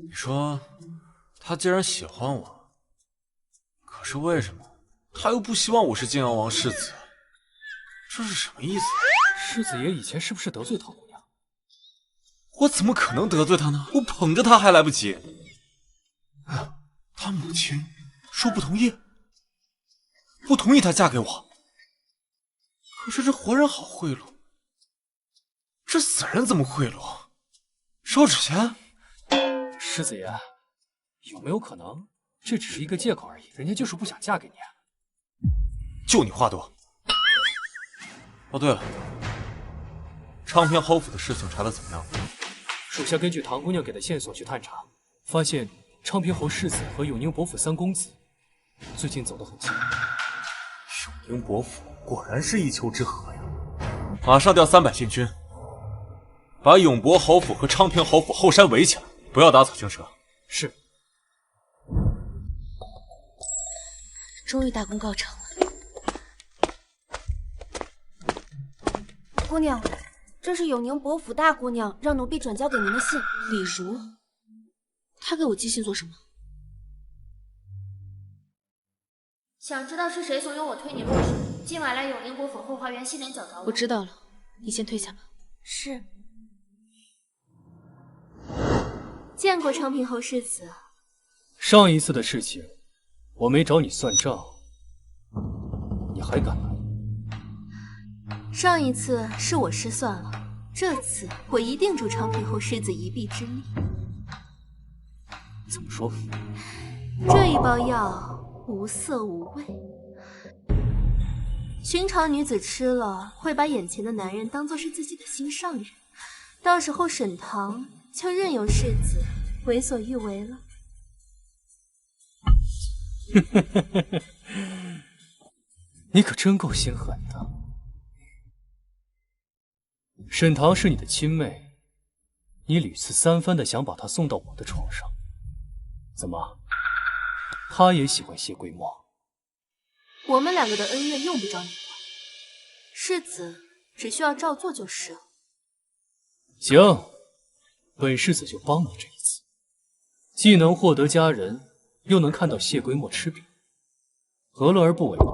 你说，他既然喜欢我，可是为什么他又不希望我是晋阳王世子？这是什么意思？世子爷以前是不是得罪陶姑娘？我怎么可能得罪他呢？我捧着他还来不及。他母亲说不同意，不同意她嫁给我。可是这活人好贿赂，这死人怎么贿赂？烧纸钱？世子爷，有没有可能这只是一个借口而已？人家就是不想嫁给你。就你话多。哦，对了，昌平侯府的事情查得怎么样？属下根据唐姑娘给的线索去探查，发现昌平侯世子和永宁伯府三公子最近走得很近。永宁伯府果然是一丘之貉呀！马上调300禁军，把永伯侯府和昌平侯府后山围起来，不要打草惊蛇。是。终于大功告成了。姑娘，这是永宁伯府大姑娘让奴婢转交给您的信。李如，她给我寄信做什么？想知道是谁怂恿我推你入室？今晚来永宁伯府后花园西南角找我。我知道了，你先退下吧。是。见过昌平侯世子。上一次的事情，我没找你算账，你还敢来？上一次是我失算了，这次我一定助昌平侯世子一臂之力。怎么说？这一包药无色无味，寻常女子吃了会把眼前的男人当作是自己的心上人，到时候沈棠就任由世子为所欲为了。你可真够心狠的。沈棠是你的亲妹，你屡次三番的想把她送到我的床上，怎么？她也喜欢谢桂墨？我们两个的恩怨用不着你管，世子只需要照做就是了。行，本世子就帮你这一次，既能获得佳人，又能看到谢桂墨吃饼，何乐而不为呢？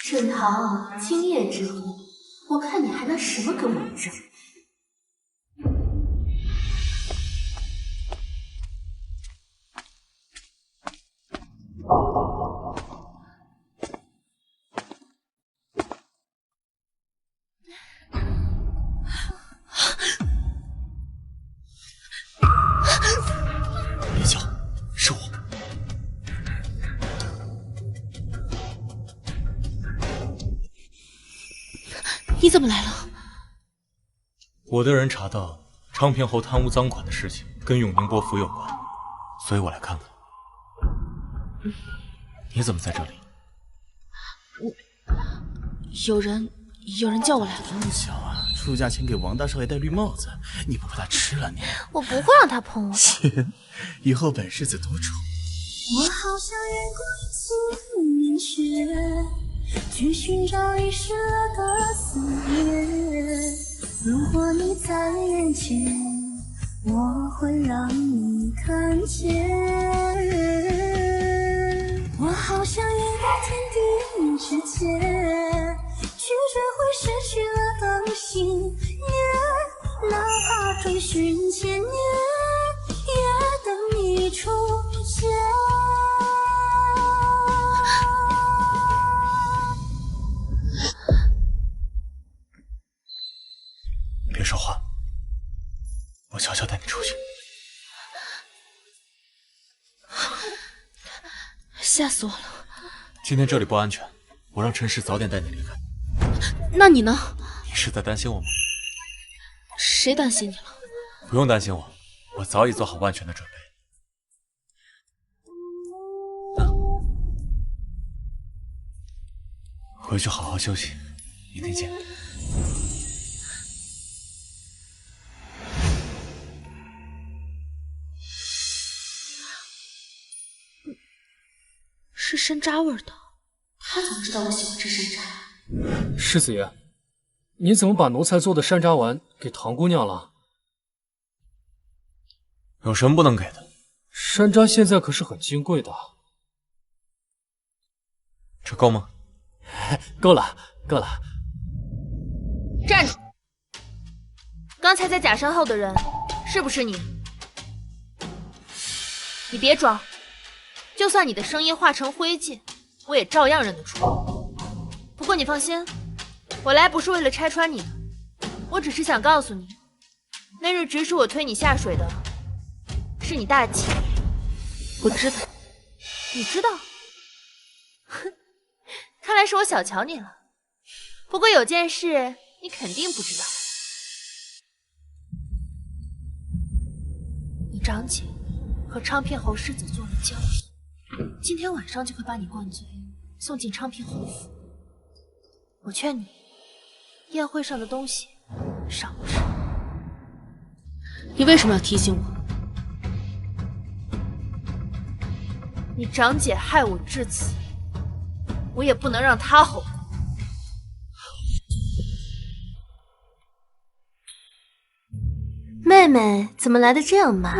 沈棠，今夜之物，我看你还拿什么跟我争？别叫，是我。你怎么来了？我的人查到昌平侯贪污赃款的事情跟永宁伯府有关，所以我来看看。你怎么在这里？有人叫我来了。这么巧啊！出嫁前给王大少爷戴绿帽子，你不怕他吃了你？我不会让他碰我。行，以后本世子多宠。我好像远过几年雪，去寻找遗失了的思念。如果你在眼前，我会让你看见。我好像远到天地之间，却会失去了当心念，哪怕追寻千年，也等你出现。别说话，我悄悄带你出去。吓死我了！今天这里不安全，我让陈氏早点带你离开。那你呢？你是在担心我吗？谁担心你了？不用担心我，我早已做好万全的准备。回去好好休息，明天见。是山楂味的，他怎么知道我喜欢吃山楂？世子爷，你怎么把奴才做的山楂丸给唐姑娘了？有什么不能给的？山楂现在可是很金贵的。这够吗？够了，够了。站住！刚才在假山后的人，是不是你？你别装，就算你的声音化成灰烬，我也照样认得出。不过你放心，我来不是为了拆穿你的，我只是想告诉你，那日指使我推你下水的，是你大姐。我知道，你知道？哼，看来是我小瞧你了。不过有件事你肯定不知道，你长姐和昌平侯世子做了交易，今天晚上就会把你灌醉，送进昌平侯府。我劝你，宴会上的东西少吃。你为什么要提醒我？你长姐害我至此，我也不能让她后悔。妹妹怎么来的这样慢？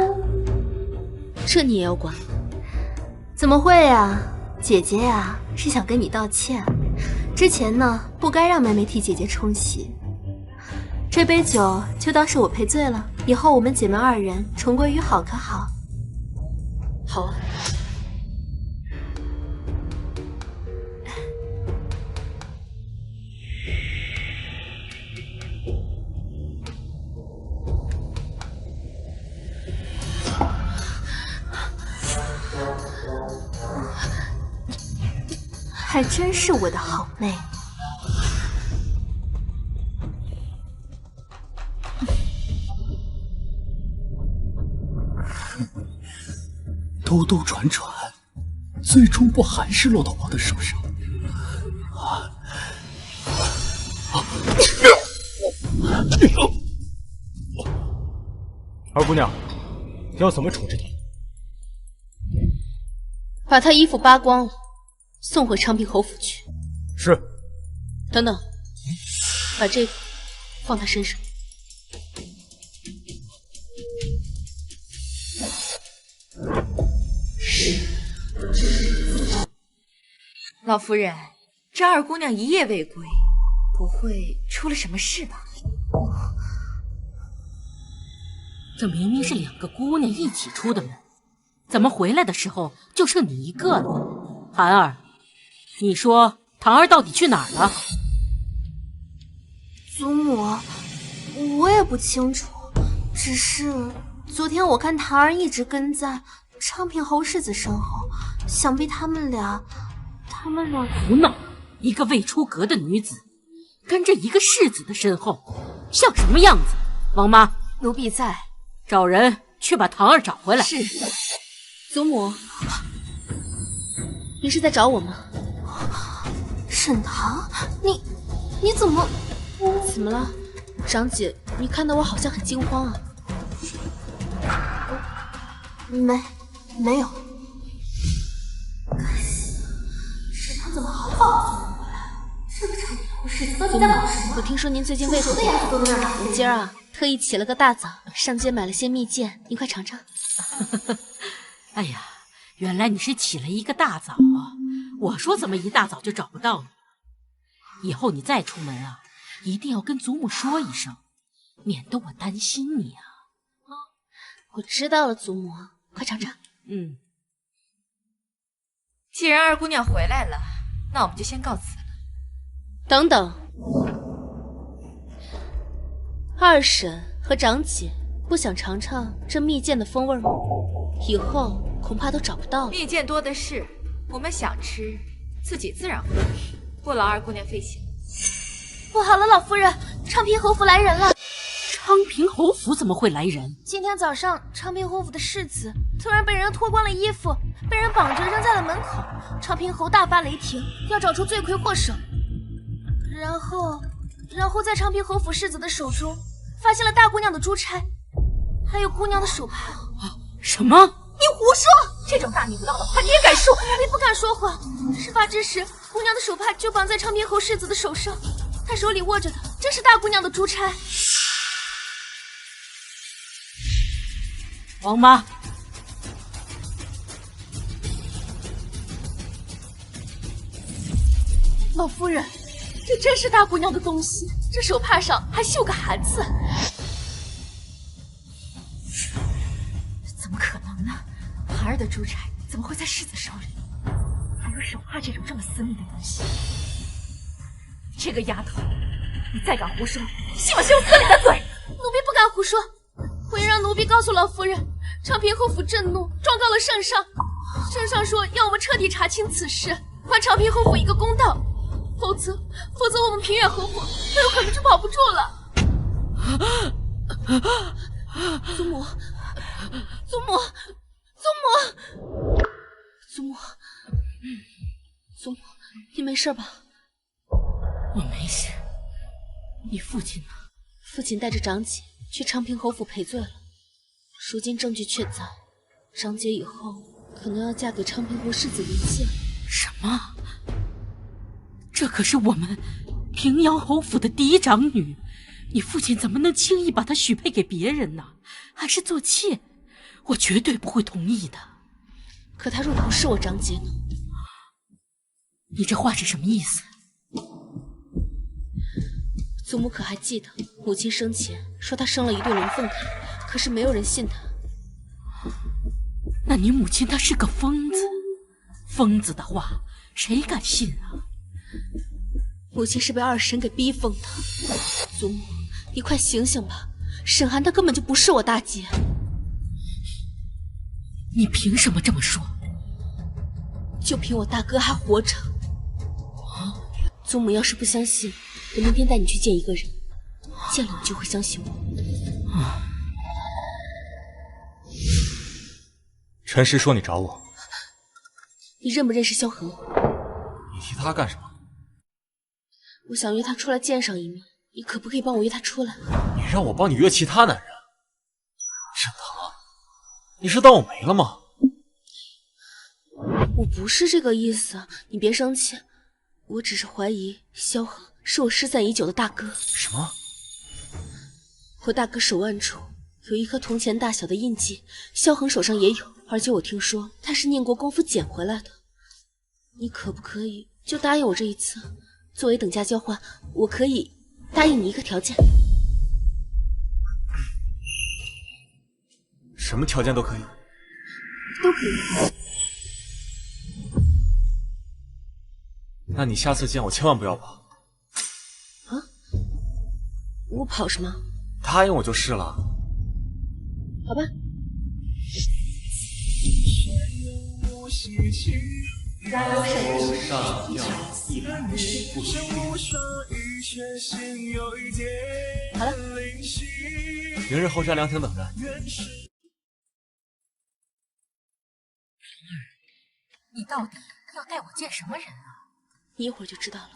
这你也要管？怎么会啊？姐姐呀，是想跟你道歉。之前呢，不该让妹妹替姐姐冲洗。这杯酒就当是我赔罪了，以后我们姐妹二人重归于好，可好？好啊。还真是我的好妹。兜兜转转，最终不还是落到我的手上？二姑娘，要怎么处置你？把他衣服扒光了，送回昌平侯府去。是。等等，把这个放他身上。老夫人，这二姑娘一夜未归，不会出了什么事吧？这明明是两个姑娘一起出的门，怎么回来的时候就剩你一个了？涵儿，你说唐儿到底去哪儿了？祖母，我也不清楚，只是昨天我看唐儿一直跟在昌平侯世子身后，想必他们俩胡闹！一个未出阁的女子，跟着一个世子的身后，像什么样子？王妈，奴婢在，找人去把唐儿找回来。是。祖母，你是在找我吗？沈棠，你怎么？怎么了，长姐？你看得我好像很惊慌啊。没有。沈棠怎么毫不放过我来？这个昌平侯世子到底在忙什么？我听说您最近胃口不好，我今儿啊特意起了个大早，上街买了些蜜饯，您快尝尝。哎呀，原来你是起了一个大早啊！我说怎么一大早就找不到你？以后你再出门啊，一定要跟祖母说一声，免得我担心你啊。我知道了，祖母，快尝尝。既然二姑娘回来了，那我们就先告辞了。等等，二婶和长姐不想尝尝这蜜饯的风味吗？以后恐怕都找不到了。蜜饯多的是，我们想吃，自己自然会，不劳二姑娘费心。不好了，老夫人，昌平侯府来人了。昌平侯府怎么会来人？今天早上，昌平侯府的世子突然被人脱光了衣服，被人绑着扔在了门口。昌平侯大发雷霆，要找出罪魁祸首。然后在昌平侯府世子的手中发现了大姑娘的珠钗，还有姑娘的手帕。什么？你胡说！这种大逆不道的话你也敢说？你不敢说谎。事发之时，姑娘的手帕就绑在昌平侯世子的手上，他手里握着的这是大姑娘的珠钗。王妈，老夫人，这真是大姑娘的东西，这手帕上还绣个寒字。怎么可能呢？孩儿的珠钗怎么会在世子手里？还有手帕这种这么私密的东西？这个丫头，你再敢胡说，信我修撕你的嘴！奴婢不敢胡说，回让奴婢告诉老夫人，昌平侯府震怒，状告了圣上。圣上说要我们彻底查清此事，还昌平侯府一个公道，否则我们平远侯府很有可能就保不住了。祖母，你没事吧？我没事。你父亲呢？父亲带着长姐去昌平侯府赔罪了，如今证据确凿，长姐以后可能要嫁给昌平侯世子云剑。什么？这可是我们平阳侯府的嫡长女，你父亲怎么能轻易把她许配给别人呢？还是做妾？我绝对不会同意的。可她若不是我长姐呢？你这话是什么意思？祖母可还记得，母亲生前说她生了一对龙凤胎，可是没有人信她。那你母亲她是个疯子，疯子的话谁敢信啊？母亲是被二婶给逼疯的。祖母，你快醒醒吧，沈寒她根本就不是我大姐。你凭什么这么说？就凭我大哥还活着。祖母要是不相信，我明天带你去见一个人，见了你就会相信我。陈师说你找我，你认不认识萧恒？你提他干什么？我想约他出来见上一面，你可不可以帮我约他出来？你让我帮你约其他男人？沈腾，你是当我没了吗？我不是这个意思，你别生气。我只是怀疑萧恒是我失散已久的大哥。什么？我大哥手腕处有一颗铜钱大小的印记，萧恒手上也有，而且我听说他是念过功夫捡回来的。你可不可以就答应我这一次？作为等价交换，我可以答应你一个条件。什么条件都可以？都可以。那你下次见我千万不要跑。啊？我跑什么？答应我就是了。好吧。上吊一百不许。好了，明日后山凉亭等着。你到底要带我见什么人啊？你一会儿就知道了。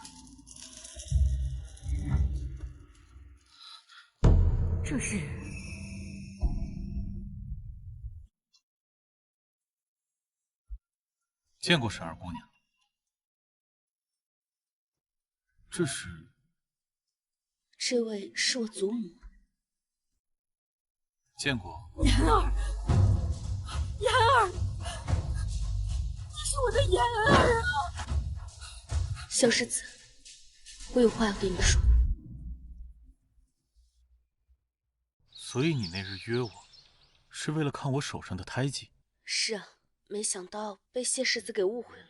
这是见过沈二姑娘。这是？这位是我祖母。见过。妍儿，妍儿，你是我的妍儿啊！萧世子，我有话要对你说。所以你那日约我，是为了看我手上的胎记？是啊，没想到被谢世子给误会了。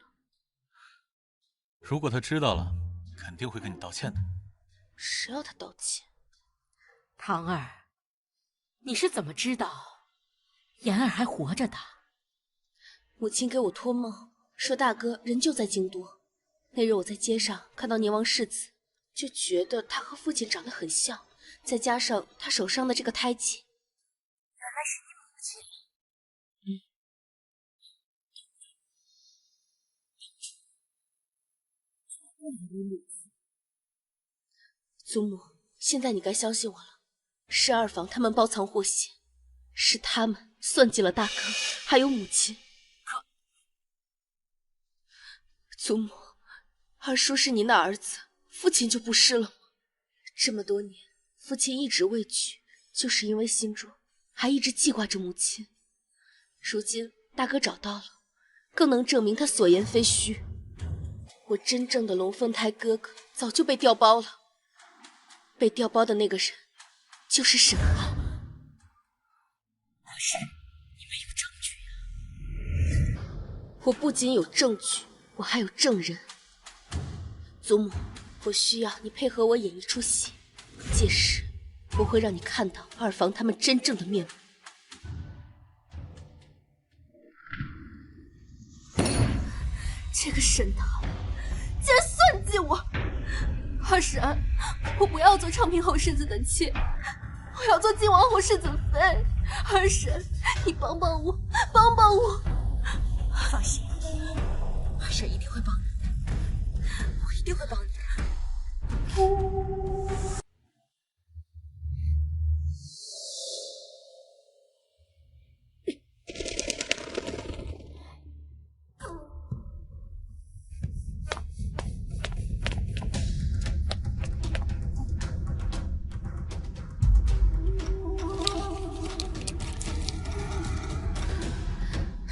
如果他知道了，肯定会跟你道歉的。谁要他道歉？唐儿，你是怎么知道妍儿还活着的？母亲给我托梦说大哥人就在京都。那日我在街上看到年王世子，就觉得他和父亲长得很像，再加上他手上的这个胎记，原来是你母亲。祖母，现在你该相信我了。是二房他们包藏祸心，是他们算计了大哥，还有母亲。祖母，二叔是您的儿子，父亲就不是了吗？这么多年，父亲一直畏惧，就是因为心中还一直记挂着母亲。如今大哥找到了，更能证明他所言非虚。我真正的龙凤胎哥哥早就被调包了，被调包的那个人就是沈浩。不是，你没有证据啊！我不仅有证据，我还有证人。祖母，我需要你配合我演一出戏，届时我会让你看到二房他们真正的面目。这个沈涛竟然算计我！二婶，我不要做昌平侯世子的妾，我要做靖王侯世子妃。二婶，你帮帮我，帮帮我！放心，二婶一定会帮你，我一定会帮你的。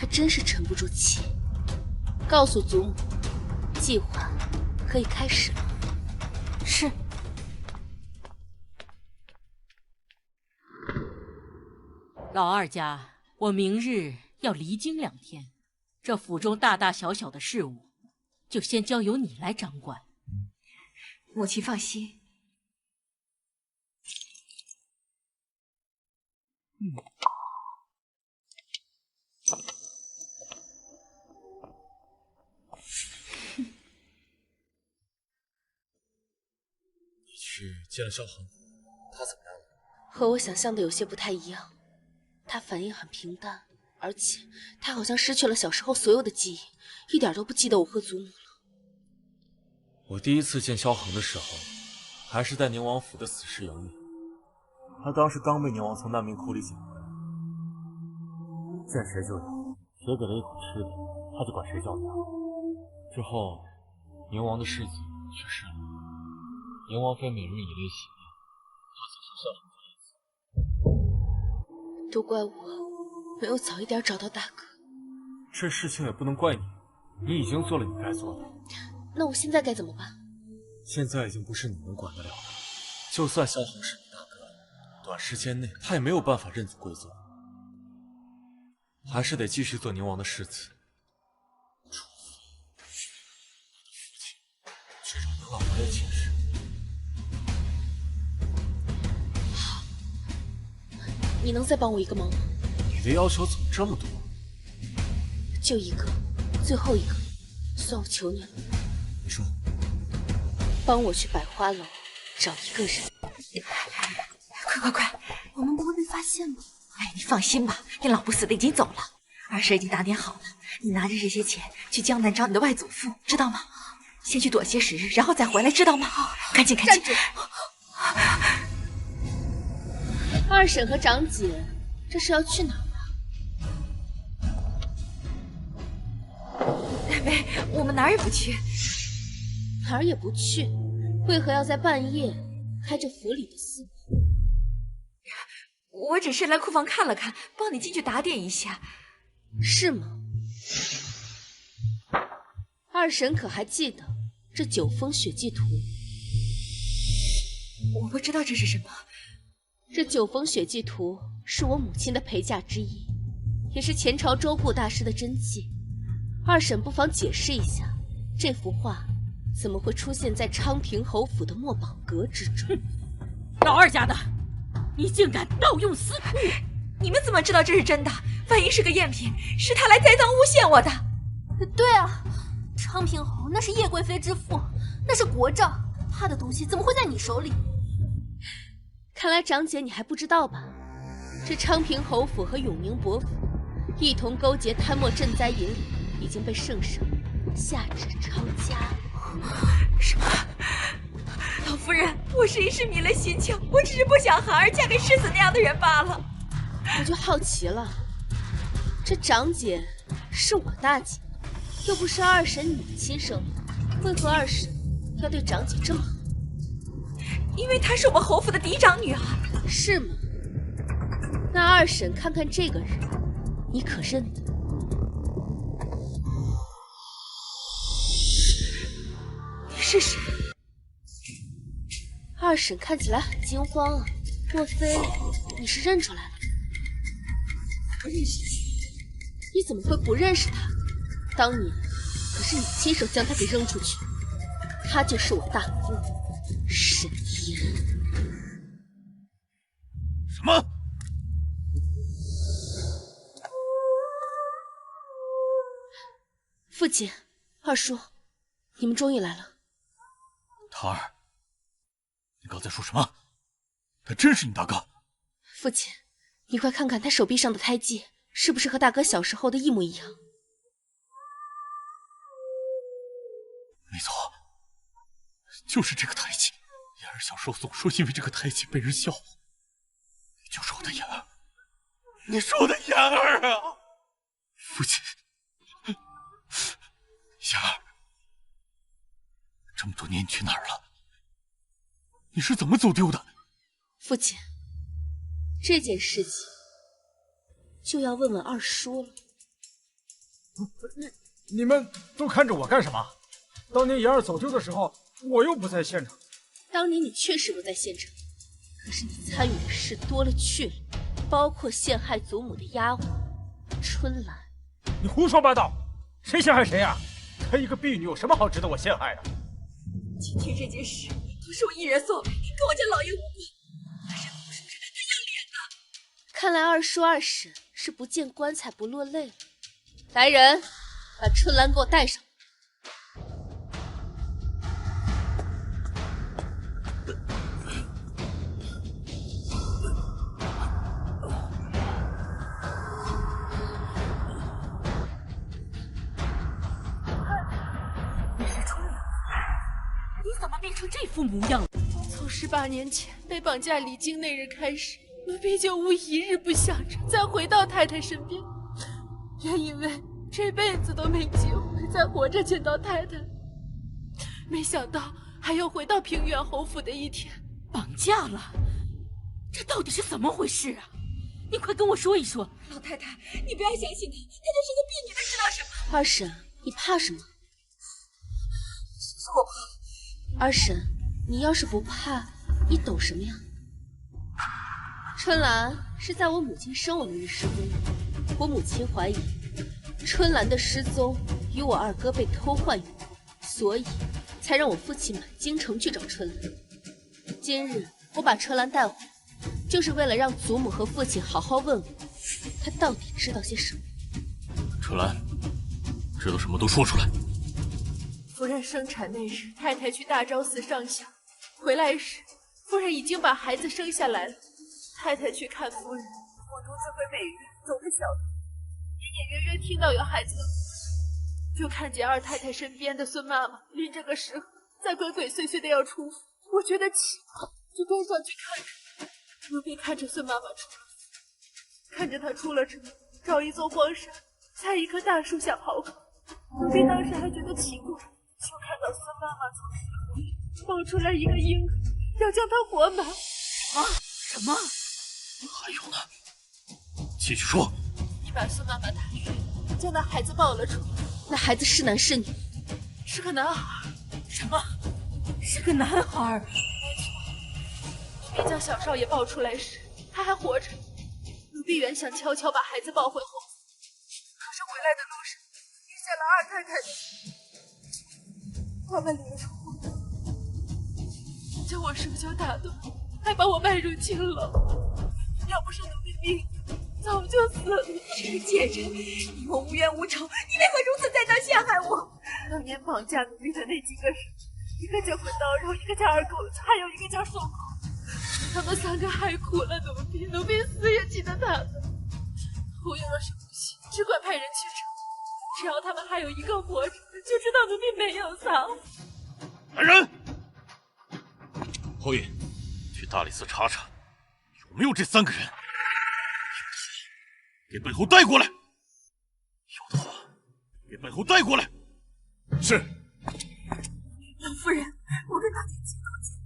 真是沉不住气。告诉祖母，计划可以开始了。是。老二家，我明日要离京2天，这府中大大小小的事务，就先交由你来掌管。母亲放心。去见了萧恒，他怎么样了？和我想象的有些不太一样，他反应很平淡，而且他好像失去了小时候所有的记忆，一点都不记得我和祖母了。我第一次见萧恒的时候，还是在宁王府的死尸营里，他当时刚被宁王从难民窟里捡回来，见谁就咬，谁给他一口吃的，他就管谁叫娘。之后，宁王的世子去世了。宁王妃敏日以泪洗面，他总算和萧恒在一起。都怪我没有早一点找到大哥。这事情也不能怪你，你已经做了你该做的。那我现在该怎么办？现在已经不是你能管得了的。就算萧恒是你大哥，短时间内他也没有办法认祖归宗，还是得继续做宁王的世子。除非我的父亲去找宁老爷解释。你能再帮我一个忙吗？你的要求怎么这么多？就一个，最后一个，算我求你了。你说，帮我去百花楼找一个人。快，我们不会被发现吧？哎，你放心吧，你老不死的已经走了，二婶已经打点好了。你拿着这些钱去江南找你的外祖父，知道吗？先去躲些时日，然后再回来，知道吗？赶紧！站住！二婶和长姐，这是要去哪儿啊？没，我们哪儿也不去。哪儿也不去，为何要在半夜开着府里的私铺？我只是来库房看了看，帮你进去打点一下。是吗？二婶可还记得这9封血祭图？我不知道这是什么。这9封血祭图是我母亲的陪嫁之一，也是前朝周顾大师的真迹。二婶不妨解释一下，这幅画怎么会出现在昌平侯府的墨宝阁之中？老二家的，你竟敢盗用私铺！你们怎么知道这是真的？万一是个赝品，是他来栽赃诬陷我的。对啊，昌平侯那是叶贵妃之父，那是国丈，他的东西怎么会在你手里？看来长姐你还不知道吧？这昌平侯府和永宁伯府一同勾结贪墨赈灾营，已经被圣上下旨抄家了。什么？老夫人，我是一时迷了心窍，我只是不想孩儿嫁给世子那样的人罢了。我就好奇了，这长姐是我大姐，又不是二婶你的亲生女，为何二婶要对长姐这么好？因为她是我们侯府的嫡长女啊。是吗？那二婶看看这个人，你可认得？你是谁？二婶看起来很惊慌啊，莫非你是认出来了？不认识。你怎么会不认识他？当年可是你亲手将他给扔出去，他就是我大姑沈嫣。什么？父亲、二叔，你们终于来了。桃儿，你刚才说什么？他真是你大哥？父亲，你快看看他手臂上的胎记，是不是和大哥小时候的一模一样？没错，就是这个胎记。妍儿小时候总说因为这个胎记被人笑话，你就是我的妍儿，你是我的妍儿啊！父亲，妍儿，这么多年你去哪儿了？你是怎么走丢的？父亲，这件事情就要问问二叔了。你们都看着我干什么？当年妍儿走丢的时候，我又不在现场。当年你确实不在现场，可是你参与的事多了去了，包括陷害祖母的丫鬟春兰。你胡说八道！谁陷害谁呀？她一个婢女有什么好值得我陷害的？今天这件事不是我一人作为，跟我家老爷无关。他是不是他要脸的？看来二叔二婶是不见棺材不落泪了。来人，把春兰给我带上。变成这副模样了。从18年前被绑架离京那日开始，奴婢就无一日不想着再回到太太身边，原以为这辈子都没机会再活着见到太太，没想到还有回到平原侯府的一天。绑架了？这到底是怎么回事啊？你快跟我说一说。老太太，你不要相信她，她就是个婢女，她知道什么？二婶，你怕什么？我怕。二婶，你要是不怕，你抖什么呀？春兰是在我母亲生我那日失踪的，我母亲怀疑春兰的失踪与我二哥被偷换有关，所以才让我父亲满京城去找春兰。今日我把春兰带回来，就是为了让祖母和父亲好好问问她到底知道些什么。春兰，知道什么都说出来。夫人生产那日，太太去大昭寺上香，回来时，夫人已经把孩子生下来了。太太去看夫人，我独自回北院，走着小路，隐隐约约听到有孩子的哭声，就看见二太太身边的孙妈妈拎着个食盒，在鬼鬼祟祟的要出府。我觉得奇怪，就跟上去看着。奴婢看着孙妈妈出了府，看着她出了城，找一座荒山，在一棵大树下刨坑。奴婢当时还觉得奇怪。就看到孙妈妈从石头里抱出来一个婴儿，要将他活埋。什么？还有呢？继续说。你把孙妈妈抬去，将那孩子抱了出来。那孩子是男是女？是个男孩。什么？是个男孩？没错。奴婢将小少爷抱出来时，他还活着。奴婢原想悄悄把孩子抱回后府，可是回来的路上遇见了二太太的。他们离了婚，将我手脚打断，还把我卖入监牢。要不是奴婢命，早就死了。这个贱人，你我无冤无仇，你为何如此再三陷害我？当年绑架奴婢的那几个人，一个叫滚刀肉，一个叫二狗子，还有一个叫瘦狗。他们3个害苦了奴婢，奴婢死也记得他们。我要是不信，只管派人去查。只要他们还有一个活着，就知道奴婢没有撒谎。来人，侯爷，去大理寺查查，有没有这3个人。给背后带过来。有的话，给背后带过来。是。老夫人，我跟大姐情同姐妹，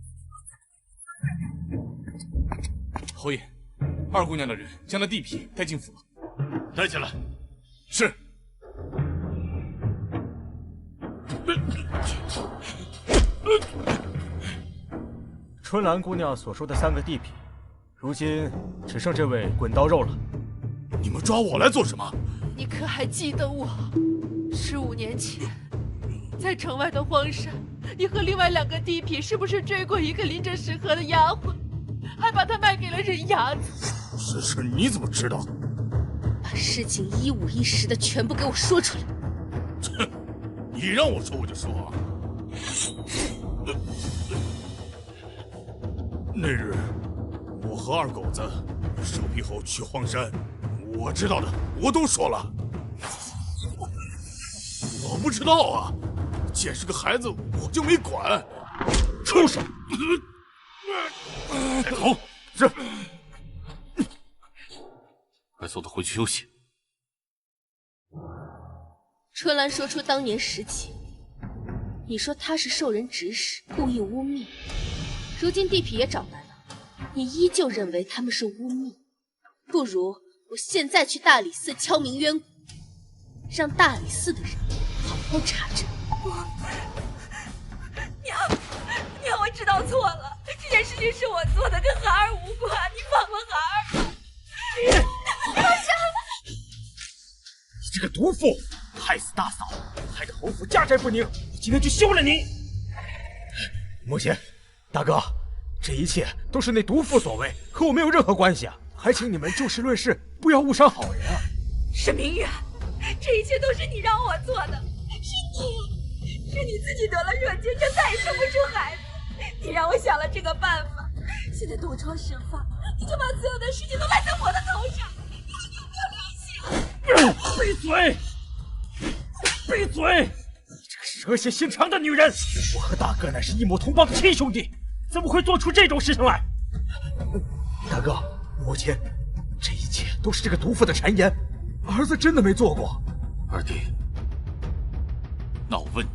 侯爷，二姑娘的人将那地痞带进府了，带进来。是。春兰姑娘所说的3个地痞，如今只剩这位滚刀肉了。你们抓我来做什么？你可还记得我？15年前，在城外的荒山，你和另外2个地痞是不是追过一个临阵失和的丫鬟，还把她卖给了人牙子？此事你怎么知道？把事情一五一十的全部给我说出来。哼，你让我说我就说啊。那日，我和二狗子收皮后去荒山，我知道的我都说了。我不知道啊，见是个孩子我就没管。畜生！带走。是。快送他回去休息。春兰说出当年实情，你说他是受人指使，故意污蔑。如今地痞也找来了，你依旧认为他们是污蔑。不如我现在去大理寺敲鸣冤鼓，让大理寺的人好好查证。娘，我知道错了，这件事情是我做的，跟孩儿无关，你放过孩儿吧。你这个毒妇，害死大嫂，害得侯府家宅不宁，我今天就休了你！母亲，大哥，这一切都是那毒妇所为，和我没有任何关系啊！还请你们就事论事，不要误伤好人啊！沈明远，这一切都是你让我做的，是你自己得了热结症，再也生不出孩子，你让我想了这个办法，现在东窗事发，你就把所有的事情都赖在我的头上，你有没有良心？闭嘴！闭嘴！你这个蛇蝎心肠的女人！我和大哥乃是一母同胞的亲兄弟，怎么会做出这种事情来？大哥，母亲，这一切都是这个毒妇的谗言，儿子真的没做过。二弟，那我问你，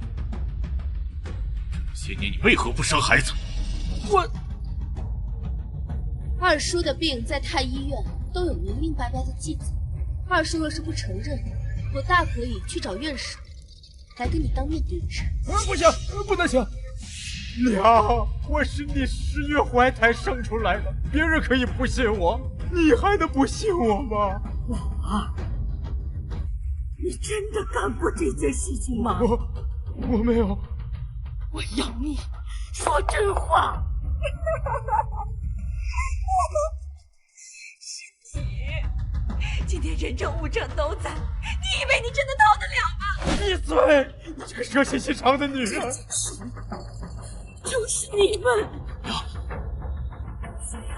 这些年你为何不生孩子？我二叔的病在太医院都有明明白白的记载，二叔若是不承认，我大可以去找院士来跟你当面对质。不行，不能行！娘，我是你10月怀胎生出来的，别人可以不信我，你还能不信我吗？老二，你真的干过这件事情吗？我没有。我要你说真话。是你，今天人证物证都在，你以为你真的逃得了吗？闭嘴！你这个蛇蝎心肠的女人！就是你们。虽然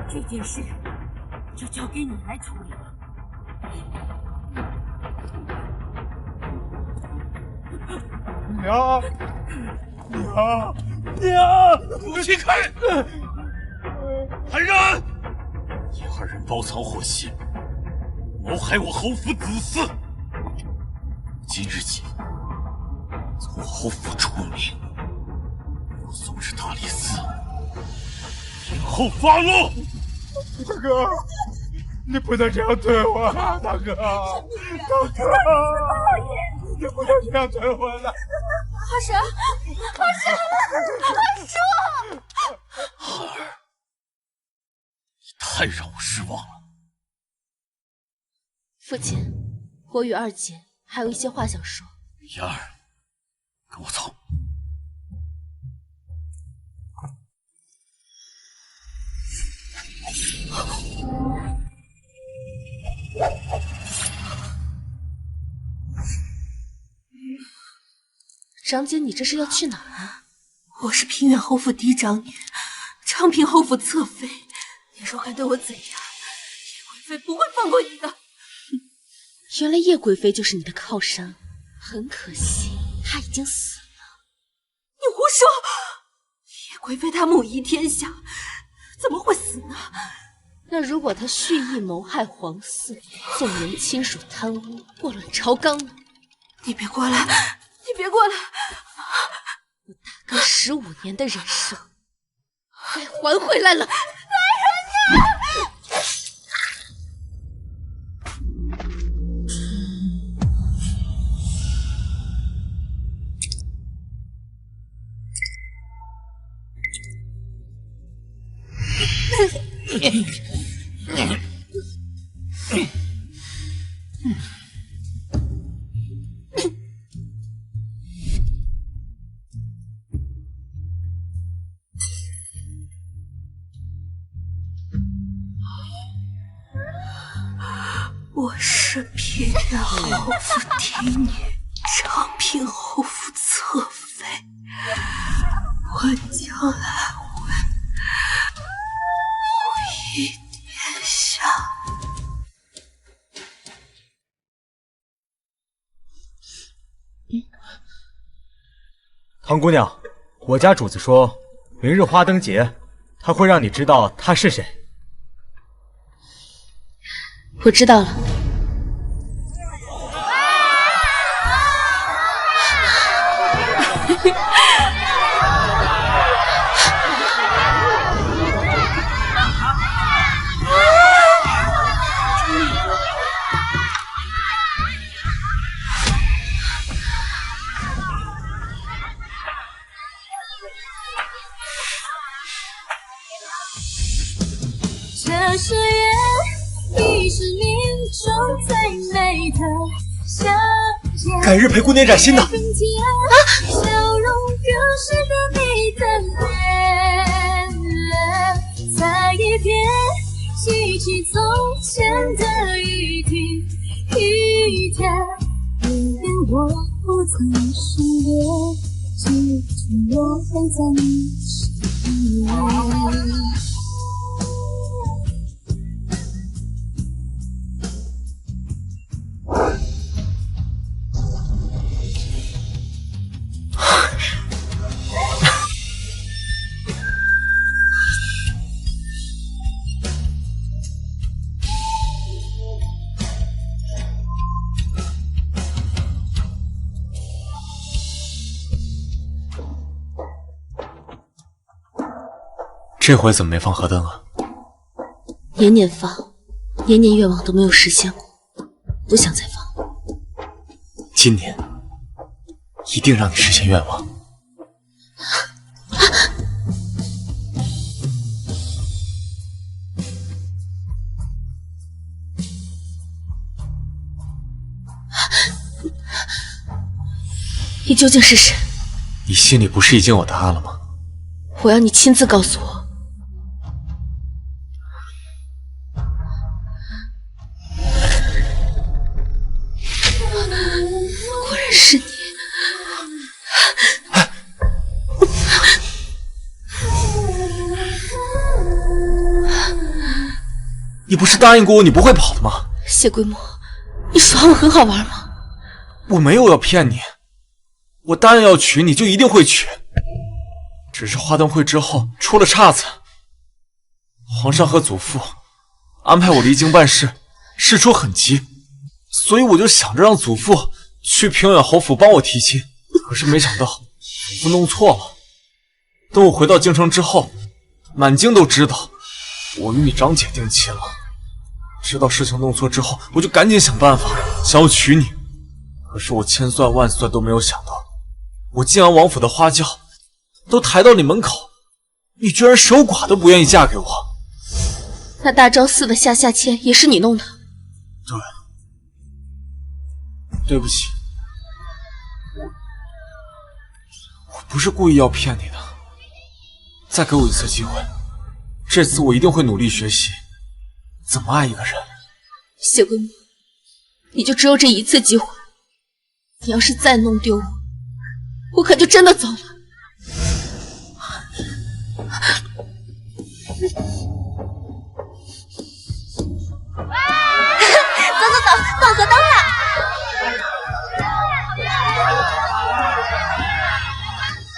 这件事就交给你来处理了。娘，娘！母亲开！来人！你二人包藏祸心，谋害我侯府子嗣。今日起，从侯府出名，我送至大理寺，听候发落。大哥，你不能这样对我啊！大哥，你不能这样对我的。阿神，阿叔！孩儿，你太让我失望了。父亲，我与二姐还有一些话想说。妍儿，跟我走。长姐，你这是要去哪儿啊？我是平远侯府嫡长女，昌平侯府侧妃。你若敢对我怎样，叶贵妃不会放过你的。原来叶贵妃就是你的靠山，很可惜，她已经死了。你胡说！叶贵妃她母仪天下，怎么会死呢？那如果她蓄意谋害皇嗣，纵人亲属贪污，祸乱朝纲呢？你别过来！你别过来！我大哥15年的人生该还回来了。来人！我是平原侯府嫡女，长平侯府侧妃。我将来为殿下。唐姑娘，我家主子说，明日花灯节，他会让你知道他是谁。我知道了。这誓言已是命中最美的相见。改日陪姑娘染新呢。笑容更是的你的脸，再一遍记起从前的一天一天，即便我不曾失联，记住我会在你身边。这回怎么没放河灯啊？年年放，年年愿望都没有实现过，不想再放。今年一定让你实现愿望。你究竟是谁？你心里不是已经有答案了吗？我要你亲自告诉我。果然是你。你不是答应过我你不会跑的吗？谢归墨，你耍我很好玩吗？我没有要骗你，我答应要娶你就一定会娶。只是花灯会之后出了岔子，皇上和祖父安排我离京办事，事出很急，所以我就想着让祖父去平远侯府帮我提亲，可是没想到祖父弄错了。等我回到京城之后，满京都知道我与你长姐定亲了。知道事情弄错之后，我就赶紧想办法想要娶你。可是我千算万算都没有想到，我晋阳王府的花轿都抬到你门口，你居然守寡都不愿意嫁给我。那大昭寺的下签也是你弄的？对，对不起，我不是故意要骗你的。再给我一次机会，这次我一定会努力学习怎么爱一个人。谢归墨，你就只有这一次机会，你要是再弄丢我，我可就真的走了。